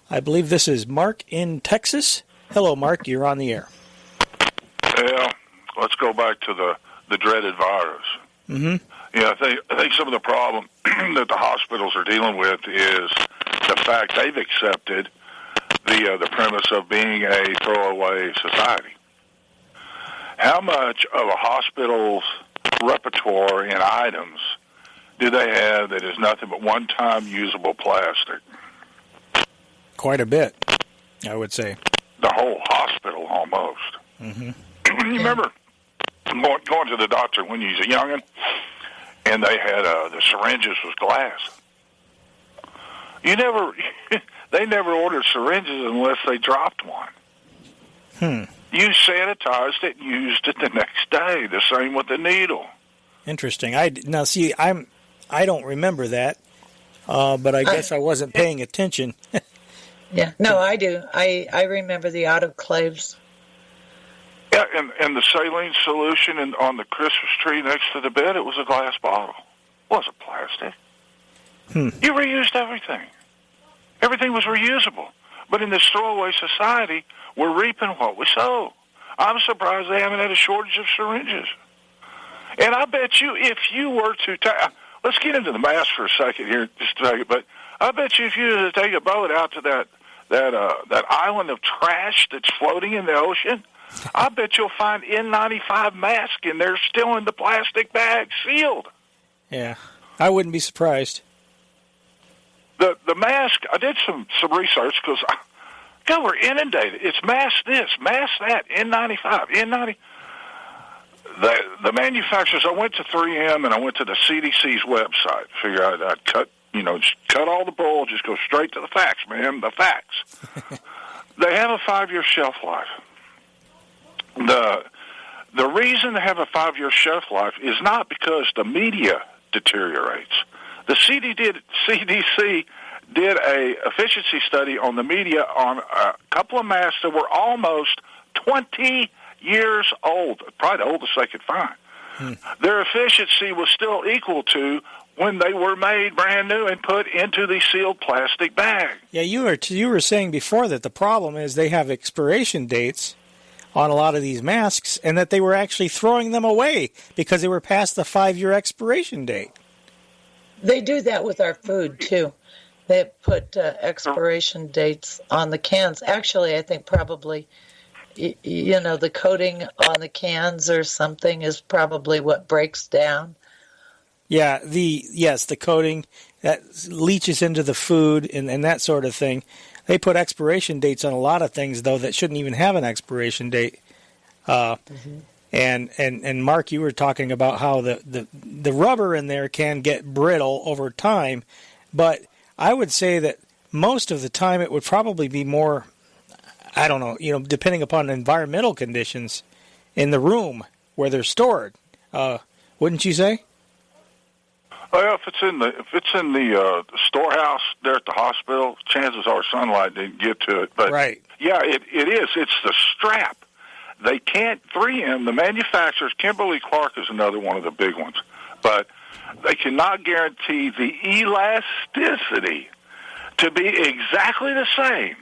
I believe this is Mark in Texas. Hello, Mark. You're on the air. Yeah, let's go back to the dreaded virus. Mm-hmm. Yeah, I think some of the problem that the hospitals are dealing with is the fact they've accepted the premise of being a throwaway society. How much of a hospital's repertoire in items do they have that is nothing but one-time usable plastic? Quite a bit, I would say. The whole hospital, almost. Mm-hmm. You remember going to the doctor when you was a youngin', and they had the syringes was glass. They never ordered syringes unless they dropped one. You sanitized it and used it the next day. The same with the needle. Interesting. I don't remember that, but I guess I wasn't paying attention. Yeah, no, I do. I remember the autoclaves. Yeah, and the saline solution on the Christmas tree next to the bed, it was a glass bottle. It wasn't plastic. You reused everything. Everything was reusable. But in this throwaway society, we're reaping what we sow. I'm surprised they haven't had a shortage of syringes. And I bet you if you were to let's get into the math for a second here, just a second, but I bet you if you were to take a boat out to that island of trash that's floating in the ocean, I bet you'll find N95 masks in there still in the plastic bag, sealed. Yeah, I wouldn't be surprised. The mask, I did some research because God, we're inundated. It's mask this, mask that, N95, N90. The manufacturers, I went to 3M and I went to the CDC's website. Figure I'd cut all the bull, just go straight to the facts, man, the facts. They have a 5-year shelf life. The reason they have a 5-year shelf life is not because the media deteriorates. The CDC did a efficiency study on the media on a couple of masks that were almost 20 years old, probably the oldest they could find. Their efficiency was still equal to when they were made brand new and put into the sealed plastic bag. Yeah, you were saying before that the problem is they have expiration dates on a lot of these masks, and that they were actually throwing them away because they were past the 5-year expiration date. They do that with our food, too. They put expiration dates on the cans. Actually, I think probably, the coating on the cans or something is probably what breaks down. Yeah, the coating that leaches into the food and that sort of thing. They put expiration dates on a lot of things, though, that shouldn't even have an expiration date. And Mark, you were talking about how the rubber in there can get brittle over time, but I would say that most of the time it would probably be more, I don't know, depending upon environmental conditions in the room where they're stored. Wouldn't you say? Well, if it's in the storehouse there at the hospital, chances are sunlight didn't get to it. But right. Yeah, it is. It's the strap. They can't 3M. The manufacturers, Kimberly-Clark is another one of the big ones, but they cannot guarantee the elasticity to be exactly the same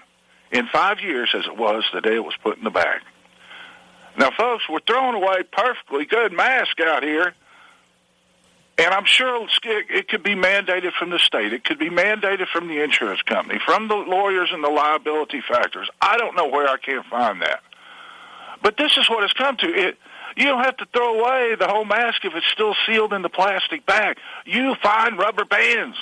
in 5 years as it was the day it was put in the bag. Now, folks, we're throwing away perfectly good masks out here. And I'm sure it could be mandated from the state. It could be mandated from the insurance company, from the lawyers and the liability factors. I don't know where I can't find that. But this is what it's come to. You don't have to throw away the whole mask if it's still sealed in the plastic bag. You find rubber bands.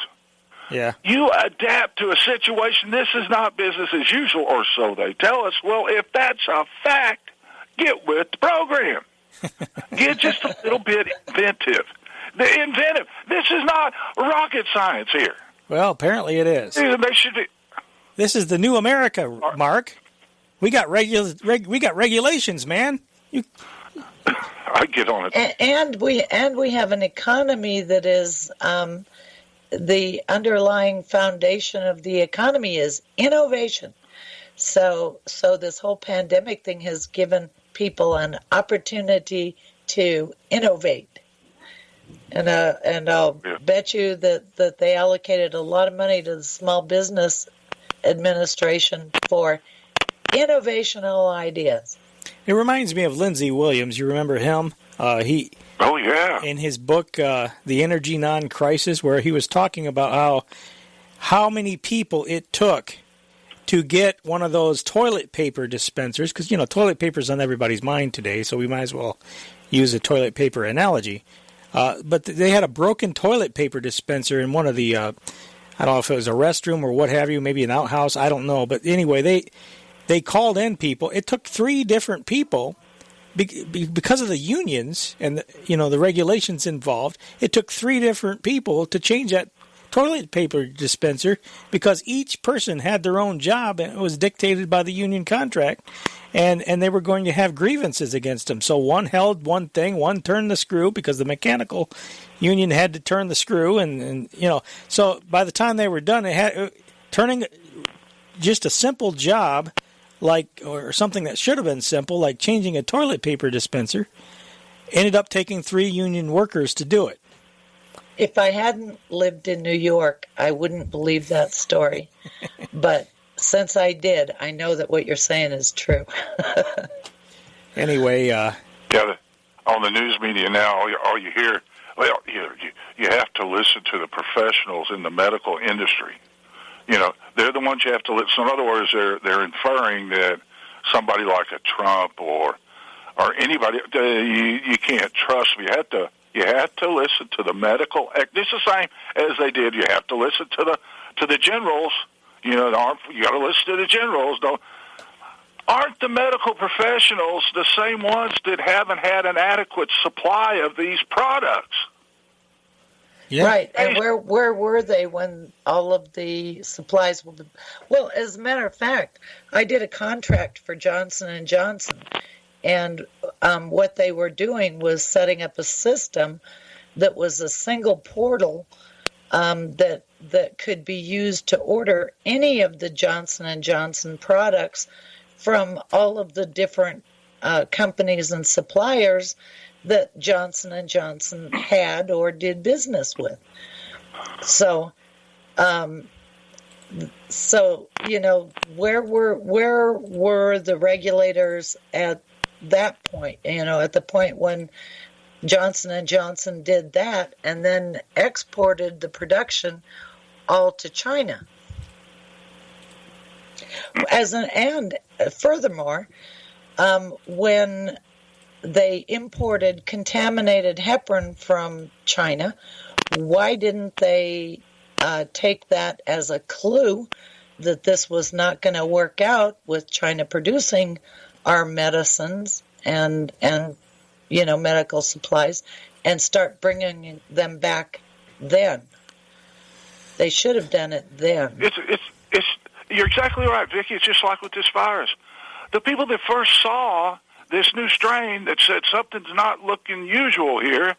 Yeah. You adapt to a situation. This is not business as usual, or so they tell us. Well, if that's a fact, get with the program. Get just a little bit inventive. The inventive. This is not rocket science here. Well, apparently it is. They should be. This is the new America, Mark. We got regulations, man. I get on it. And we have an economy that is the underlying foundation of the economy is innovation. So this whole pandemic thing has given people an opportunity to innovate. And I'll bet you that they allocated a lot of money to the Small Business Administration for innovational ideas. It reminds me of Lindsey Williams. You remember him? Oh, yeah. In his book, The Energy Non-Crisis, where he was talking about how many people it took to get one of those toilet paper dispensers, because, toilet paper's on everybody's mind today, so we might as well use a toilet paper analogy. But they had a broken toilet paper dispenser in one of the, I don't know if it was a restroom or what have you, maybe an outhouse, I don't know. But anyway, they called in people. It took 3 different people, because of the unions and the regulations involved, it took 3 different people to change that toilet paper dispenser because each person had their own job and it was dictated by the union contract. And they were going to have grievances against them. So one held one thing, one turned the screw because the mechanical union had to turn the screw. And so by the time they were done, turning just a simple job or something that should have been simple, like changing a toilet paper dispenser, ended up taking 3 union workers to do it. If I hadn't lived in New York, I wouldn't believe that story. But since I did, I know that what you're saying is true. Anyway, on the news media now, all you hear, you have to listen to the professionals in the medical industry. They're the ones you have to listen. In other words, they're inferring that somebody like a Trump or anybody, you can't trust them. You have to listen to the medical. This is the same as they did. You have to listen to the generals You know, you got to listen to the generals. Aren't the medical professionals the same ones that haven't had an adequate supply of these products? Yeah. Right, and where were they when all of the supplies were... Well, as a matter of fact, I did a contract for Johnson & Johnson, and what they were doing was setting up a system that was a single portal that could be used to order any of the Johnson & Johnson products from all of the different companies and suppliers that Johnson & Johnson had or did business with. So, you know, where were the regulators at that point? You know, at the point when Johnson & Johnson did that and then exported the production all to China. And furthermore, when they imported contaminated heparin from China, why didn't they take that as a clue that this was not going to work out with China producing our medicines and you know, medical supplies, and start bringing them back then? They should have done it then. You're exactly right, Vicky. It's just like with this virus. The people that first saw this new strain that said something's not looking usual here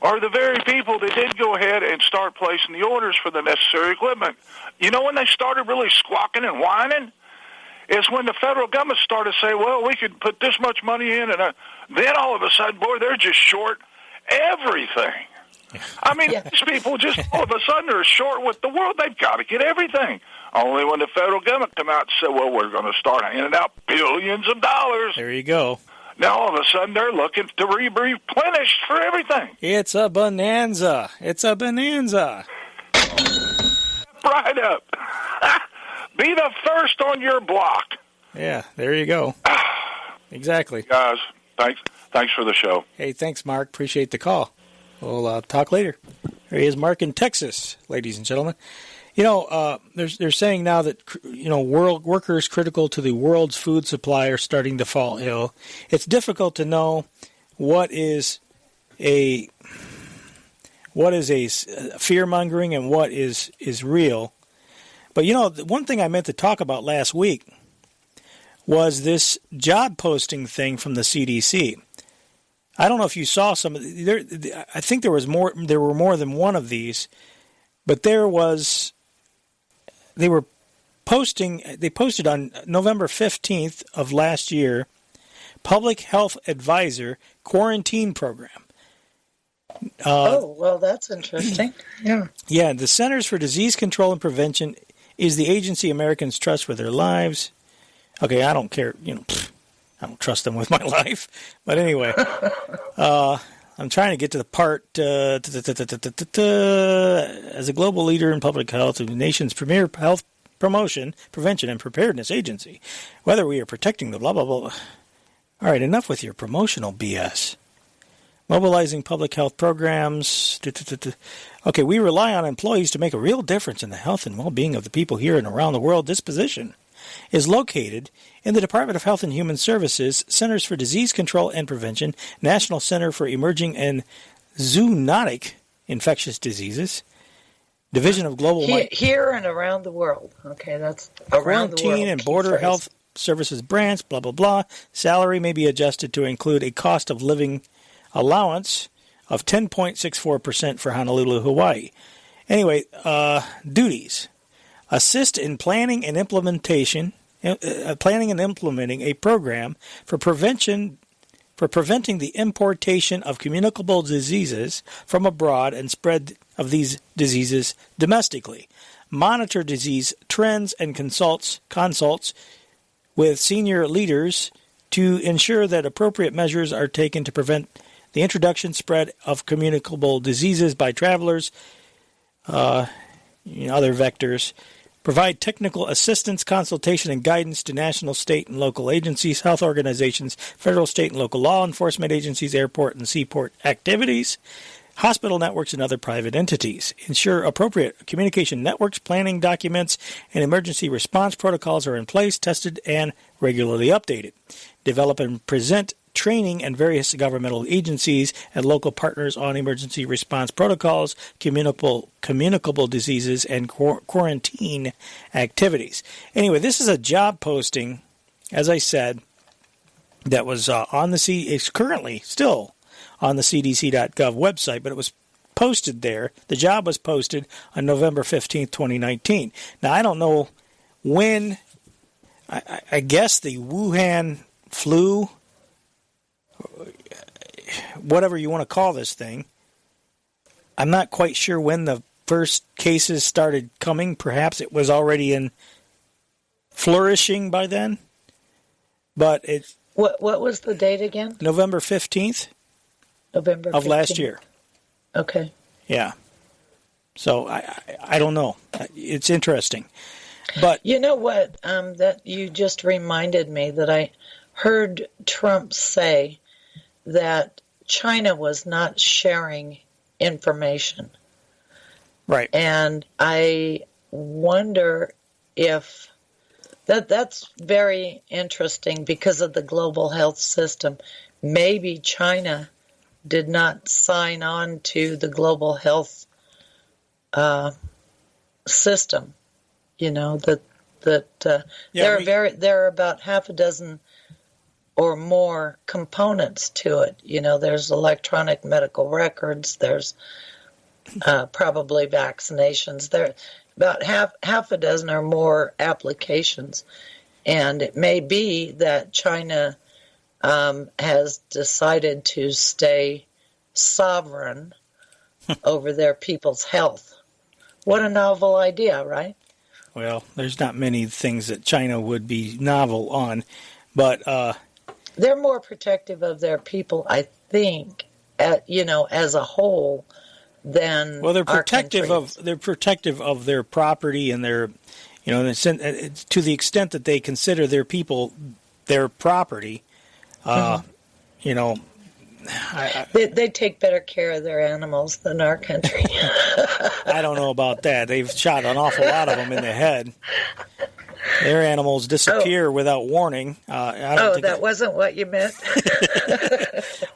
are the very people that did go ahead and start placing the orders for the necessary equipment. You know when they started really squawking and whining? Is when the federal government started saying, well, we could put this much money in, and then all of a sudden, boy, they're just short everything. I mean, these people just all of a sudden are short with the world. They've got to get everything. Only when the federal government come out and say, well, we're going to start handing out billions of dollars. There you go. Now all of a sudden they're looking to replenish for everything. It's a bonanza. It's a bonanza. Right up. Be the first on your block. Yeah, there you go. Exactly. Guys, thanks for the show. Hey, thanks, Mark. Appreciate the call. We'll talk later. Here he is, Mark in Texas, ladies and gentlemen. You know, they're saying now that, you know, world workers critical to the world's food supply are starting to fall ill. It's difficult to know what is a fear-mongering and what is real. But, you know, one thing I meant to talk about last week was this job posting thing from the CDC. I don't know if you saw some. I think there was more. There were more than one of these, but they were posting. They posted on November 15th of last year, Public Health Advisor Quarantine Program. Well, that's interesting. Yeah. Yeah, the Centers for Disease Control and Prevention is the agency Americans trust with their lives. Okay, I don't care. You know, I don't trust them with my life. But anyway, I'm trying to get to the part. As a global leader in public health, the nation's premier health promotion, prevention, and preparedness agency, whether we are protecting the blah, blah, blah. All right, enough with your promotional BS. Mobilizing public health programs. Okay, we rely on employees to make a real difference in the health and well-being of the people here and around the world. This position is located in the Department of Health and Human Services, Centers for Disease Control and Prevention, National Center for Emerging and Zoonotic Infectious Diseases, Division of Global... Here and around the world. Okay, that's around the world. Quarantine and Border Health Services Branch, blah, blah, blah. Salary may be adjusted to include a cost of living allowance of 10.64% for Honolulu, Hawaii. Anyway, duties. Assist in planning and implementing a program for preventing the importation of communicable diseases from abroad and spread of these diseases domestically. Monitor disease trends and consults with senior leaders to ensure that appropriate measures are taken to prevent the introduction, spread of communicable diseases by travelers, other vectors. Provide technical assistance, consultation, and guidance to national, state, and local agencies, health organizations, federal, state, and local law enforcement agencies, airport and seaport activities. hospital networks, and other private entities. Ensure appropriate communication networks, planning documents, and emergency response protocols are in place, tested, and regularly updated. Develop and present training and various governmental agencies and local partners on emergency response protocols, communicable diseases, and quarantine activities. Anyway, this is a job posting, as I said, that was on the it's currently still on the CDC.gov website, but it was posted there. The job was posted on November 15th, 2019. Now, I don't know when, I guess the Wuhan flu, whatever you want to call this thing, I'm not quite sure when the first cases started coming. Perhaps it was already in flourishing by then. But it. What was the date again? November 15th. November 15th. Of last year. Okay. Yeah. So I don't know. It's interesting. But you know what? That you just reminded me that I heard Trump say that China was not sharing information. Right. And I wonder if that's very interesting because of the global health system. Maybe China did not sign on to the global health system. You know, there are about half a dozen or more components to it. You know, there's electronic medical records, there's probably vaccinations, there about half a dozen or more applications. And it may be that China has decided to stay sovereign over their people's health. What a novel idea, right? Well, there's not many things that China would be novel on, but they're more protective of their people, I think, as a whole, than they're protective of their property and their, to the extent that they consider their people their property. They take better care of their animals than our country. I don't know about that. They've shot an awful lot of them in the head. Their animals disappear without warning. That wasn't what you meant?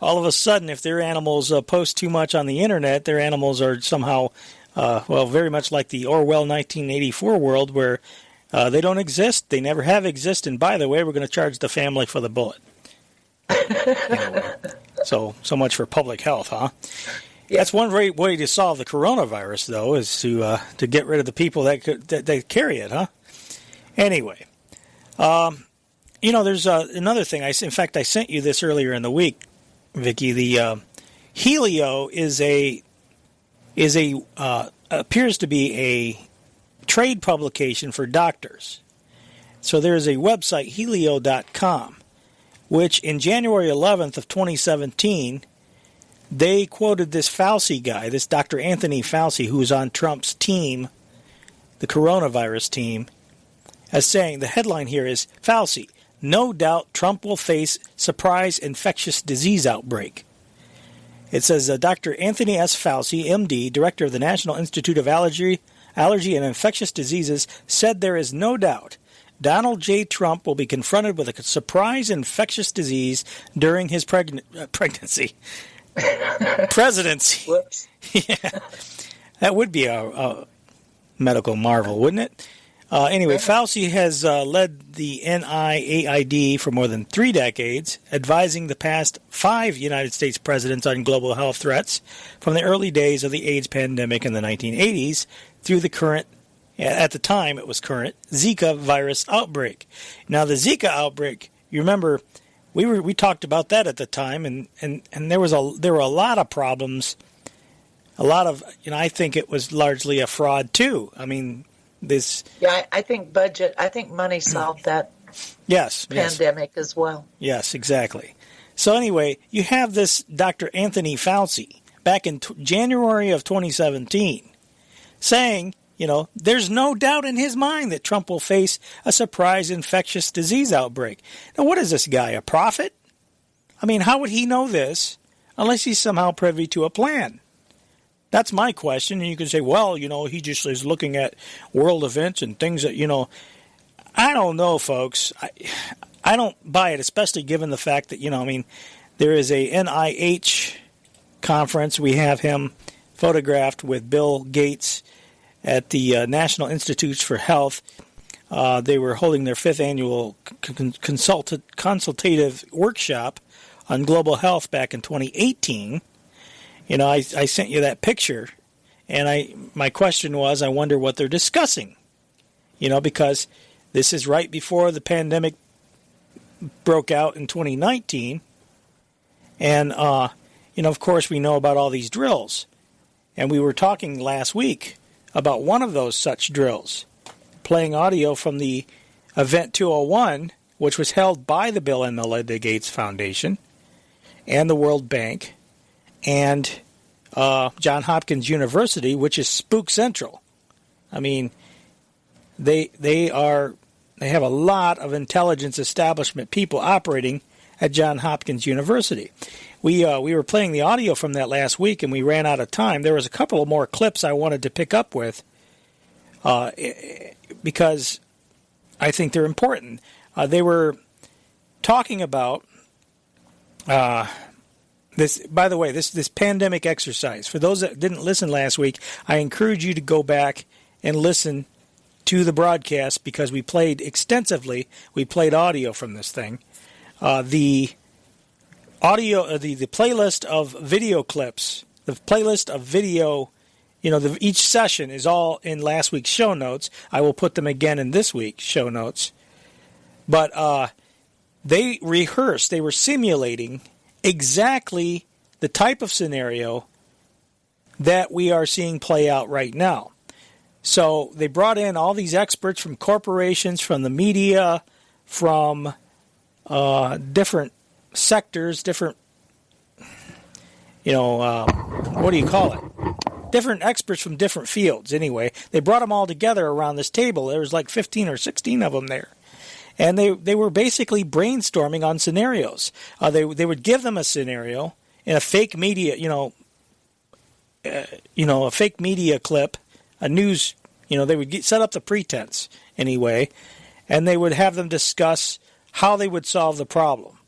All of a sudden, if their animals post too much on the internet, their animals are somehow, very much like the Orwell 1984 world where they don't exist, they never have existed, and by the way, we're going to charge the family for the bullet. Anyway, so much for public health, huh? Yeah. That's one way to solve the coronavirus, though, is to get rid of the people that carry it, huh? Anyway, there's another thing. I sent you this earlier in the week, Vicky. The Helio appears to be a trade publication for doctors. So there's a website, helio.com, which in January 11th of 2017, they quoted this Fauci guy, this Dr. Anthony Fauci, who's on Trump's team, the coronavirus team, as saying, the headline here is, Fauci, no doubt Trump will face surprise infectious disease outbreak. It says, Dr. Anthony S. Fauci, MD, director of the National Institute of Allergy and Infectious Diseases, said there is no doubt Donald J. Trump will be confronted with a surprise infectious disease during his presidency. Whoops. Yeah, that would be a medical marvel, wouldn't it? Anyway, Fauci has led the NIAID for more than 3 decades, advising the past 5 United States presidents on global health threats from the early days of the AIDS pandemic in the 1980s through the current, at the time it was current, Zika virus outbreak. Now, the Zika outbreak, you remember, we talked about that at the time, and there were a lot of problems. A lot of, I think it was largely a fraud too. I mean, I think money solved that pandemic as well. Yes, exactly. So anyway, you have this Dr. Anthony Fauci back in January of 2017 saying, there's no doubt in his mind that Trump will face a surprise infectious disease outbreak. Now, what is this guy, a prophet? I mean, how would he know this unless he's somehow privy to a plan? That's my question. And you can say, well, he just is looking at world events and things that, I don't know, folks. I don't buy it, especially given the fact that, there is a NIH conference. We have him photographed with Bill Gates at the National Institutes for Health. They were holding their 5th annual consultative workshop on global health back in 2018. I sent you that picture, and my question was, I wonder what they're discussing. Because this is right before the pandemic broke out in 2019, and of course we know about all these drills, and we were talking last week about one of those such drills, playing audio from the Event 201, which was held by the Bill and Melinda Gates Foundation and the World Bank and Johns Hopkins University, which is Spook Central. I mean, they have a lot of intelligence establishment people operating at Johns Hopkins University. We were playing the audio from that last week, and we ran out of time. There was a couple of more clips I wanted to pick up with because I think they're important. They were talking about this. By the way, this pandemic exercise. For those that didn't listen last week, I encourage you to go back and listen to the broadcast because we played extensively. We played audio from this thing. The audio, the playlist of video clips, the playlist of video, each session is all in last week's show notes. I will put them again in this week's show notes. But they rehearsed, they were simulating exactly the type of scenario that we are seeing play out right now. So they brought in all these experts from corporations, from the media, from different sectors, different, what do you call it? Different experts from different fields, anyway. They brought them all together around this table. There was like 15 or 16 of them there. And they were basically brainstorming on scenarios. They would give them a scenario in a fake media, a fake media clip, a news, they would set up the pretense anyway, and they would have them discuss how they would solve the problem.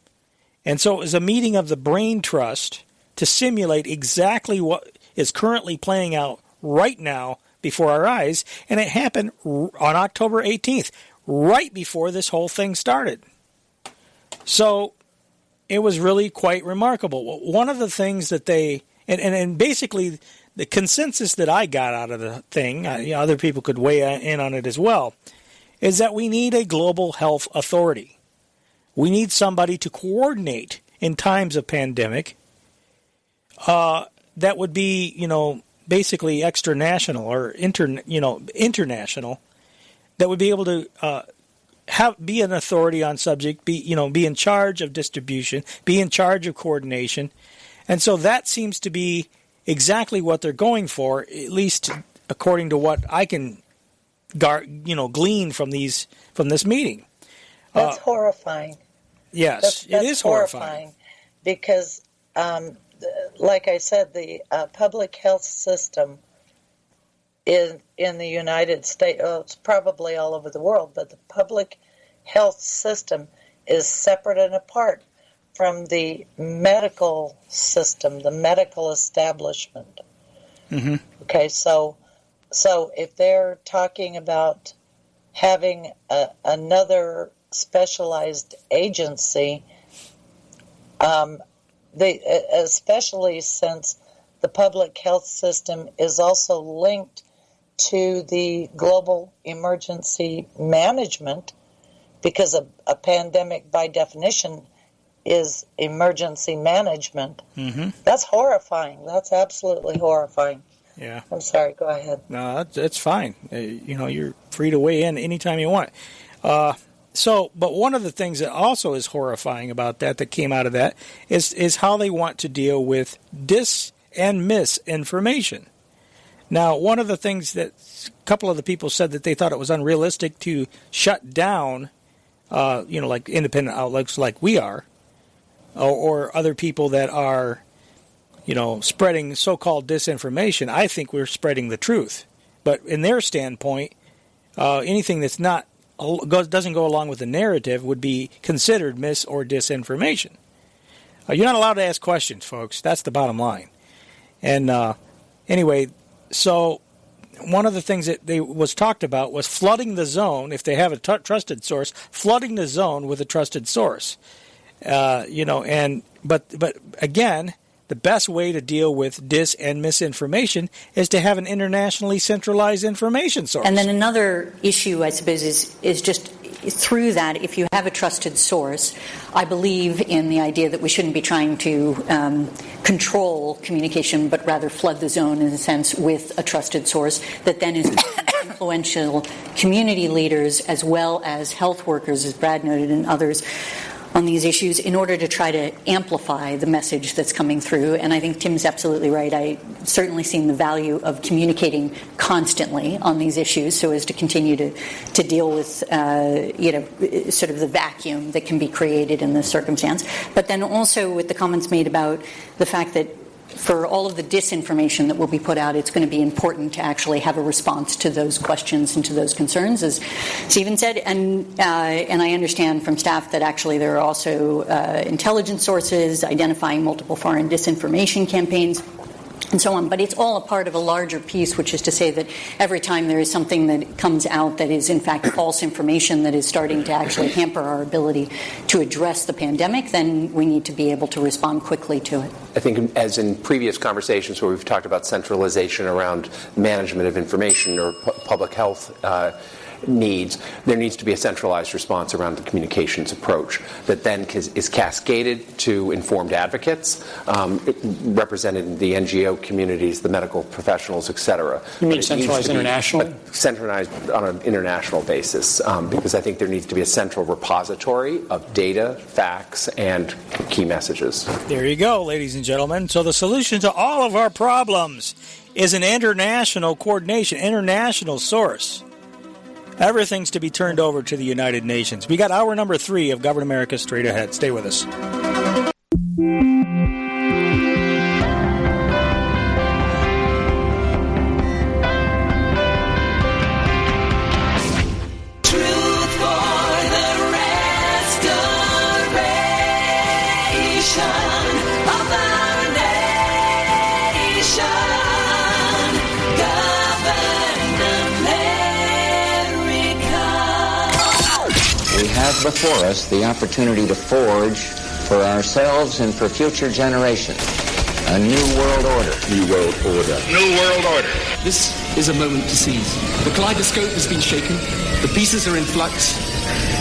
And so it was a meeting of the brain trust to simulate exactly what is currently playing out right now before our eyes, and it happened on October 18th, right before this whole thing started. So it was really quite remarkable. One of the things that they, and basically the consensus that I got out of the thing, other people could weigh in on it as well, is that we need a global health authority. We need somebody to coordinate in times of pandemic that would be, basically extranational or international, that would be able to be an authority on subject, be in charge of distribution, be in charge of coordination. And so that seems to be exactly what they're going for, at least according to what I can glean from this meeting. That's horrifying. Yes, that's it is horrifying. Because, like I said, the public health system in the United States, it's probably all over the world, but the public health system is separate and apart from the medical system, the medical establishment. Mm-hmm. Okay, so if they're talking about having another specialized agency, especially since the public health system is also linked to the global emergency management, because a pandemic by definition is emergency management. Mm-hmm. That's horrifying. That's absolutely horrifying. Yeah. I'm sorry, go ahead. No, that's fine. You're free to weigh in anytime you want. But one of the things that also is horrifying about that came out of that is how they want to deal with dis and misinformation. Now, one of the things that a couple of the people said that they thought it was unrealistic to shut down, like independent outlets like we are, or other people that are, spreading so-called disinformation. I think we're spreading the truth. But in their standpoint, anything that's doesn't go along with the narrative would be considered mis or disinformation. You're not allowed to ask questions, folks. That's the bottom line. And anyway, so one of the things that was talked about was flooding the zone. If they have a trusted source, flooding the zone with a trusted source. But again, the best way to deal with dis and misinformation is to have an internationally centralized information source. And then another issue, I suppose, is just through that, if you have a trusted source, I believe in the idea that we shouldn't be trying to control communication, but rather flood the zone, in a sense, with a trusted source that then is influential community leaders as well as health workers, as Brad noted, and others on these issues in order to try to amplify the message that's coming through. And I think Tim's absolutely right. I certainly seen the value of communicating constantly on these issues so as to continue to deal with, sort of the vacuum that can be created in this circumstance. But then also with the comments made about the fact that for all of the disinformation that will be put out, it's going to be important to actually have a response to those questions and to those concerns, as Stephen said. And I understand from staff that actually there are also intelligence sources identifying multiple foreign disinformation campaigns and so on. But it's all a part of a larger piece, which is to say that every time there is something that comes out that is in fact false information that is starting to actually hamper our ability to address the pandemic, then we need to be able to respond quickly to it. I think as in previous conversations where we've talked about centralization around management of information or public health needs, there needs to be a centralized response around the communications approach that then is cascaded to informed advocates represented in the NGO communities, the medical professionals, etc. You mean centralized internationally? Centralized on an international basis, because I think there needs to be a central repository of data, facts, and key messages. There you go, ladies and gentlemen. So the solution to all of our problems is an international coordination, international source. Everything's to be turned over to the United Nations. We got hour number 3 of Govern America straight ahead. Stay with us. Truth for the restoration of our nation. We have before us the opportunity to forge for ourselves and for future generations a new world order. New world order. New world order. This is a moment to seize. The kaleidoscope has been shaken. The pieces are in flux.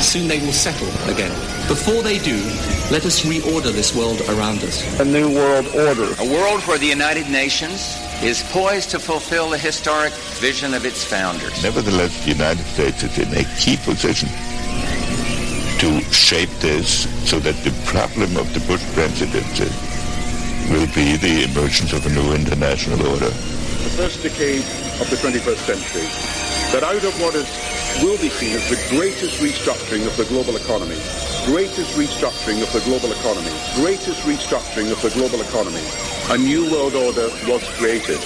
Soon they will settle again. Before they do, let us reorder this world around us. A new world order. A world where the United Nations is poised to fulfill the historic vision of its founders. Nevertheless, the United States is in a key position to shape this so that the problem of the Bush presidency will be the emergence of a new international order. The first decade of the 21st century, that out of what will be seen as the greatest restructuring of the global economy, a new world order was created.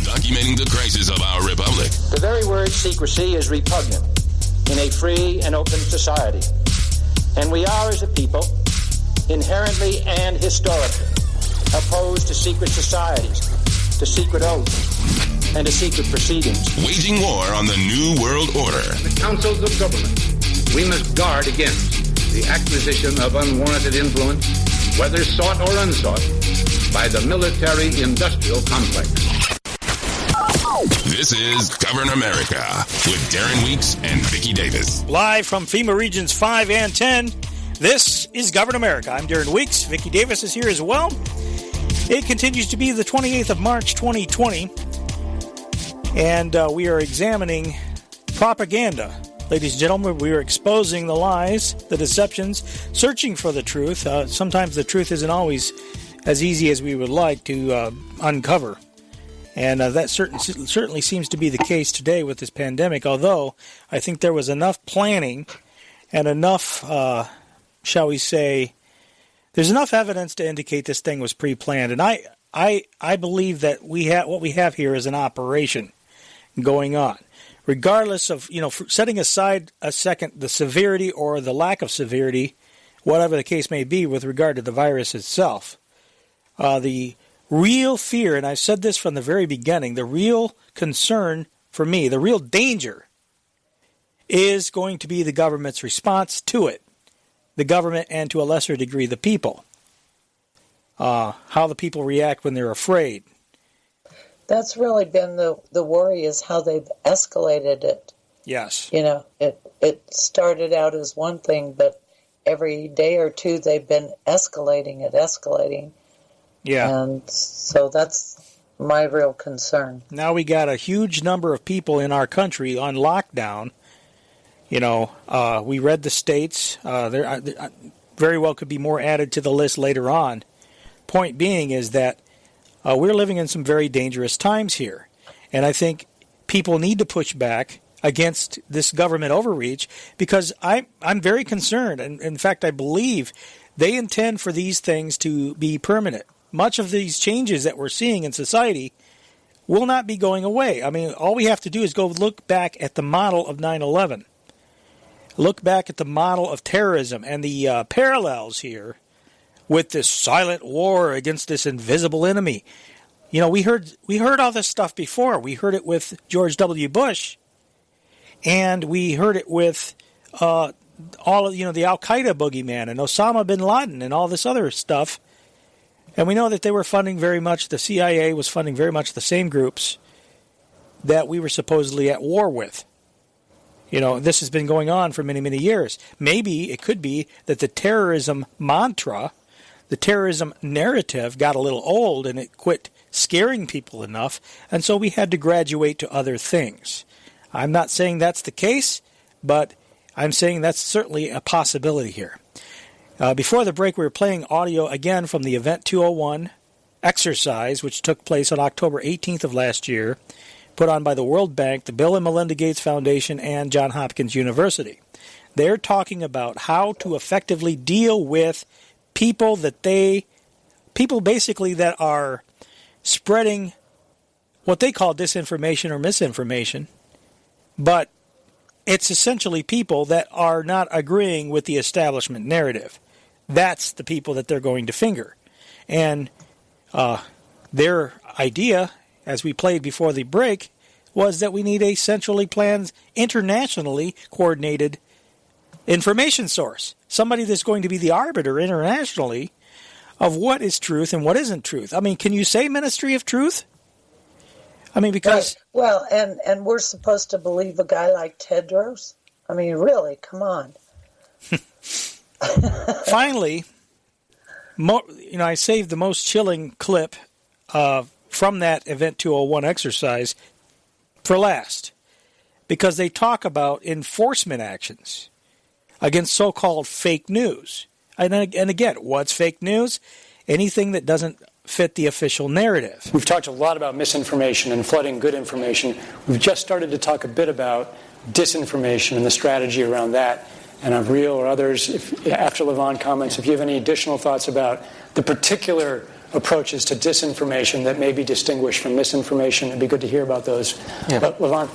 Documenting the crisis of our republic. The very word secrecy is repugnant in a free and open society. And we are, as a people, inherently and historically opposed to secret societies, to secret oaths, and to secret proceedings. Waging war on the New World Order. In the councils of government, we must guard against the acquisition of unwarranted influence, whether sought or unsought, by the military-industrial complex. This is Govern America with Darren Weeks and Vicky Davis. Live from FEMA Regions 5 and 10, this is Govern America. I'm Darren Weeks. Vicky Davis is here as well. It continues to be the 28th of March, 2020, and we are examining propaganda. Ladies and gentlemen, we are exposing the lies, the deceptions, searching for the truth. Sometimes the truth isn't always as easy as we would like to uncover. And that certainly seems to be the case today with this pandemic, although I think there was enough planning and enough, shall we say, There's enough evidence to indicate this thing was pre-planned, and I believe that what we have here is an operation going on, regardless of setting aside a second the severity or the lack of severity, whatever the case may be, with regard to the virus itself. The real fear, and I've said this from the very beginning, the real concern for me, the real danger, is going to be the government's response to it. The government, and to a lesser degree the people. How the people react when they're afraid. That's really been the worry, is how they've escalated it. Yes. It started out as one thing, but every day or two they've been escalating. Yeah. And so that's my real concern. Now we got a huge number of people in our country on lockdown. We read the states. There very well could be more added to the list later on. Point being is that we're living in some very dangerous times here. And I think people need to push back against this government overreach, because I'm very concerned. And in fact, I believe they intend for these things to be permanent. Much of these changes that we're seeing in society will not be going away. I mean, all we have to do is go look back at the model of 9/11. Look back at the model of terrorism and the parallels here with this silent war against this invisible enemy. We heard all this stuff before. We heard it with George W. Bush, and we heard it with all of the Al Qaeda boogeyman and Osama bin Laden and all this other stuff. And we know that they were funding very much. The CIA was funding very much the same groups that we were supposedly at war with. This has been going on for many, many years. Maybe it could be that the terrorism mantra, the terrorism narrative got a little old and it quit scaring people enough, and so we had to graduate to other things. I'm not saying that's the case, but I'm saying that's certainly a possibility here. Before the break, we were playing audio again from the Event 201 exercise, which took place on October 18th of last year, put on by the World Bank, the Bill and Melinda Gates Foundation, and Johns Hopkins University. They're talking about how to effectively deal with people basically that are spreading what they call disinformation or misinformation, but it's essentially people that are not agreeing with the establishment narrative. That's the people that they're going to finger. And their idea, as we played before the break, was that we need a centrally planned, internationally coordinated information source. Somebody that's going to be the arbiter internationally of what is truth and what isn't truth. I mean, can you say Ministry of Truth? I mean, because... Right. Well, and we're supposed to believe a guy like Tedros? I mean, really, come on. Finally, I saved the most chilling clip from that Event 201 exercise for last, because they talk about enforcement actions against so-called fake news. And again, what's fake news? Anything that doesn't fit the official narrative. We've talked a lot about misinformation and flooding good information. We've just started to talk a bit about disinformation and the strategy around that. And Avril or others, after Levon comments, if you have any additional thoughts about the particular approaches to disinformation that may be distinguished from misinformation, it'd be good to hear about those. Yeah. But Levon?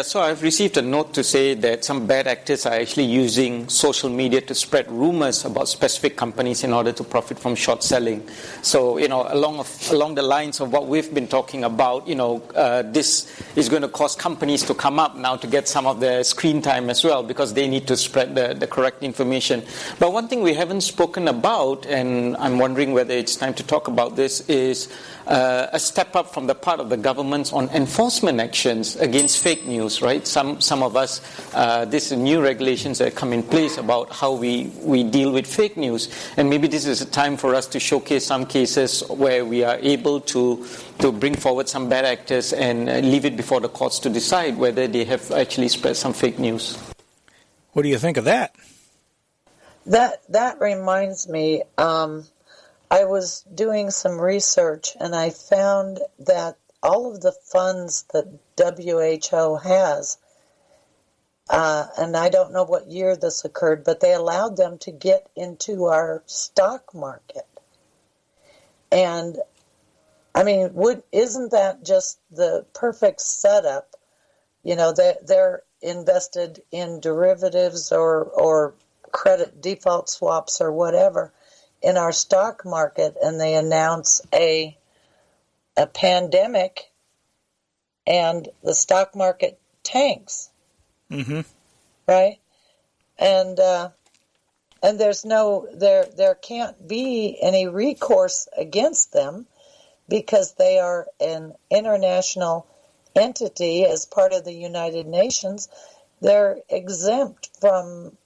So I've received a note to say that some bad actors are actually using social media to spread rumors about specific companies in order to profit from short selling. So, along the lines of what we've been talking about, this is going to cause companies to come up now to get some of their screen time as well, because they need to spread the correct information. But one thing we haven't spoken about, and I'm wondering whether it's time to talk about this, is a step up from the part of the governments on enforcement actions against fake news, right? Some of us, these new regulations that come in place about how we deal with fake news. And maybe this is a time for us to showcase some cases where we are able to bring forward some bad actors and leave it before the courts to decide whether they have actually spread some fake news. What do you think of that? That reminds me, I was doing some research and I found that all of the funds that WHO has and I don't know what year this occurred, but they allowed them to get into our stock market. And, I mean, isn't that just the perfect setup? You know, they're invested in derivatives or credit default swaps or whatever in our stock market, and they announce a pandemic, and the stock market tanks. Mm-hmm. Right? And there's there can't be any recourse against them because they are an international entity as part of the United Nations. They're exempt from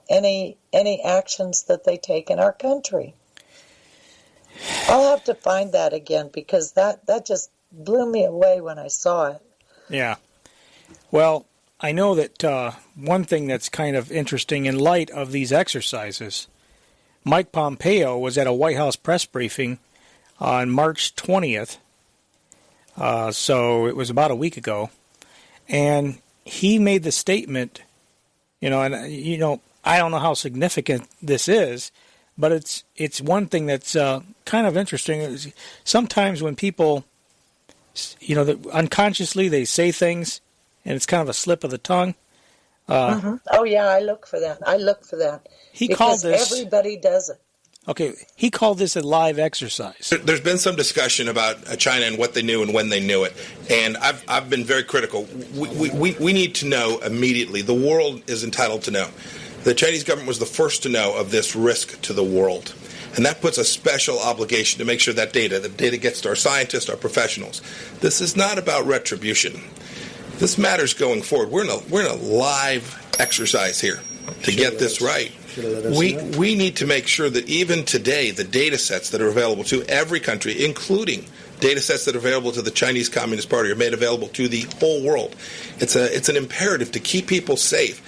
any actions that they take in our country. I'll have to find that again because that just blew me away when I saw it. Yeah. Well, I know that one thing that's kind of interesting in light of these exercises, Mike Pompeo was at a White House press briefing on March 20th, so it was about a week ago, and he made the statement, I don't know how significant this is, but it's one thing that's kind of interesting. Sometimes when people, unconsciously they say things, and it's kind of a slip of the tongue. Oh, yeah, I look for that. He called this, everybody does it. Okay, he called this a live exercise. There's been some discussion about China and what they knew and when they knew it, and I've been very critical. We need to know immediately. The world is entitled to know. The Chinese government was the first to know of this risk to the world, and that puts a special obligation to make sure the data gets to our scientists, our professionals. This is not about retribution. This matters going forward. We're in a live exercise here to get this right. We need to make sure that even today, the data sets that are available to every country, including data sets that are available to the Chinese Communist Party, are made available to the whole world. It's an imperative to keep people safe.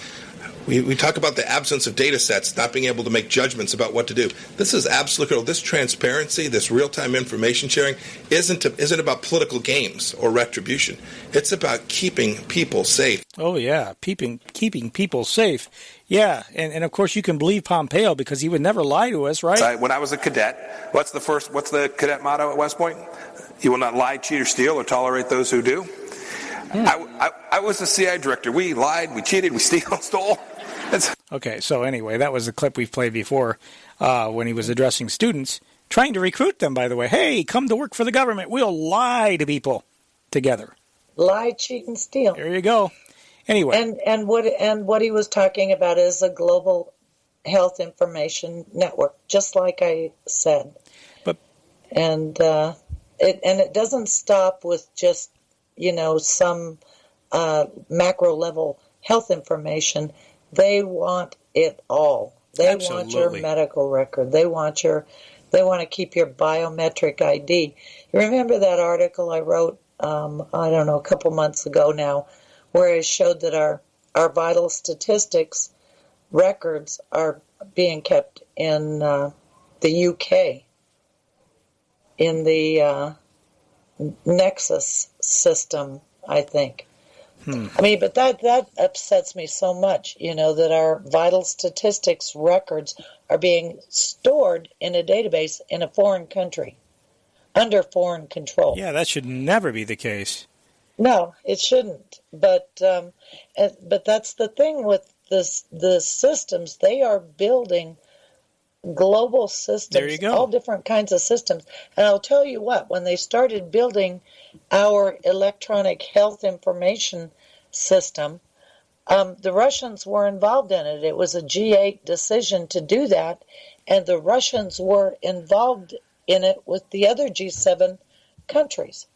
We talk about the absence of data sets, not being able to make judgments about what to do. This is absolutely critical. This transparency, this real-time information sharing isn't about political games or retribution. It's about keeping people safe. Oh, yeah, keeping people safe. Yeah, and of course you can believe Pompeo because he would never lie to us, right? When I was a cadet, what's the cadet motto at West Point? You will not lie, cheat, or steal, or tolerate those who do. I was the CIA director. We lied, we cheated, we stole. Okay, so anyway, that was the clip we've played before when he was addressing students, trying to recruit them, by the way. Hey, come to work for the government. We'll lie to people together. Lie, cheat, and steal. There you go. Anyway. And what he was talking about is a global health information network, just like I said. And it doesn't stop with just, some macro level health information. They want it all. They want your medical record. They want to keep your biometric ID. You remember that article I wrote, a couple months ago now, where I showed that our vital statistics records are being kept in the UK, in the Nexus system, I think. I mean, but that upsets me so much, that our vital statistics records are being stored in a database in a foreign country, under foreign control. Yeah, that should never be the case. No, it shouldn't. But that's the thing with the systems. They are building global systems, there you go. All different kinds of systems. And I'll tell you what, when they started building our electronic health information system, the Russians were involved in it. It was a G8 decision to do that, and the Russians were involved in it with the other G7 countries.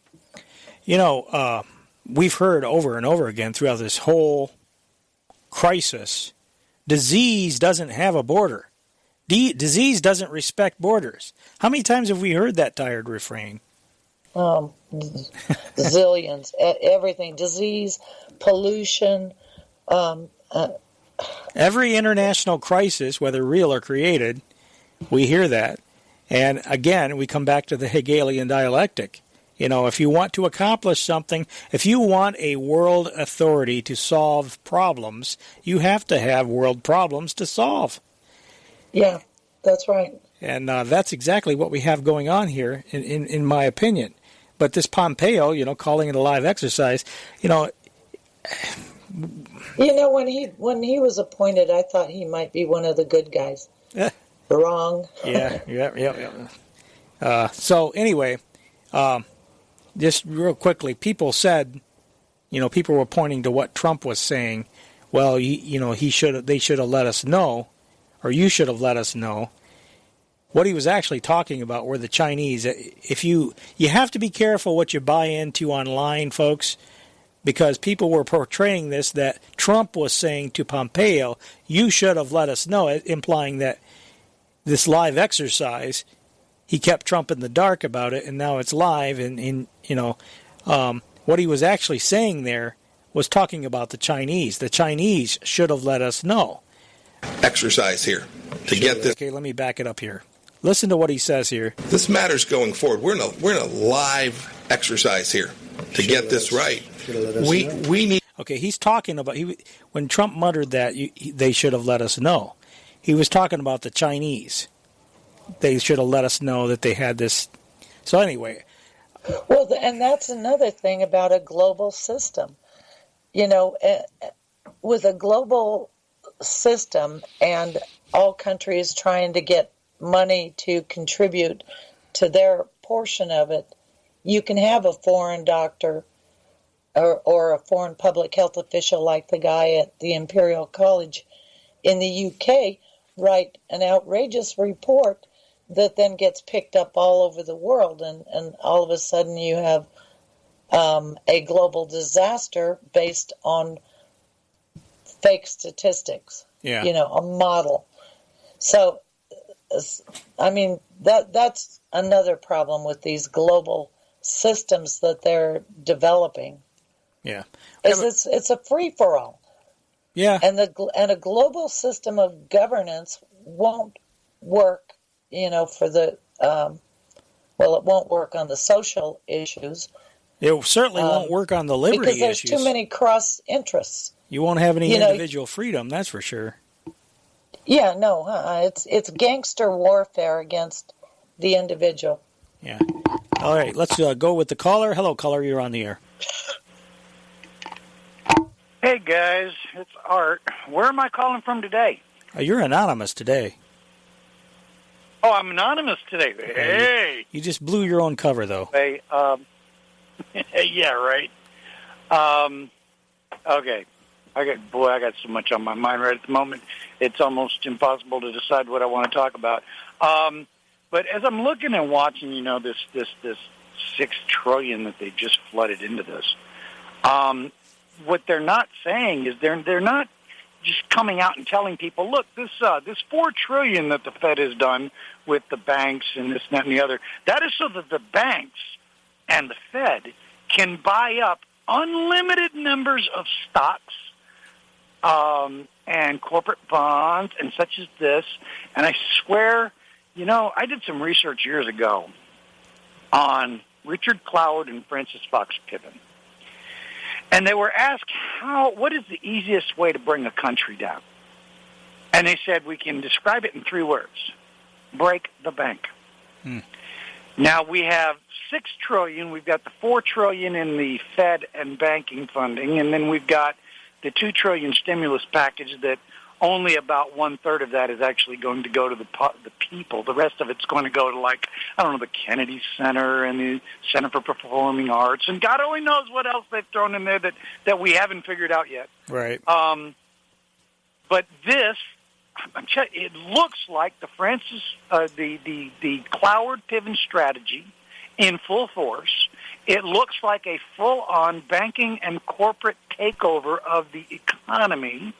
We've heard over and over again throughout this whole crisis, disease doesn't have a border. Disease doesn't respect borders. How many times have we heard that tired refrain? Zillions. Everything. Disease, pollution. Every international crisis, whether real or created, we hear that. And again, we come back to the Hegelian dialectic. You know, if you want to accomplish something, if you want a world authority to solve problems, you have to have world problems to solve. Yeah, that's right. And that's exactly what we have going on here, in my opinion. But this Pompeo, you know, calling it a live exercise, you know... You know, when he was appointed, I thought he might be one of the good guys. Wrong. Yeah. So anyway, just real quickly, people said, you know, people were pointing to what Trump was saying. Well, you know, they should have let us know, or you should have let us know. What he was actually talking about were the Chinese. If you have to be careful what you buy into online, folks, because people were portraying this, that Trump was saying to Pompeo, you should have let us know, implying that this live exercise, he kept Trump in the dark about it, and now it's live. And you know, what he was actually saying there was talking about the Chinese. The Chinese should have let us know. Exercise here to get this. Okay, let me back it up here. Listen to what he says here. This matters going forward. We're in a live exercise here to get this right. We need. Okay, he's talking about when Trump muttered that they should have let us know. He was talking about the Chinese. They should have let us know that they had this. So anyway. Well, and that's another thing about a global system. You know, with a global system and all countries trying to get money to contribute to their portion of it, you can have a foreign doctor or a foreign public health official like the guy at the Imperial College in the UK write an outrageous report that then gets picked up all over the world, and all of a sudden you have a global disaster based on fake statistics. Yeah. You know, a model. So, I mean, that's another problem with these global systems that they're developing. Yeah. It's a free-for-all. Yeah. And a global system of governance won't work, you know, for the it won't work on the social issues. It certainly won't work on the liberty because there's issues. too many cross interests. You won't have any individual freedom, that's for sure. Yeah, no, it's gangster warfare against the individual. Yeah. All right, let's go with the caller. Hello, caller, you're on the air. Hey, guys, it's Art. Where am I calling from today? You're anonymous today. Oh, I'm anonymous today. Hey! You just blew your own cover, though. Hey, yeah, right. Okay. I got so much on my mind right at the moment. It's almost impossible to decide what I want to talk about. But as I'm looking and watching, you know, this $6 trillion that they just flooded into this, what they're not saying is they're not just coming out and telling people, look, this $4 trillion that the Fed has done with the banks and this, that, and the other, that is so that the banks and the Fed can buy up unlimited numbers of stocks and corporate bonds and such as this. And I swear, you know, I did some research years ago on Richard Cloward and Francis Fox Piven. And they were asked, what is the easiest way to bring a country down? And they said, we can describe it in 3 words. Break the bank. Now, we have $6 trillion. We've got the $4 trillion in the Fed and banking funding, and then we've got the $2 trillion stimulus package that only about 1/3 of that is actually going to go to the people. The rest of it's going to go to, like, I don't know, the Kennedy Center and the Center for Performing Arts, and God only knows what else they've thrown in there that we haven't figured out yet. Right. But this, it looks like the Cloward-Piven strategy in full force. It looks like a full-on banking and corporate takeover of the economy.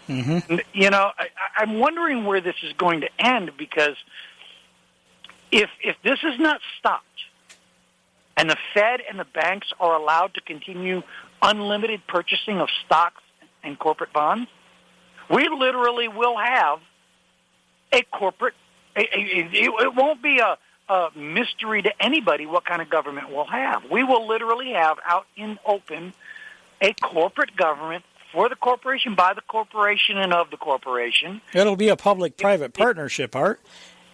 Mm-hmm. You know, I'm wondering where this is going to end, because if this is not stopped and the Fed and the banks are allowed to continue unlimited purchasing of stocks and corporate bonds, we literally will have a corporate. It won't be a mystery to anybody what kind of government we'll have. We will literally have out in open a corporate government for the corporation, by the corporation, and of the corporation. It'll be a public-private partnership, Art.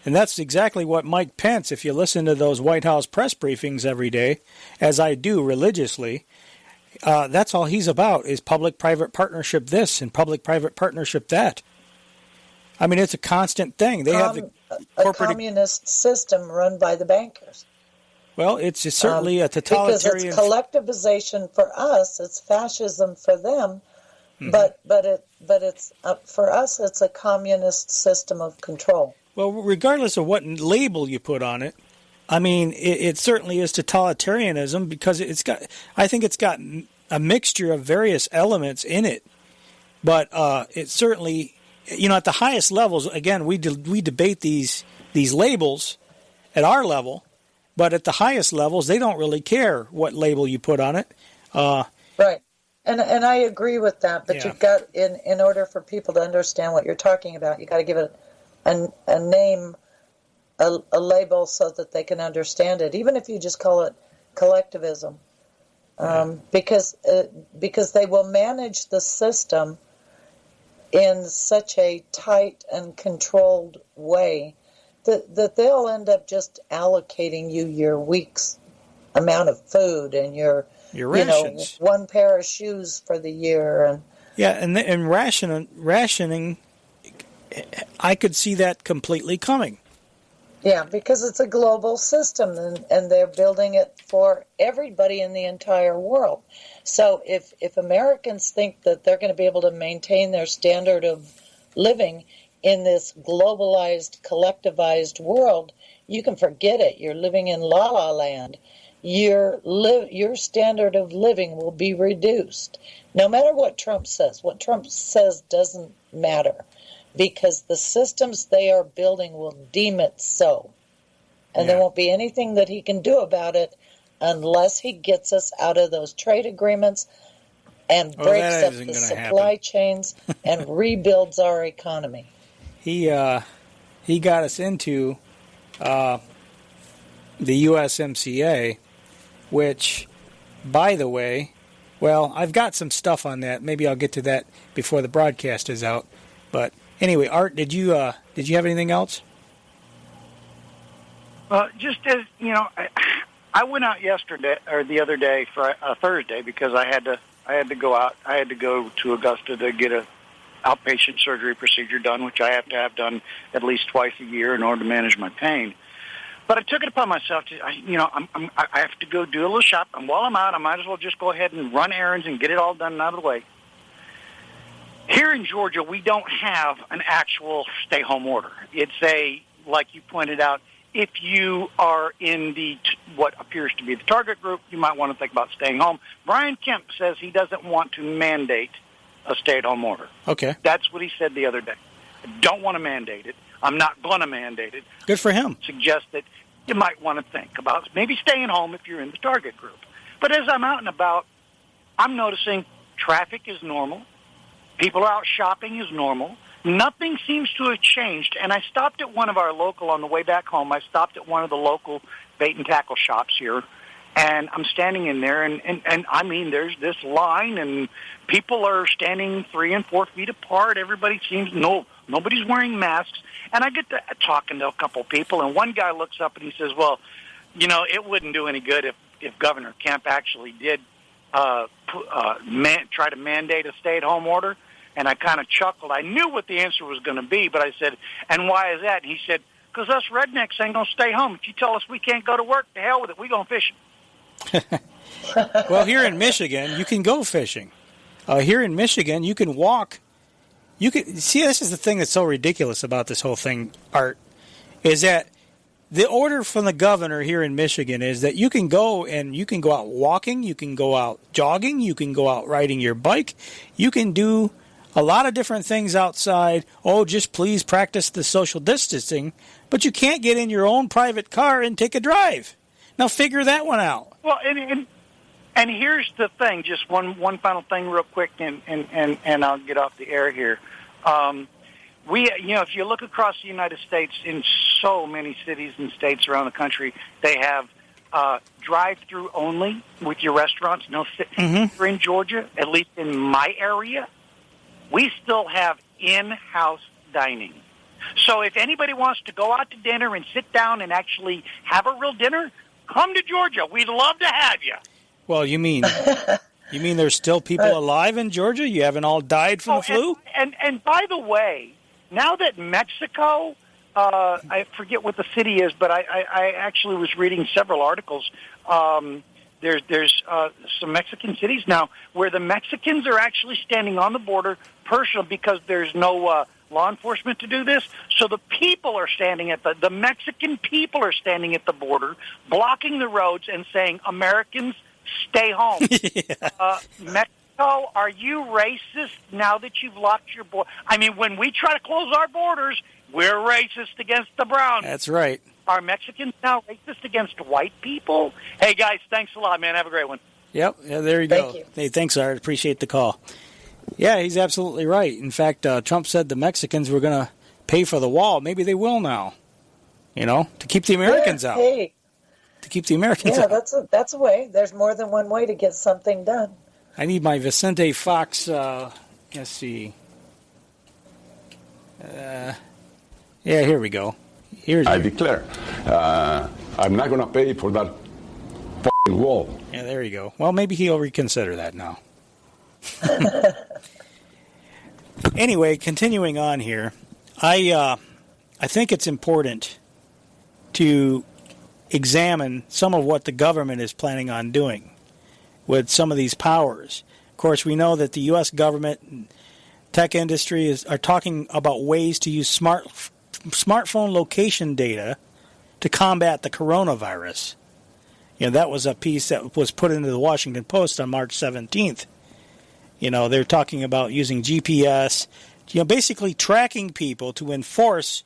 And that's exactly what Mike Pence, if you listen to those White House press briefings every day, as I do religiously, that's all he's about, is public-private partnership this and public-private partnership that. I mean, it's a constant thing. They have a communist system run by the bankers. Well, it's certainly a totalitarian... Because it's collectivization for us, it's fascism for them, but it's for us, it's a communist system of control. Well, regardless of what label you put on it, I mean, it certainly is totalitarianism because I think it's got a mixture of various elements in it. But it certainly, at the highest levels, again, we debate these labels at our level, but at the highest levels, they don't really care what label you put on it. Right. And I agree with that, but you've got, in order for people to understand what you're talking about, you got to give it a name, a label so that they can understand it, even if you just call it collectivism, because they will manage the system in such a tight and controlled way that they'll end up just allocating you your week's amount of food and your rations, one pair of shoes for the year, and rationing. I could see that completely coming. Yeah, because it's a global system, and they're building it for everybody in the entire world. So if Americans think that they're going to be able to maintain their standard of living in this globalized, collectivized world, you can forget it. You're living in la-la land. Your standard of living will be reduced. No matter what Trump says. What Trump says doesn't matter, because the systems they are building will deem it so. And there won't be anything that he can do about it unless he gets us out of those trade agreements and breaks up the supply chains and rebuilds our economy. He got us into the USMCA, which, by the way, well, I've got some stuff on that. Maybe I'll get to that before the broadcast is out. But anyway, Art, did you have anything else? Just as I went out yesterday or the other day for Thursday because I had to go out. I had to go to Augusta to get a outpatient surgery procedure done, which I have to have done at least twice a year in order to manage my pain. But I took it upon myself to, I have to go do a little shop, and while I'm out, I might as well just go ahead and run errands and get it all done and out of the way. Here in Georgia, we don't have an actual stay-home order. It's like you pointed out, if you are in what appears to be the target group, you might want to think about staying home. Brian Kemp says he doesn't want to mandate a stay-at-home order. Okay. That's what he said the other day. I don't want to mandate it. I'm not going to mandate it. Good for him. Suggest that you might want to think about maybe staying home if you're in the target group. But as I'm out and about, I'm noticing traffic is normal. People are out shopping is normal. Nothing seems to have changed. And I stopped at one of our local, on the way back home, I stopped at one of the local bait and tackle shops here. And I'm standing in there, and I mean, there's this line, and people are standing 3 and 4 feet apart. Everybody seems, nobody's wearing masks. And I get to talking to a couple people, and one guy looks up and he says, well, it wouldn't do any good if Governor Kemp actually did try to mandate a stay-at-home order. And I kind of chuckled. I knew what the answer was going to be, but I said, and why is that? And he said, because us rednecks ain't going to stay home. If you tell us we can't go to work, to hell with it. We going fishing. Well, here in Michigan, you can go fishing. Here in Michigan, you can walk. You can see. This is the thing that's so ridiculous about this whole thing, Art, is that the order from the governor here in Michigan is that you can go out walking, you can go out jogging, you can go out riding your bike, you can do a lot of different things outside. Oh, just please practice the social distancing, but you can't get in your own private car and take a drive. Now figure that one out. Well, and here's the thing, just one final thing real quick, and I'll get off the air here. If you look across the United States, in so many cities and states around the country, they have drive-through only with your restaurants. No, Here in Georgia, at least in my area, we still have in-house dining. So if anybody wants to go out to dinner and sit down and actually have a real dinner, come to Georgia. We'd love to have you. Well, you mean there's still people alive in Georgia? You haven't all died from the flu? And by the way, now that Mexico, I forget what the city is, but I actually was reading several articles. There's some Mexican cities now where the Mexicans are actually standing on the border personally because there's no law enforcement to do this. So the people are standing at the Mexican people are standing at the border, blocking the roads and saying, Americans, stay home. Mexico, are you racist now that you've locked your border? I mean, when we try to close our borders, we're racist against the browns. That's right. Are Mexicans now racist against white people? Hey, guys, thanks a lot, man. Have a great one. Yep. Yeah, there you go. Hey, thanks, Art. Appreciate the call. Yeah, he's absolutely right. In fact, Trump said the Mexicans were going to pay for the wall. Maybe they will now, to keep the Americans out. Hey. To keep the Americans out. Yeah, that's a way. There's more than one way to get something done. I need my Vicente Fox, let's see. Yeah, here we go. I declare, I'm not going to pay for that f***ing wall. Yeah, there you go. Well, maybe he'll reconsider that now. Anyway, continuing on here, I think it's important to examine some of what the government is planning on doing with some of these powers. Of course, we know that the U.S. government and tech industry are talking about ways to use smartphone location data to combat the coronavirus. That was a piece that was put into the Washington Post on March 17th. They're talking about using GPS, basically tracking people to enforce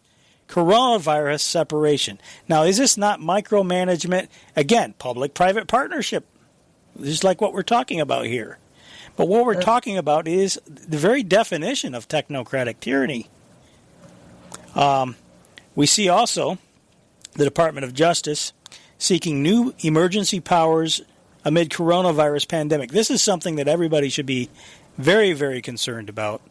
coronavirus separation. Now, is this not micromanagement? Again, public-private partnership, just like what we're talking about here. But what we're talking about is the very definition of technocratic tyranny. We see also the Department of Justice seeking new emergency powers amid coronavirus pandemic. This is something that everybody should be very, very concerned about.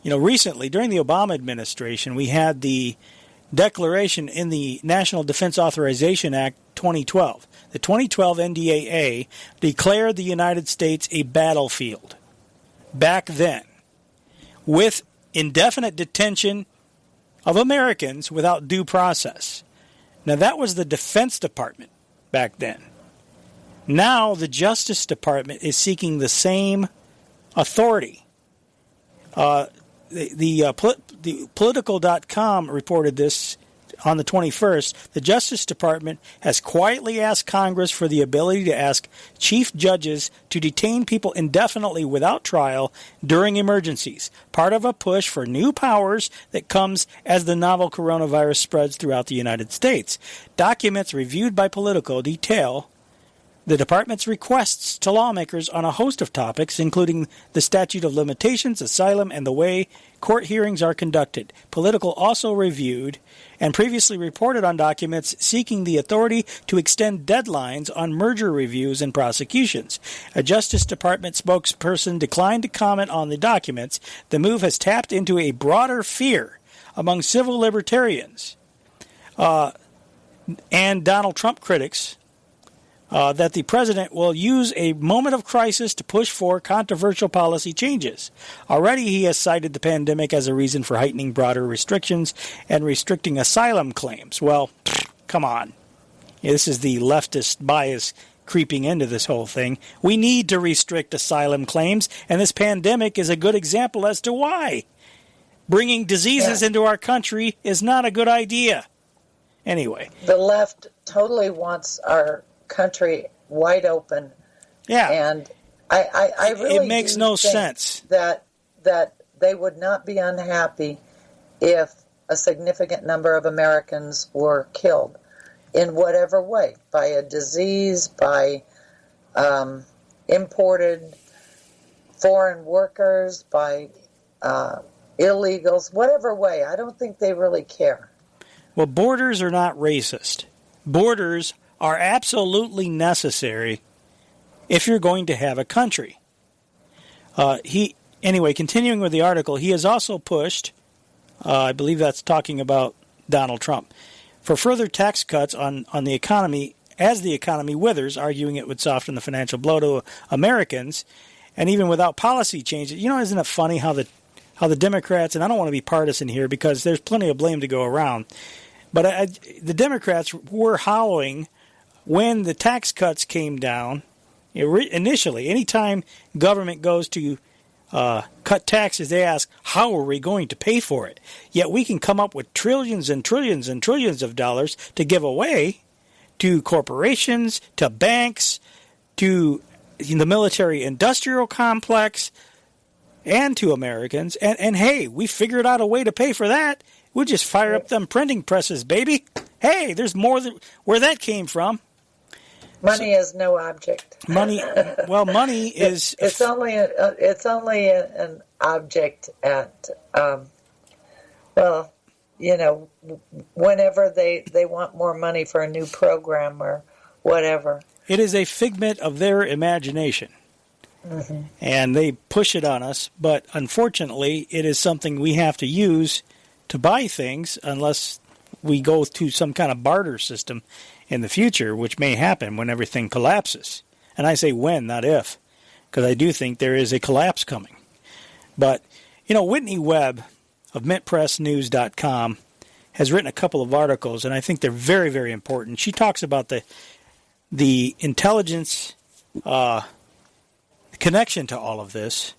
Recently, during the Obama administration, we had the declaration in the National Defense Authorization Act 2012. The 2012 NDAA declared the United States a battlefield back then with indefinite detention of Americans without due process. Now, that was the Defense Department back then. Now, the Justice Department is seeking the same authority. The Political.com reported this on the 21st. The Justice Department has quietly asked Congress for the ability to ask chief judges to detain people indefinitely without trial during emergencies, part of a push for new powers that comes as the novel coronavirus spreads throughout the United States. Documents reviewed by Politico detail the department's requests to lawmakers on a host of topics, including the statute of limitations, asylum, and the way court hearings are conducted. Politico also reviewed and previously reported on documents seeking the authority to extend deadlines on merger reviews and prosecutions. A Justice Department spokesperson declined to comment on the documents. The move has tapped into a broader fear among civil libertarians and Donald Trump critics that the president will use a moment of crisis to push for controversial policy changes. Already he has cited the pandemic as a reason for heightening broader restrictions and restricting asylum claims. Well, come on. This is the leftist bias creeping into this whole thing. We need to restrict asylum claims, and this pandemic is a good example as to why. Bringing diseases into our country is not a good idea. Anyway. The left totally wants our country wide open. Yeah. And I really it makes no sense that they would not be unhappy if a significant number of Americans were killed in whatever way, by a disease, by imported foreign workers, by illegals, whatever way. I don't think they really care. Well, borders are not racist. Borders are absolutely necessary if you're going to have a country. Anyway, continuing with the article, he has also pushed, I believe that's talking about Donald Trump, for further tax cuts on the economy as the economy withers, arguing it would soften the financial blow to Americans. And even without policy changes, isn't it funny how the Democrats, and I don't want to be partisan here because there's plenty of blame to go around, but the Democrats were howling when the tax cuts came down. Initially, anytime government goes to cut taxes, they ask, how are we going to pay for it? Yet we can come up with trillions and trillions and trillions of dollars to give away to corporations, to banks, to the military-industrial complex, and to Americans. And hey, we figured out a way to pay for that. We'll just fire up them printing presses, baby. Hey, there's more where that came from. Money is no object. Money is. It's only an object at, whenever they want more money for a new program or whatever. It is a figment of their imagination. Mm-hmm. And they push it on us, but unfortunately, it is something we have to use to buy things unless we go to some kind of barter system in the future, which may happen when everything collapses. And I say when, not if, because I do think there is a collapse coming. But, Whitney Webb of MintPressNews.com has written a couple of articles, and I think they're very, very important. She talks about the intelligence connection to all of this.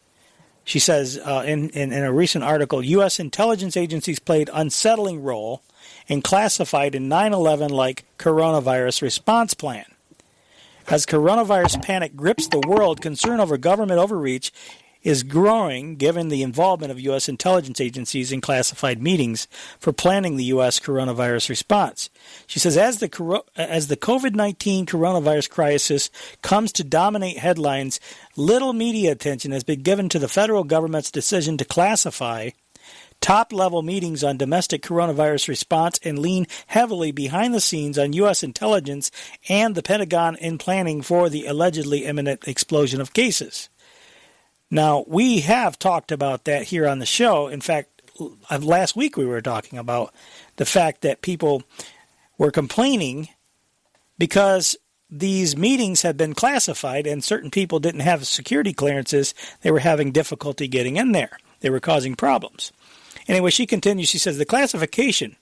She says in a recent article, U.S. intelligence agencies played unsettling role and classified in 9/11-like coronavirus response plan. As coronavirus panic grips the world, concern over government overreach is growing given the involvement of U.S. intelligence agencies in classified meetings for planning the U.S. coronavirus response. She says, as the COVID-19 coronavirus crisis comes to dominate headlines, little media attention has been given to the federal government's decision to classify top-level meetings on domestic coronavirus response and lean heavily behind the scenes on U.S. intelligence and the Pentagon in planning for the allegedly imminent explosion of cases. Now, we have talked about that here on the show. In fact, last week we were talking about the fact that people were complaining because these meetings had been classified and certain people didn't have security clearances. They were having difficulty getting in there. They were causing problems. Anyway, she continues. She says, the classification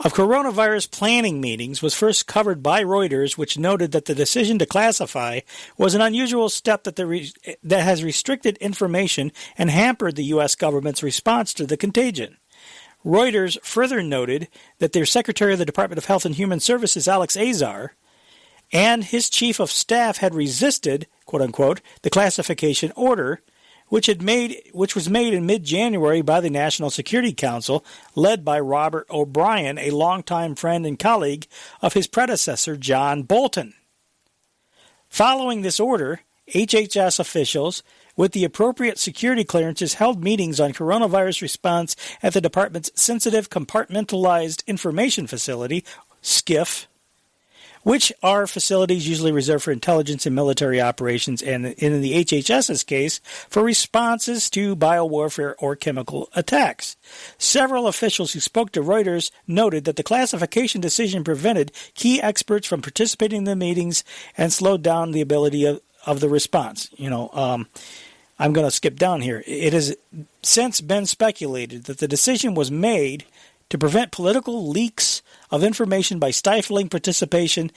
of coronavirus planning meetings was first covered by Reuters, which noted that the decision to classify was an unusual step that has restricted information and hampered the U.S. government's response to the contagion. Reuters further noted that their Secretary of the Department of Health and Human Services, Alex Azar, and his chief of staff had resisted, quote-unquote, the classification order, which was made in mid-January by the National Security Council, led by Robert O'Brien, a longtime friend and colleague of his predecessor, John Bolton. Following this order, HHS officials, with the appropriate security clearances, held meetings on coronavirus response at the department's Sensitive Compartmentalized Information Facility, SCIF, which are facilities usually reserved for intelligence and military operations, and in the HHS's case, for responses to biowarfare or chemical attacks. Several officials who spoke to Reuters noted that the classification decision prevented key experts from participating in the meetings and slowed down the ability of the response. I'm going to skip down here. It has since been speculated that the decision was made to prevent political leaks of information by stifling participation,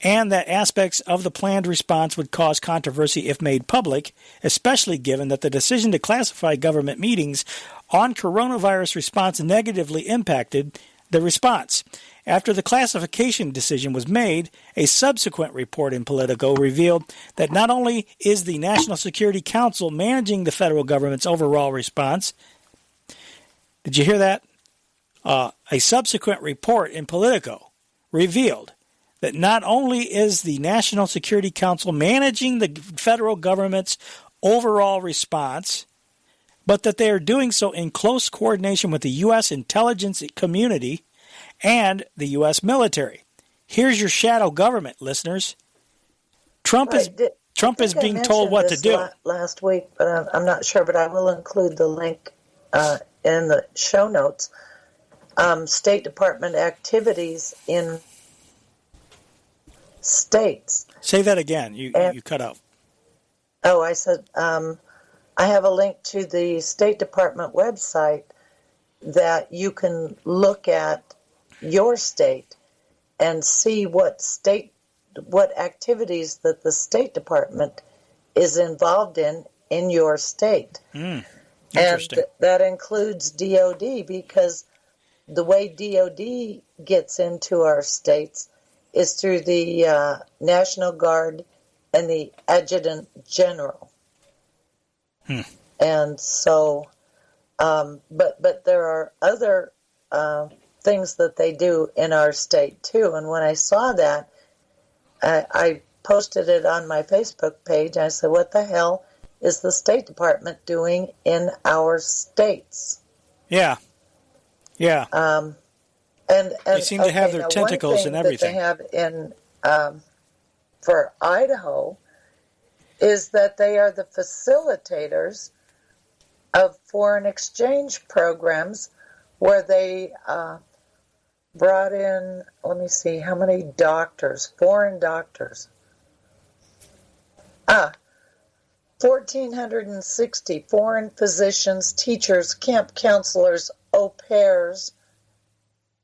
and that aspects of the planned response would cause controversy if made public, especially given that the decision to classify government meetings on coronavirus response negatively impacted the response. After the classification decision was made, a subsequent report in Politico revealed that not only is the National Security Council managing the federal government's overall response, did you hear that? A subsequent report in Politico revealed that not only is the National Security Council managing the federal government's overall response, but that they are doing so in close coordination with the U.S. intelligence community and the U.S. military. Here's your shadow government, listeners. Trump is being told what to do. Last week, but I'm not sure, but I will include the link in the show notes. State Department activities in states. Say that again. You cut out. Oh, I said I have a link to the State Department website that you can look at your state and see what activities that the State Department is involved in your state. Interesting. And that includes DOD, because the way DOD gets into our states is through the National Guard and the Adjutant General. And so, but there are other things that they do in our state too. And when I saw that, I posted it on my Facebook page. I said, what the hell is the State Department doing in our states? Yeah. And they seem to have their tentacles in everything. That they have in for Idaho is that they are the facilitators of foreign exchange programs where they brought in, let me see, how many doctors, foreign doctors? 1,460 foreign physicians, teachers, camp counselors, au pairs,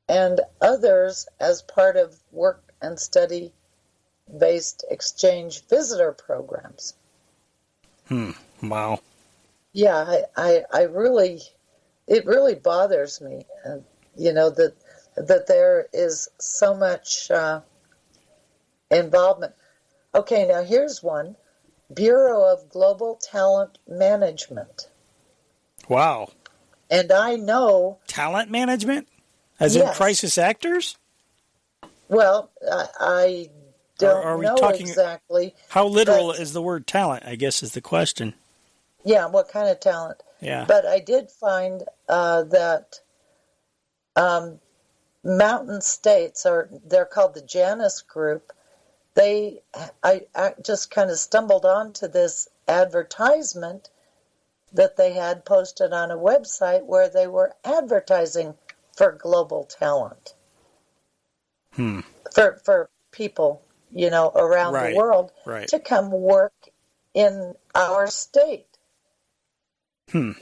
and others as part of work and study-based exchange visitor programs. Wow. Yeah, I really, it really bothers me, that there is so much involvement. Okay, now here's one. Bureau of Global Talent Management. Wow. And I know... Talent management? As in crisis actors? Well, I don't know exactly. How literal is the word talent, I guess, is the question. Yeah, what kind of talent? Yeah. But I did find that Mountain States, or they're called the Janus Group, I just kind of stumbled onto this advertisement that they had posted on a website where they were advertising for global talent. For people, around the world to come work in our state. And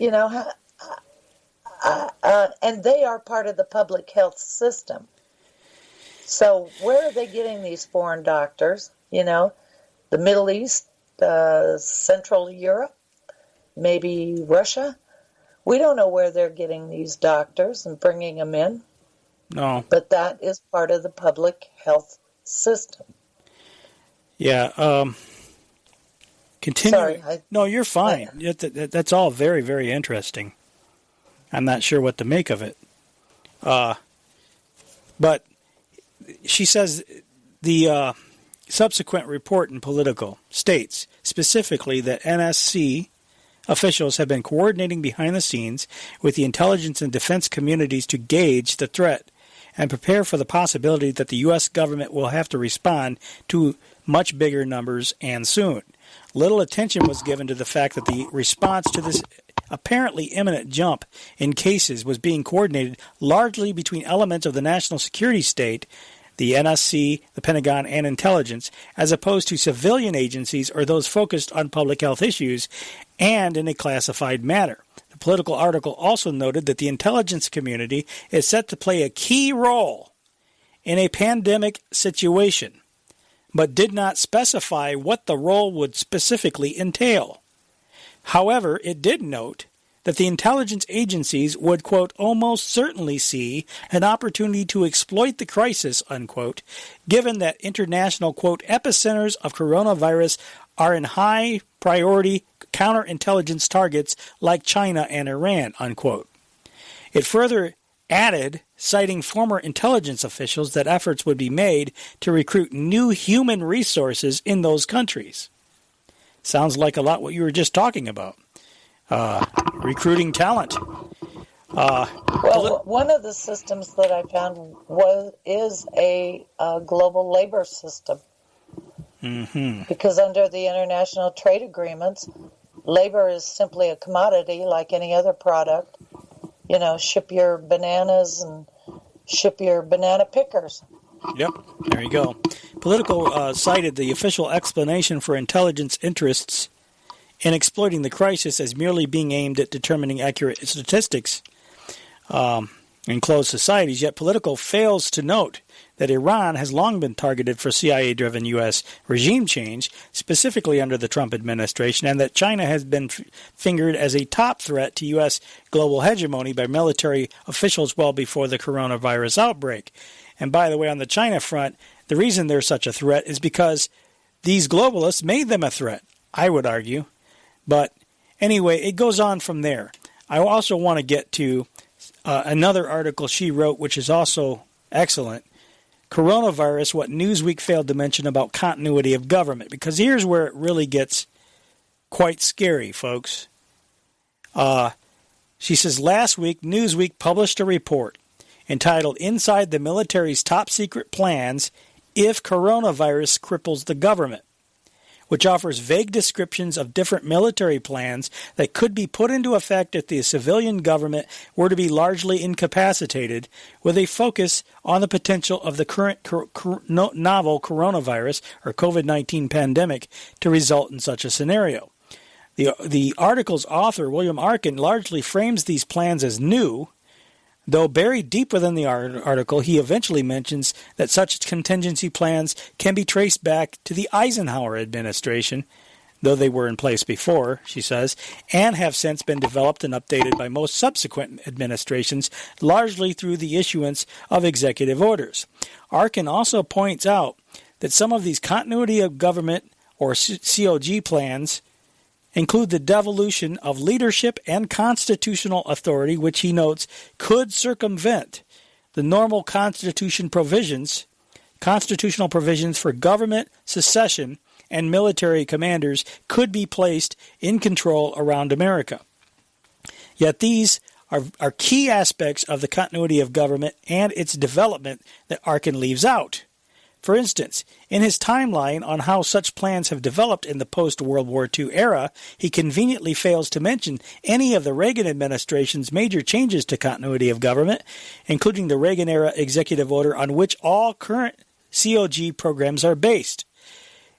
they are part of the public health system. So where are they getting these foreign doctors? The Middle East, Central Europe, maybe Russia. We don't know where they're getting these doctors and bringing them in. No. But that is part of the public health system. Yeah. Continuing. Sorry. No, you're fine. That's all very, very interesting. I'm not sure what to make of it. But she says the subsequent report in Politico states specifically that NSC officials have been coordinating behind the scenes with the intelligence and defense communities to gauge the threat and prepare for the possibility that the U.S. government will have to respond to much bigger numbers and soon. Little attention was given to the fact that the response to this apparently imminent jump in cases was being coordinated largely between elements of the national security state, the NSC, the Pentagon, and intelligence, as opposed to civilian agencies or those focused on public health issues and in a classified manner. The Political article also noted that the intelligence community is set to play a key role in a pandemic situation, but did not specify what the role would specifically entail. However, it did note that the intelligence agencies would, quote, almost certainly see an opportunity to exploit the crisis, unquote, given that international, quote, epicenters of coronavirus are in high priority counterintelligence targets like China and Iran, unquote. It further added, citing former intelligence officials, that efforts would be made to recruit new human resources in those countries. Sounds like a lot what you were just talking about. recruiting talent. Well, one of the systems that I found is a global labor system. Mm-hmm. Because under the international trade agreements, labor is simply a commodity like any other product. You know, ship your bananas and ship your banana pickers. Yep, there you go. Politico cited the official explanation for intelligence interests in exploiting the crisis as merely being aimed at determining accurate statistics in closed societies, yet Politico fails to note that Iran has long been targeted for CIA-driven U.S. regime change, specifically under the Trump administration, and that China has been fingered as a top threat to U.S. global hegemony by military officials well before the coronavirus outbreak. And by the way, on the China front, the reason they're such a threat is because these globalists made them a threat, I would argue. But anyway, it goes on from there. I also want to get to another article she wrote, which is also excellent. Coronavirus, what Newsweek failed to mention about continuity of government. Because here's where it really gets quite scary, folks. She says, last week, Newsweek published a report entitled Inside the Military's Top Secret Plans If Coronavirus Cripples the Government, which offers vague descriptions of different military plans that could be put into effect if the civilian government were to be largely incapacitated, with a focus on the potential of the current novel coronavirus or COVID-19 pandemic to result in such a scenario. The article's author, William Arkin, largely frames these plans as new, though buried deep within the article, he eventually mentions that such contingency plans can be traced back to the Eisenhower administration, though they were in place before, she says, and have since been developed and updated by most subsequent administrations, largely through the issuance of executive orders. Arkin also points out that some of these continuity of government, or COG plans, include the devolution of leadership and constitutional authority, which he notes could circumvent the normal constitutional provisions for government secession, and military commanders could be placed in control around America. Yet these are key aspects of the continuity of government and its development that Arkin leaves out. For instance, in his timeline on how such plans have developed in the post-World War II era, he conveniently fails to mention any of the Reagan administration's major changes to continuity of government, including the Reagan-era executive order on which all current COG programs are based.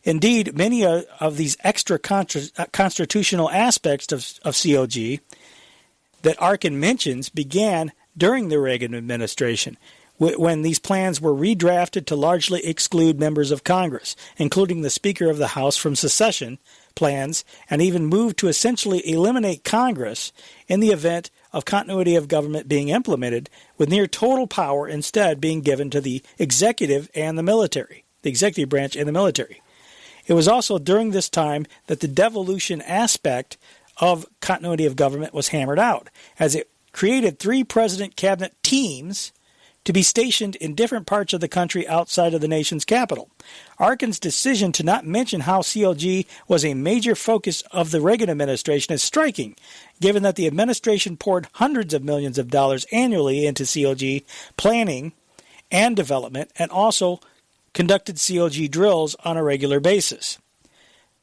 Indeed, many of these extra constitutional aspects of COG that Arkin mentions began during the Reagan administration, when these plans were redrafted to largely exclude members of Congress, including the Speaker of the House, from secession plans, and even moved to essentially eliminate Congress in the event of continuity of government being implemented, with near total power instead being given to the executive and the military, the executive branch and the military. It was also during this time that the devolution aspect of continuity of government was hammered out, as it created 3 president cabinet teams to be stationed in different parts of the country outside of the nation's capital. Arkin's decision to not mention how COG was a major focus of the Reagan administration is striking, given that the administration poured hundreds of millions of dollars annually into COG planning and development, and also conducted COG drills on a regular basis.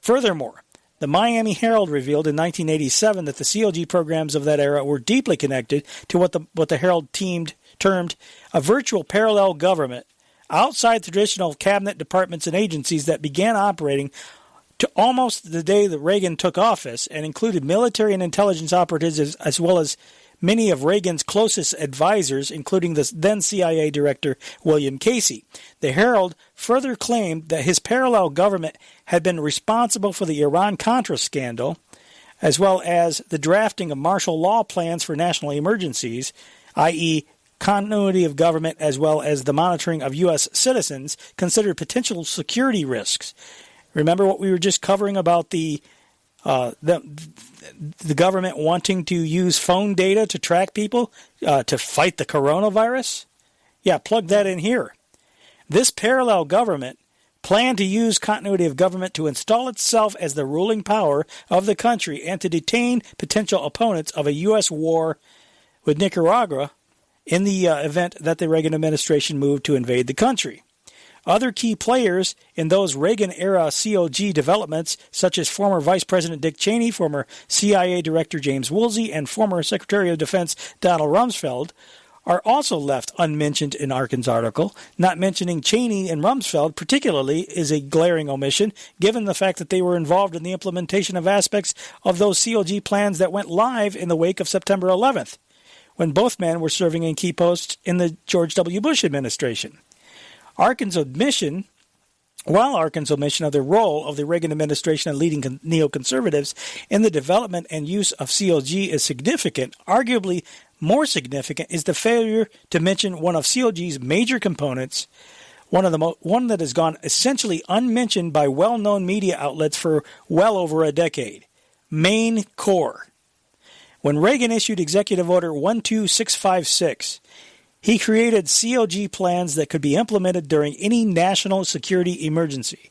Furthermore, the Miami Herald revealed in 1987 that the COG programs of that era were deeply connected to what the Herald termed a virtual parallel government outside traditional cabinet departments and agencies that began operating to almost the day that Reagan took office, and included military and intelligence operatives as well as many of Reagan's closest advisors, including the then CIA director William Casey. The Herald further claimed that his parallel government had been responsible for the Iran-Contra scandal, as well as the drafting of martial law plans for national emergencies, i.e., continuity of government, as well as the monitoring of U.S. citizens considered potential security risks. Remember what we were just covering about the government wanting to use phone data to track people to fight the coronavirus? Yeah, plug that in here. This parallel government planned to use continuity of government to install itself as the ruling power of the country and to detain potential opponents of a U.S. war with Nicaragua in the event that the Reagan administration moved to invade the country. Other key players in those Reagan-era COG developments, such as former Vice President Dick Cheney, former CIA Director James Woolsey, and former Secretary of Defense Donald Rumsfeld, are also left unmentioned in Arkin's article. Not mentioning Cheney and Rumsfeld particularly is a glaring omission, given the fact that they were involved in the implementation of aspects of those COG plans that went live in the wake of September 11th, when both men were serving in key posts in the George W. Bush administration. Arkin's omission of the role of the Reagan administration and leading neoconservatives in the development and use of COG is significant. Arguably more significant is the failure to mention one of COG's major components, one that has gone essentially unmentioned by well-known media outlets for well over a decade: Main Core. When Reagan issued Executive Order 12656, he created COG plans that could be implemented during any national security emergency,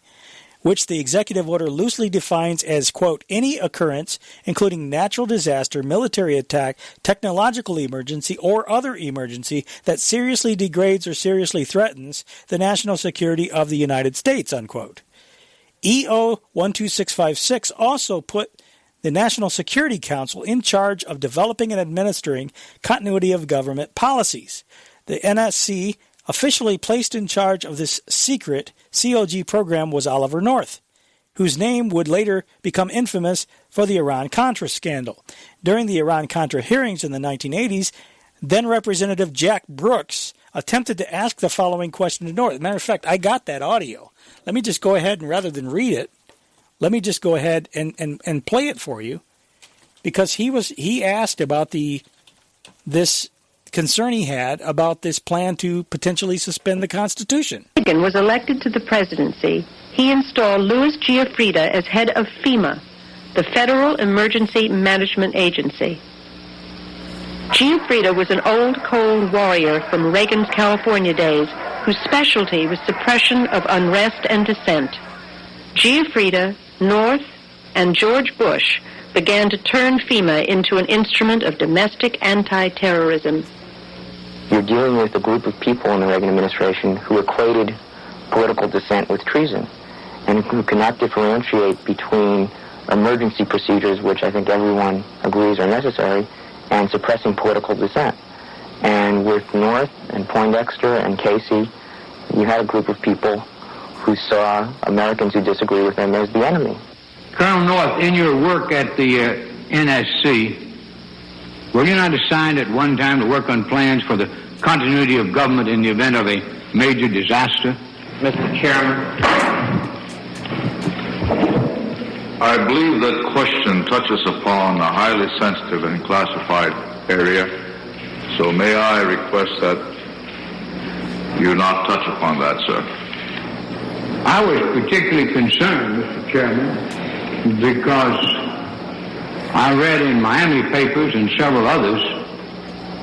which the executive order loosely defines as, quote, any occurrence, including natural disaster, military attack, technological emergency, or other emergency that seriously degrades or seriously threatens the national security of the United States, unquote. EO 12656 also put the National Security Council in charge of developing and administering continuity of government policies. The NSC officially placed in charge of this secret COG program was Oliver North, whose name would later become infamous for the Iran-Contra scandal. During the Iran-Contra hearings in the 1980s, then Representative Jack Brooks attempted to ask the following question to North. As a matter of fact, I got that audio. Let me just go ahead and rather than read it, let me just go ahead and play it for you, because he asked about this concern he had about this plan to potentially suspend the Constitution. Reagan was elected to the presidency. He installed Louis Giuffrida as head of FEMA, the Federal Emergency Management Agency. Giuffrida was an old cold warrior from Reagan's California days whose specialty was suppression of unrest and dissent. Giuffrida, North, and George Bush began to turn FEMA into an instrument of domestic anti-terrorism. You're dealing with a group of people in the Reagan administration who equated political dissent with treason, and who cannot differentiate between emergency procedures, which I think everyone agrees are necessary, and suppressing political dissent. And with North and Poindexter and Casey, you had a group of people who saw Americans who disagree with them as the enemy. Colonel North, in your work at the NSC, were you not assigned at one time to work on plans for the continuity of government in the event of a major disaster? Mr. Chairman, I believe that question touches upon a highly sensitive and classified area, so may I request that you not touch upon that, sir? I was particularly concerned, Mr. Chairman, because I read in Miami papers and several others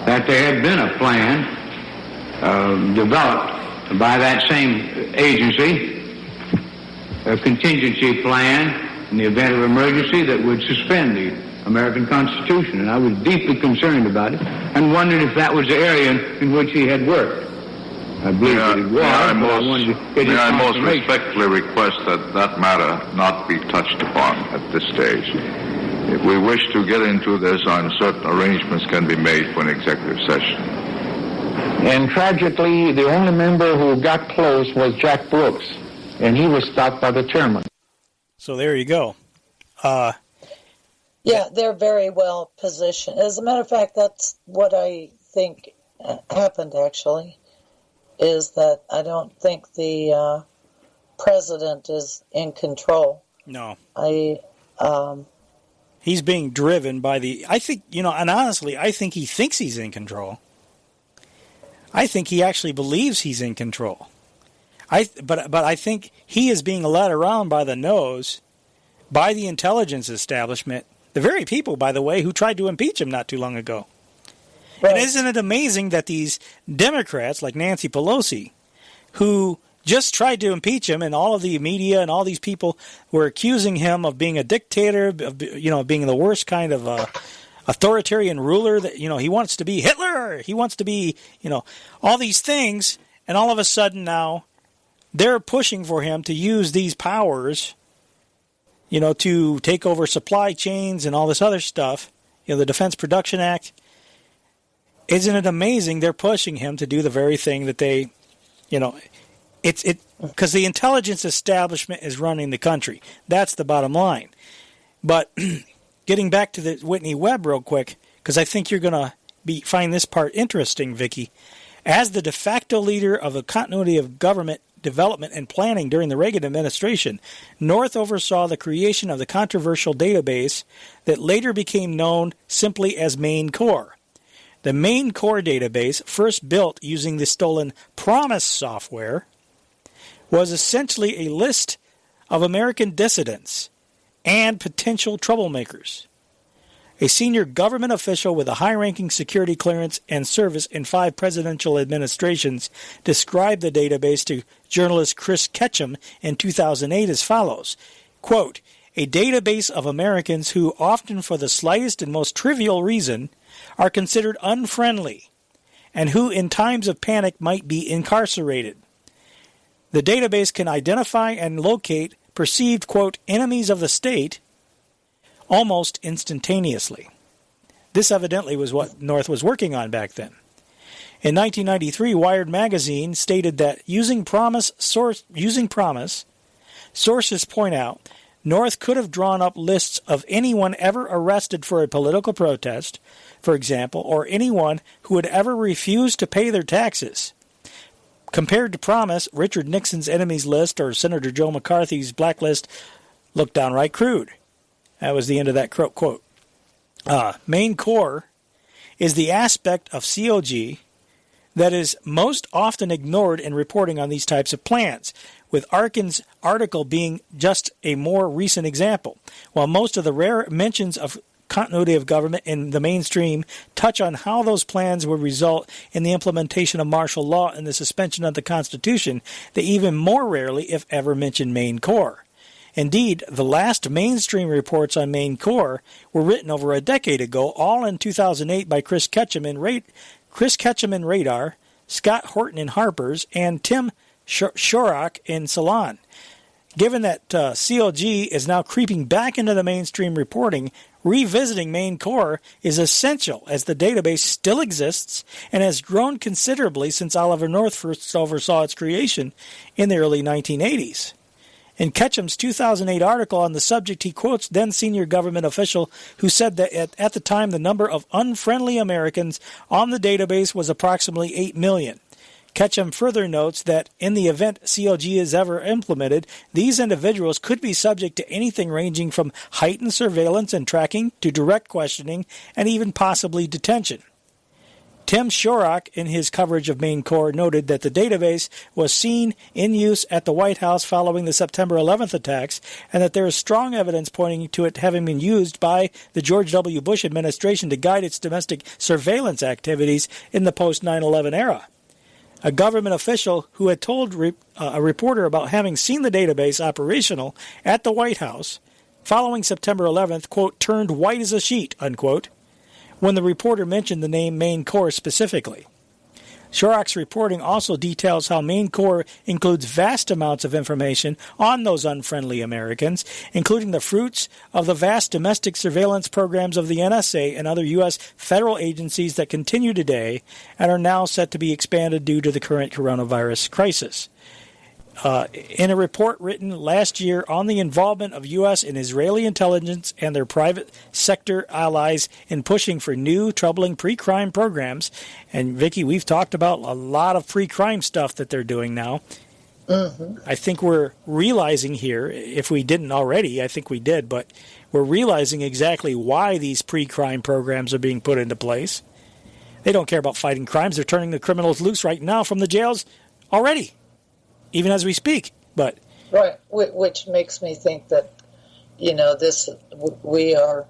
that there had been a plan developed by that same agency, a contingency plan in the event of emergency that would suspend the American Constitution. And I was deeply concerned about it and wondered if that was the area in which he had worked. I believe that it was. May I most respectfully request that that matter not be touched upon at this stage. If we wish to get into this, certain arrangements can be made for an executive session. And tragically, the only member who got close was Jack Brooks, and he was stopped by the chairman. So there you go. Yeah, they're very well positioned. As a matter of fact, that's what I think happened, actually, is that I don't think the president is in control. No. He's being driven by I think, and honestly, I think he thinks he's in control. I think he actually believes he's in control. But I think he is being led around by the nose by the intelligence establishment, the very people, by the way, who tried to impeach him not too long ago. Right. And isn't it amazing that these Democrats, like Nancy Pelosi, who just tried to impeach him, and all of the media and all these people were accusing him of being a dictator, of being the worst kind of authoritarian ruler. That he wants to be Hitler, he wants to be all these things, and all of a sudden now they're pushing for him to use these powers, to take over supply chains and all this other stuff. The Defense Production Act. Isn't it amazing? They're pushing him to do the very thing that they, because the intelligence establishment is running the country. That's the bottom line. But getting back to the Whitney Webb real quick, because I think you're going to find this part interesting, Vicky. As the de facto leader of the continuity of government development and planning during the Reagan administration, North oversaw the creation of the controversial database that later became known simply as Main Core. The Main Core database, first built using the stolen Promise software, was essentially a list of American dissidents and potential troublemakers. A senior government official with a high-ranking security clearance and service in 5 presidential administrations described the database to journalist Chris Ketchum in 2008 as follows, quote, "A database of Americans who, often for the slightest and most trivial reason, are considered unfriendly, and who in times of panic might be incarcerated. The database can identify and locate perceived, quote, enemies of the state almost instantaneously." This evidently was what North was working on back then. In 1993, Wired magazine stated that using Promise, sources point out, North could have drawn up lists of anyone ever arrested for a political protest, for example, or anyone who had ever refused to pay their taxes. Compared to Promise, Richard Nixon's enemies list or Senator Joe McCarthy's blacklist looked downright crude. That was the end of that quote. Main Core is the aspect of COG that is most often ignored in reporting on these types of plans, with Arkin's article being just a more recent example. While most of the rare mentions of continuity of government in the mainstream touch on how those plans would result in the implementation of martial law and the suspension of the Constitution, they even more rarely, if ever, mention Main Core. Indeed, the last mainstream reports on Main Core were written over a decade ago, all in 2008 by Chris Ketchum in Radar, Scott Horton in Harper's, and Tim Shorrock in Salon. Given that COG is now creeping back into the mainstream reporting, revisiting Main Core is essential as the database still exists and has grown considerably since Oliver North first oversaw its creation in the early 1980s. In Ketchum's 2008 article on the subject, he quotes then senior government official who said that at the time the number of unfriendly Americans on the database was approximately 8 million. Ketchum further notes that in the event COG is ever implemented, these individuals could be subject to anything ranging from heightened surveillance and tracking to direct questioning and even possibly detention. Tim Shorrock, in his coverage of Main Core, noted that the database was seen in use at the White House following the September 11th attacks, and that there is strong evidence pointing to it having been used by the George W. Bush administration to guide its domestic surveillance activities in the post-9/11 era. A government official who had told a reporter about having seen the database operational at the White House following September 11th, quote, turned white as a sheet, unquote, when the reporter mentioned the name Main Core specifically. Shorrock's reporting also details how Main Core includes vast amounts of information on those unfriendly Americans, including the fruits of the vast domestic surveillance programs of the NSA and other U.S. federal agencies that continue today and are now set to be expanded due to the current coronavirus crisis. In a report written last year on the involvement of U.S. and Israeli intelligence and their private sector allies in pushing for new, troubling pre-crime programs, and Vicky, we've talked about a lot of pre-crime stuff that they're doing now. Mm-hmm. I think we're realizing here, if we didn't already, I think we did, but we're realizing exactly why these pre-crime programs are being put into place. They don't care about fighting crimes. They're turning the criminals loose right now from the jails already, even as we speak. But right, which makes me think that, we are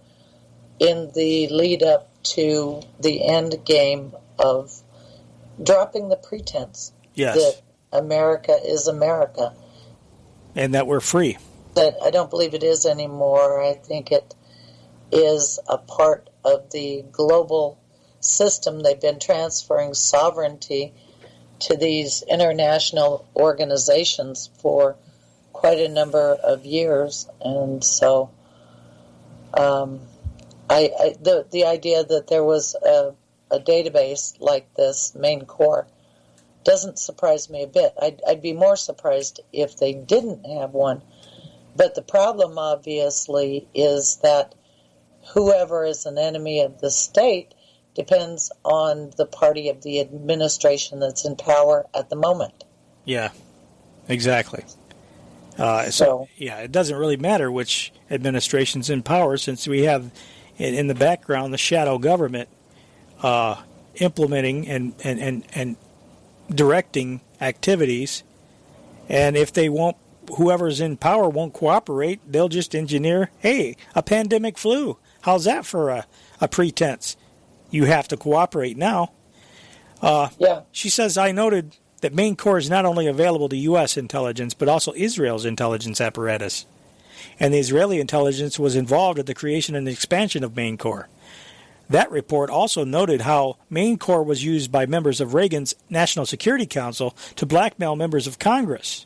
in the lead up to the end game of dropping the pretense yes. America is America. And that we're free. That I don't believe it is anymore. I think it is a part of the global system. They've been transferring sovereignty to these international organizations for quite a number of years, and so the idea that there was a database like this, Main Core, doesn't surprise me a bit. I'd be more surprised if they didn't have one. But the problem, obviously, is that whoever is an enemy of the state depends on the party of the administration that's in power at the moment. Yeah, exactly. So, it doesn't really matter which administration's in power, since we have in the background the shadow government implementing and directing activities. And if they won't, whoever's in power won't cooperate, they'll just engineer, hey, a pandemic flu. How's that for a pretense? You have to cooperate now. She says, I noted that Main Core is not only available to U.S. intelligence, but also Israel's intelligence apparatus. And the Israeli intelligence was involved in the creation and expansion of Main Core. That report also noted how Main Core was used by members of Reagan's National Security Council to blackmail members of Congress,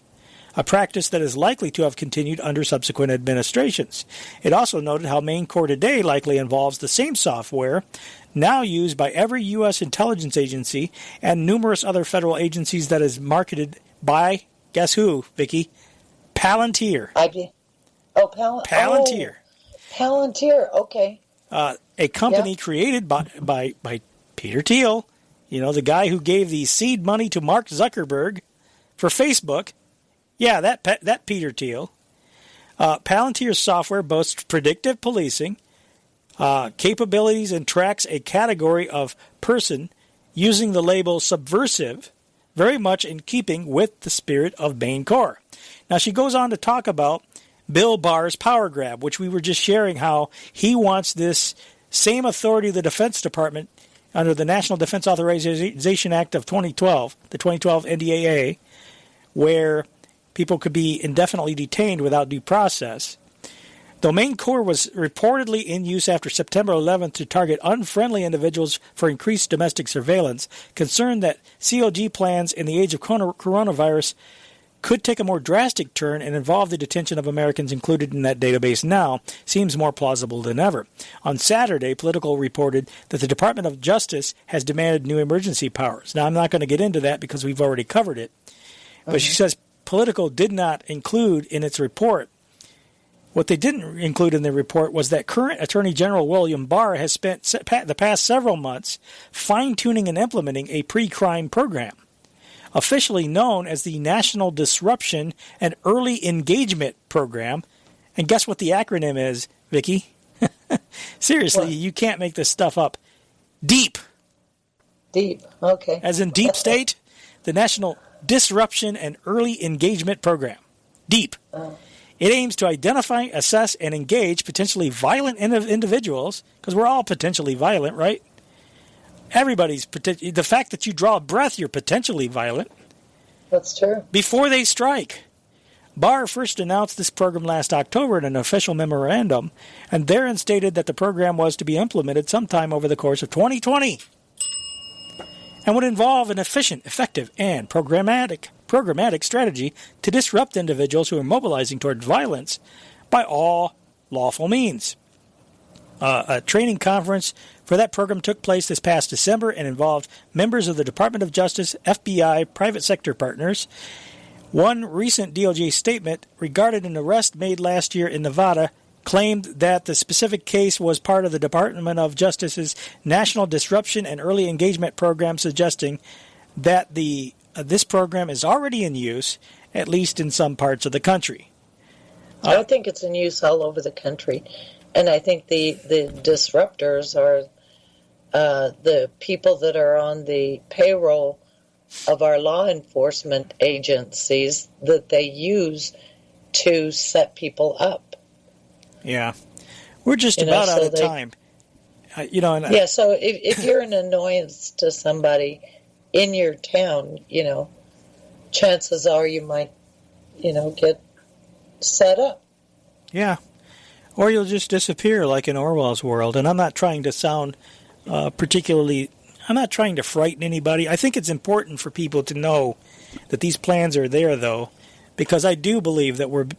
a practice that is likely to have continued under subsequent administrations. It also noted how Main Core today likely involves the same software now used by every U.S. intelligence agency and numerous other federal agencies that is marketed by, guess who, Vicky? Palantir. Palantir. Palantir. Palantir, okay. A company created by Peter Thiel, the guy who gave the seed money to Mark Zuckerberg for Facebook. Yeah, that Peter Thiel. Palantir's software boasts predictive policing capabilities and tracks a category of person using the label subversive, very much in keeping with the spirit of Main Core. Now, she goes on to talk about Bill Barr's power grab, which we were just sharing, how he wants this same authority of the Defense Department under the National Defense Authorization Act of 2012, the 2012 NDAA, where people could be indefinitely detained without due process. Though Main Core was reportedly in use after September 11th to target unfriendly individuals for increased domestic surveillance, concerned that COG plans in the age of coronavirus could take a more drastic turn and involve the detention of Americans included in that database now seems more plausible than ever. On Saturday, Politico reported that the Department of Justice has demanded new emergency powers. Now, I'm not going to get into that because we've already covered it. But she says Politico did not include in its report. What they didn't include in the report was that current Attorney General William Barr has spent the past several months fine-tuning and implementing a pre-crime program, officially known as the National Disruption and Early Engagement Program. And guess what the acronym is, Vicky? Seriously, you can't make this stuff up. DEEP. DEEP, okay. As in deep state, the National Disruption and Early Engagement Program. DEEP. It aims to identify, assess, and engage potentially violent individuals, because we're all potentially violent, right? Everybody's the fact that you draw a breath, you're potentially violent. That's true. Before they strike. Barr first announced this program last October in an official memorandum, and therein stated that the program was to be implemented sometime over the course of 2020 and would involve an efficient, effective, and programmatic strategy to disrupt individuals who are mobilizing toward violence by all lawful means. A training conference for that program took place this past December and involved members of the Department of Justice, FBI, private sector partners. One recent DOJ statement regarding an arrest made last year in Nevada claimed that the specific case was part of the Department of Justice's National Disruption and Early Engagement Program, suggesting that this program is already in use, at least in some parts of the country. I think it's in use all over the country. And I think the disruptors are the people that are on the payroll of our law enforcement agencies that they use to set people up. Yeah. We're just about out of time. So if you're an annoyance to somebody in your town, chances are you might, get set up. Yeah. Or you'll just disappear like in Orwell's world. And I'm not trying to sound I'm not trying to frighten anybody. I think it's important for people to know that these plans are there, though, because I do believe that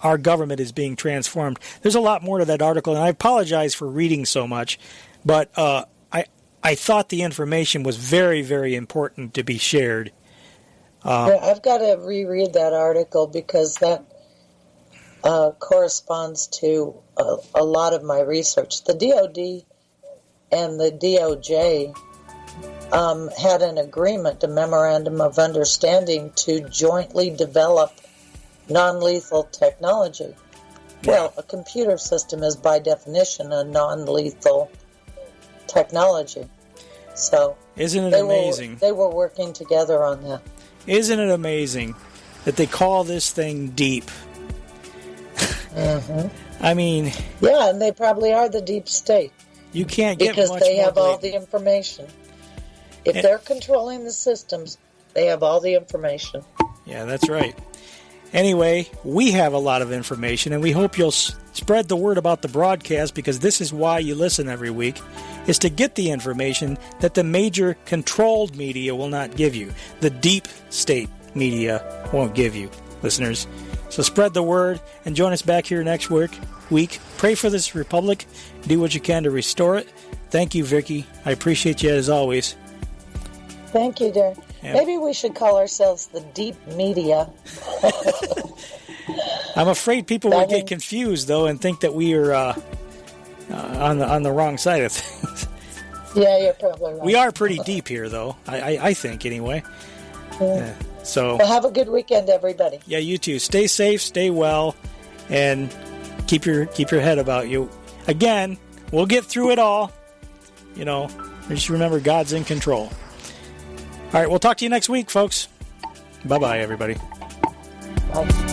our government is being transformed. There's a lot more to that article, and I apologize for reading so much, but I thought the information was very, very important to be shared. I've got to reread that article because that corresponds to a lot of my research. The DOD and the DOJ had an agreement, a memorandum of understanding, to jointly develop non-lethal technology. Yeah. Well, a computer system is by definition a non-lethal technology. So isn't it amazing? They were working together on that. Isn't it amazing that they call this thing deep? Mm-hmm. I mean... Yeah, and they probably are the deep state. You can't get because much they more have all the information. If they're controlling the systems, they have all the information. Yeah, that's right. Anyway, we have a lot of information, and we hope you'll spread the word about the broadcast, because this is why you listen every week, is to get the information that the major controlled media will not give you. The deep state media won't give you, listeners. So spread the word and join us back here next week. Pray for this republic. Do what you can to restore it. Thank you, Vicky. I appreciate you as always. Thank you, Darren. Yeah. Maybe we should call ourselves the deep media. I'm afraid people will get confused, though, and think that we are on the wrong side of things. Yeah, you're probably right. We are pretty deep here, though. I think, anyway. Yeah. So. Well, have a good weekend, everybody. Yeah, you too. Stay safe, stay well, and keep your head about you. Again, we'll get through it all. Just remember, God's in control. All right, we'll talk to you next week, folks. Bye-bye, everybody. Bye.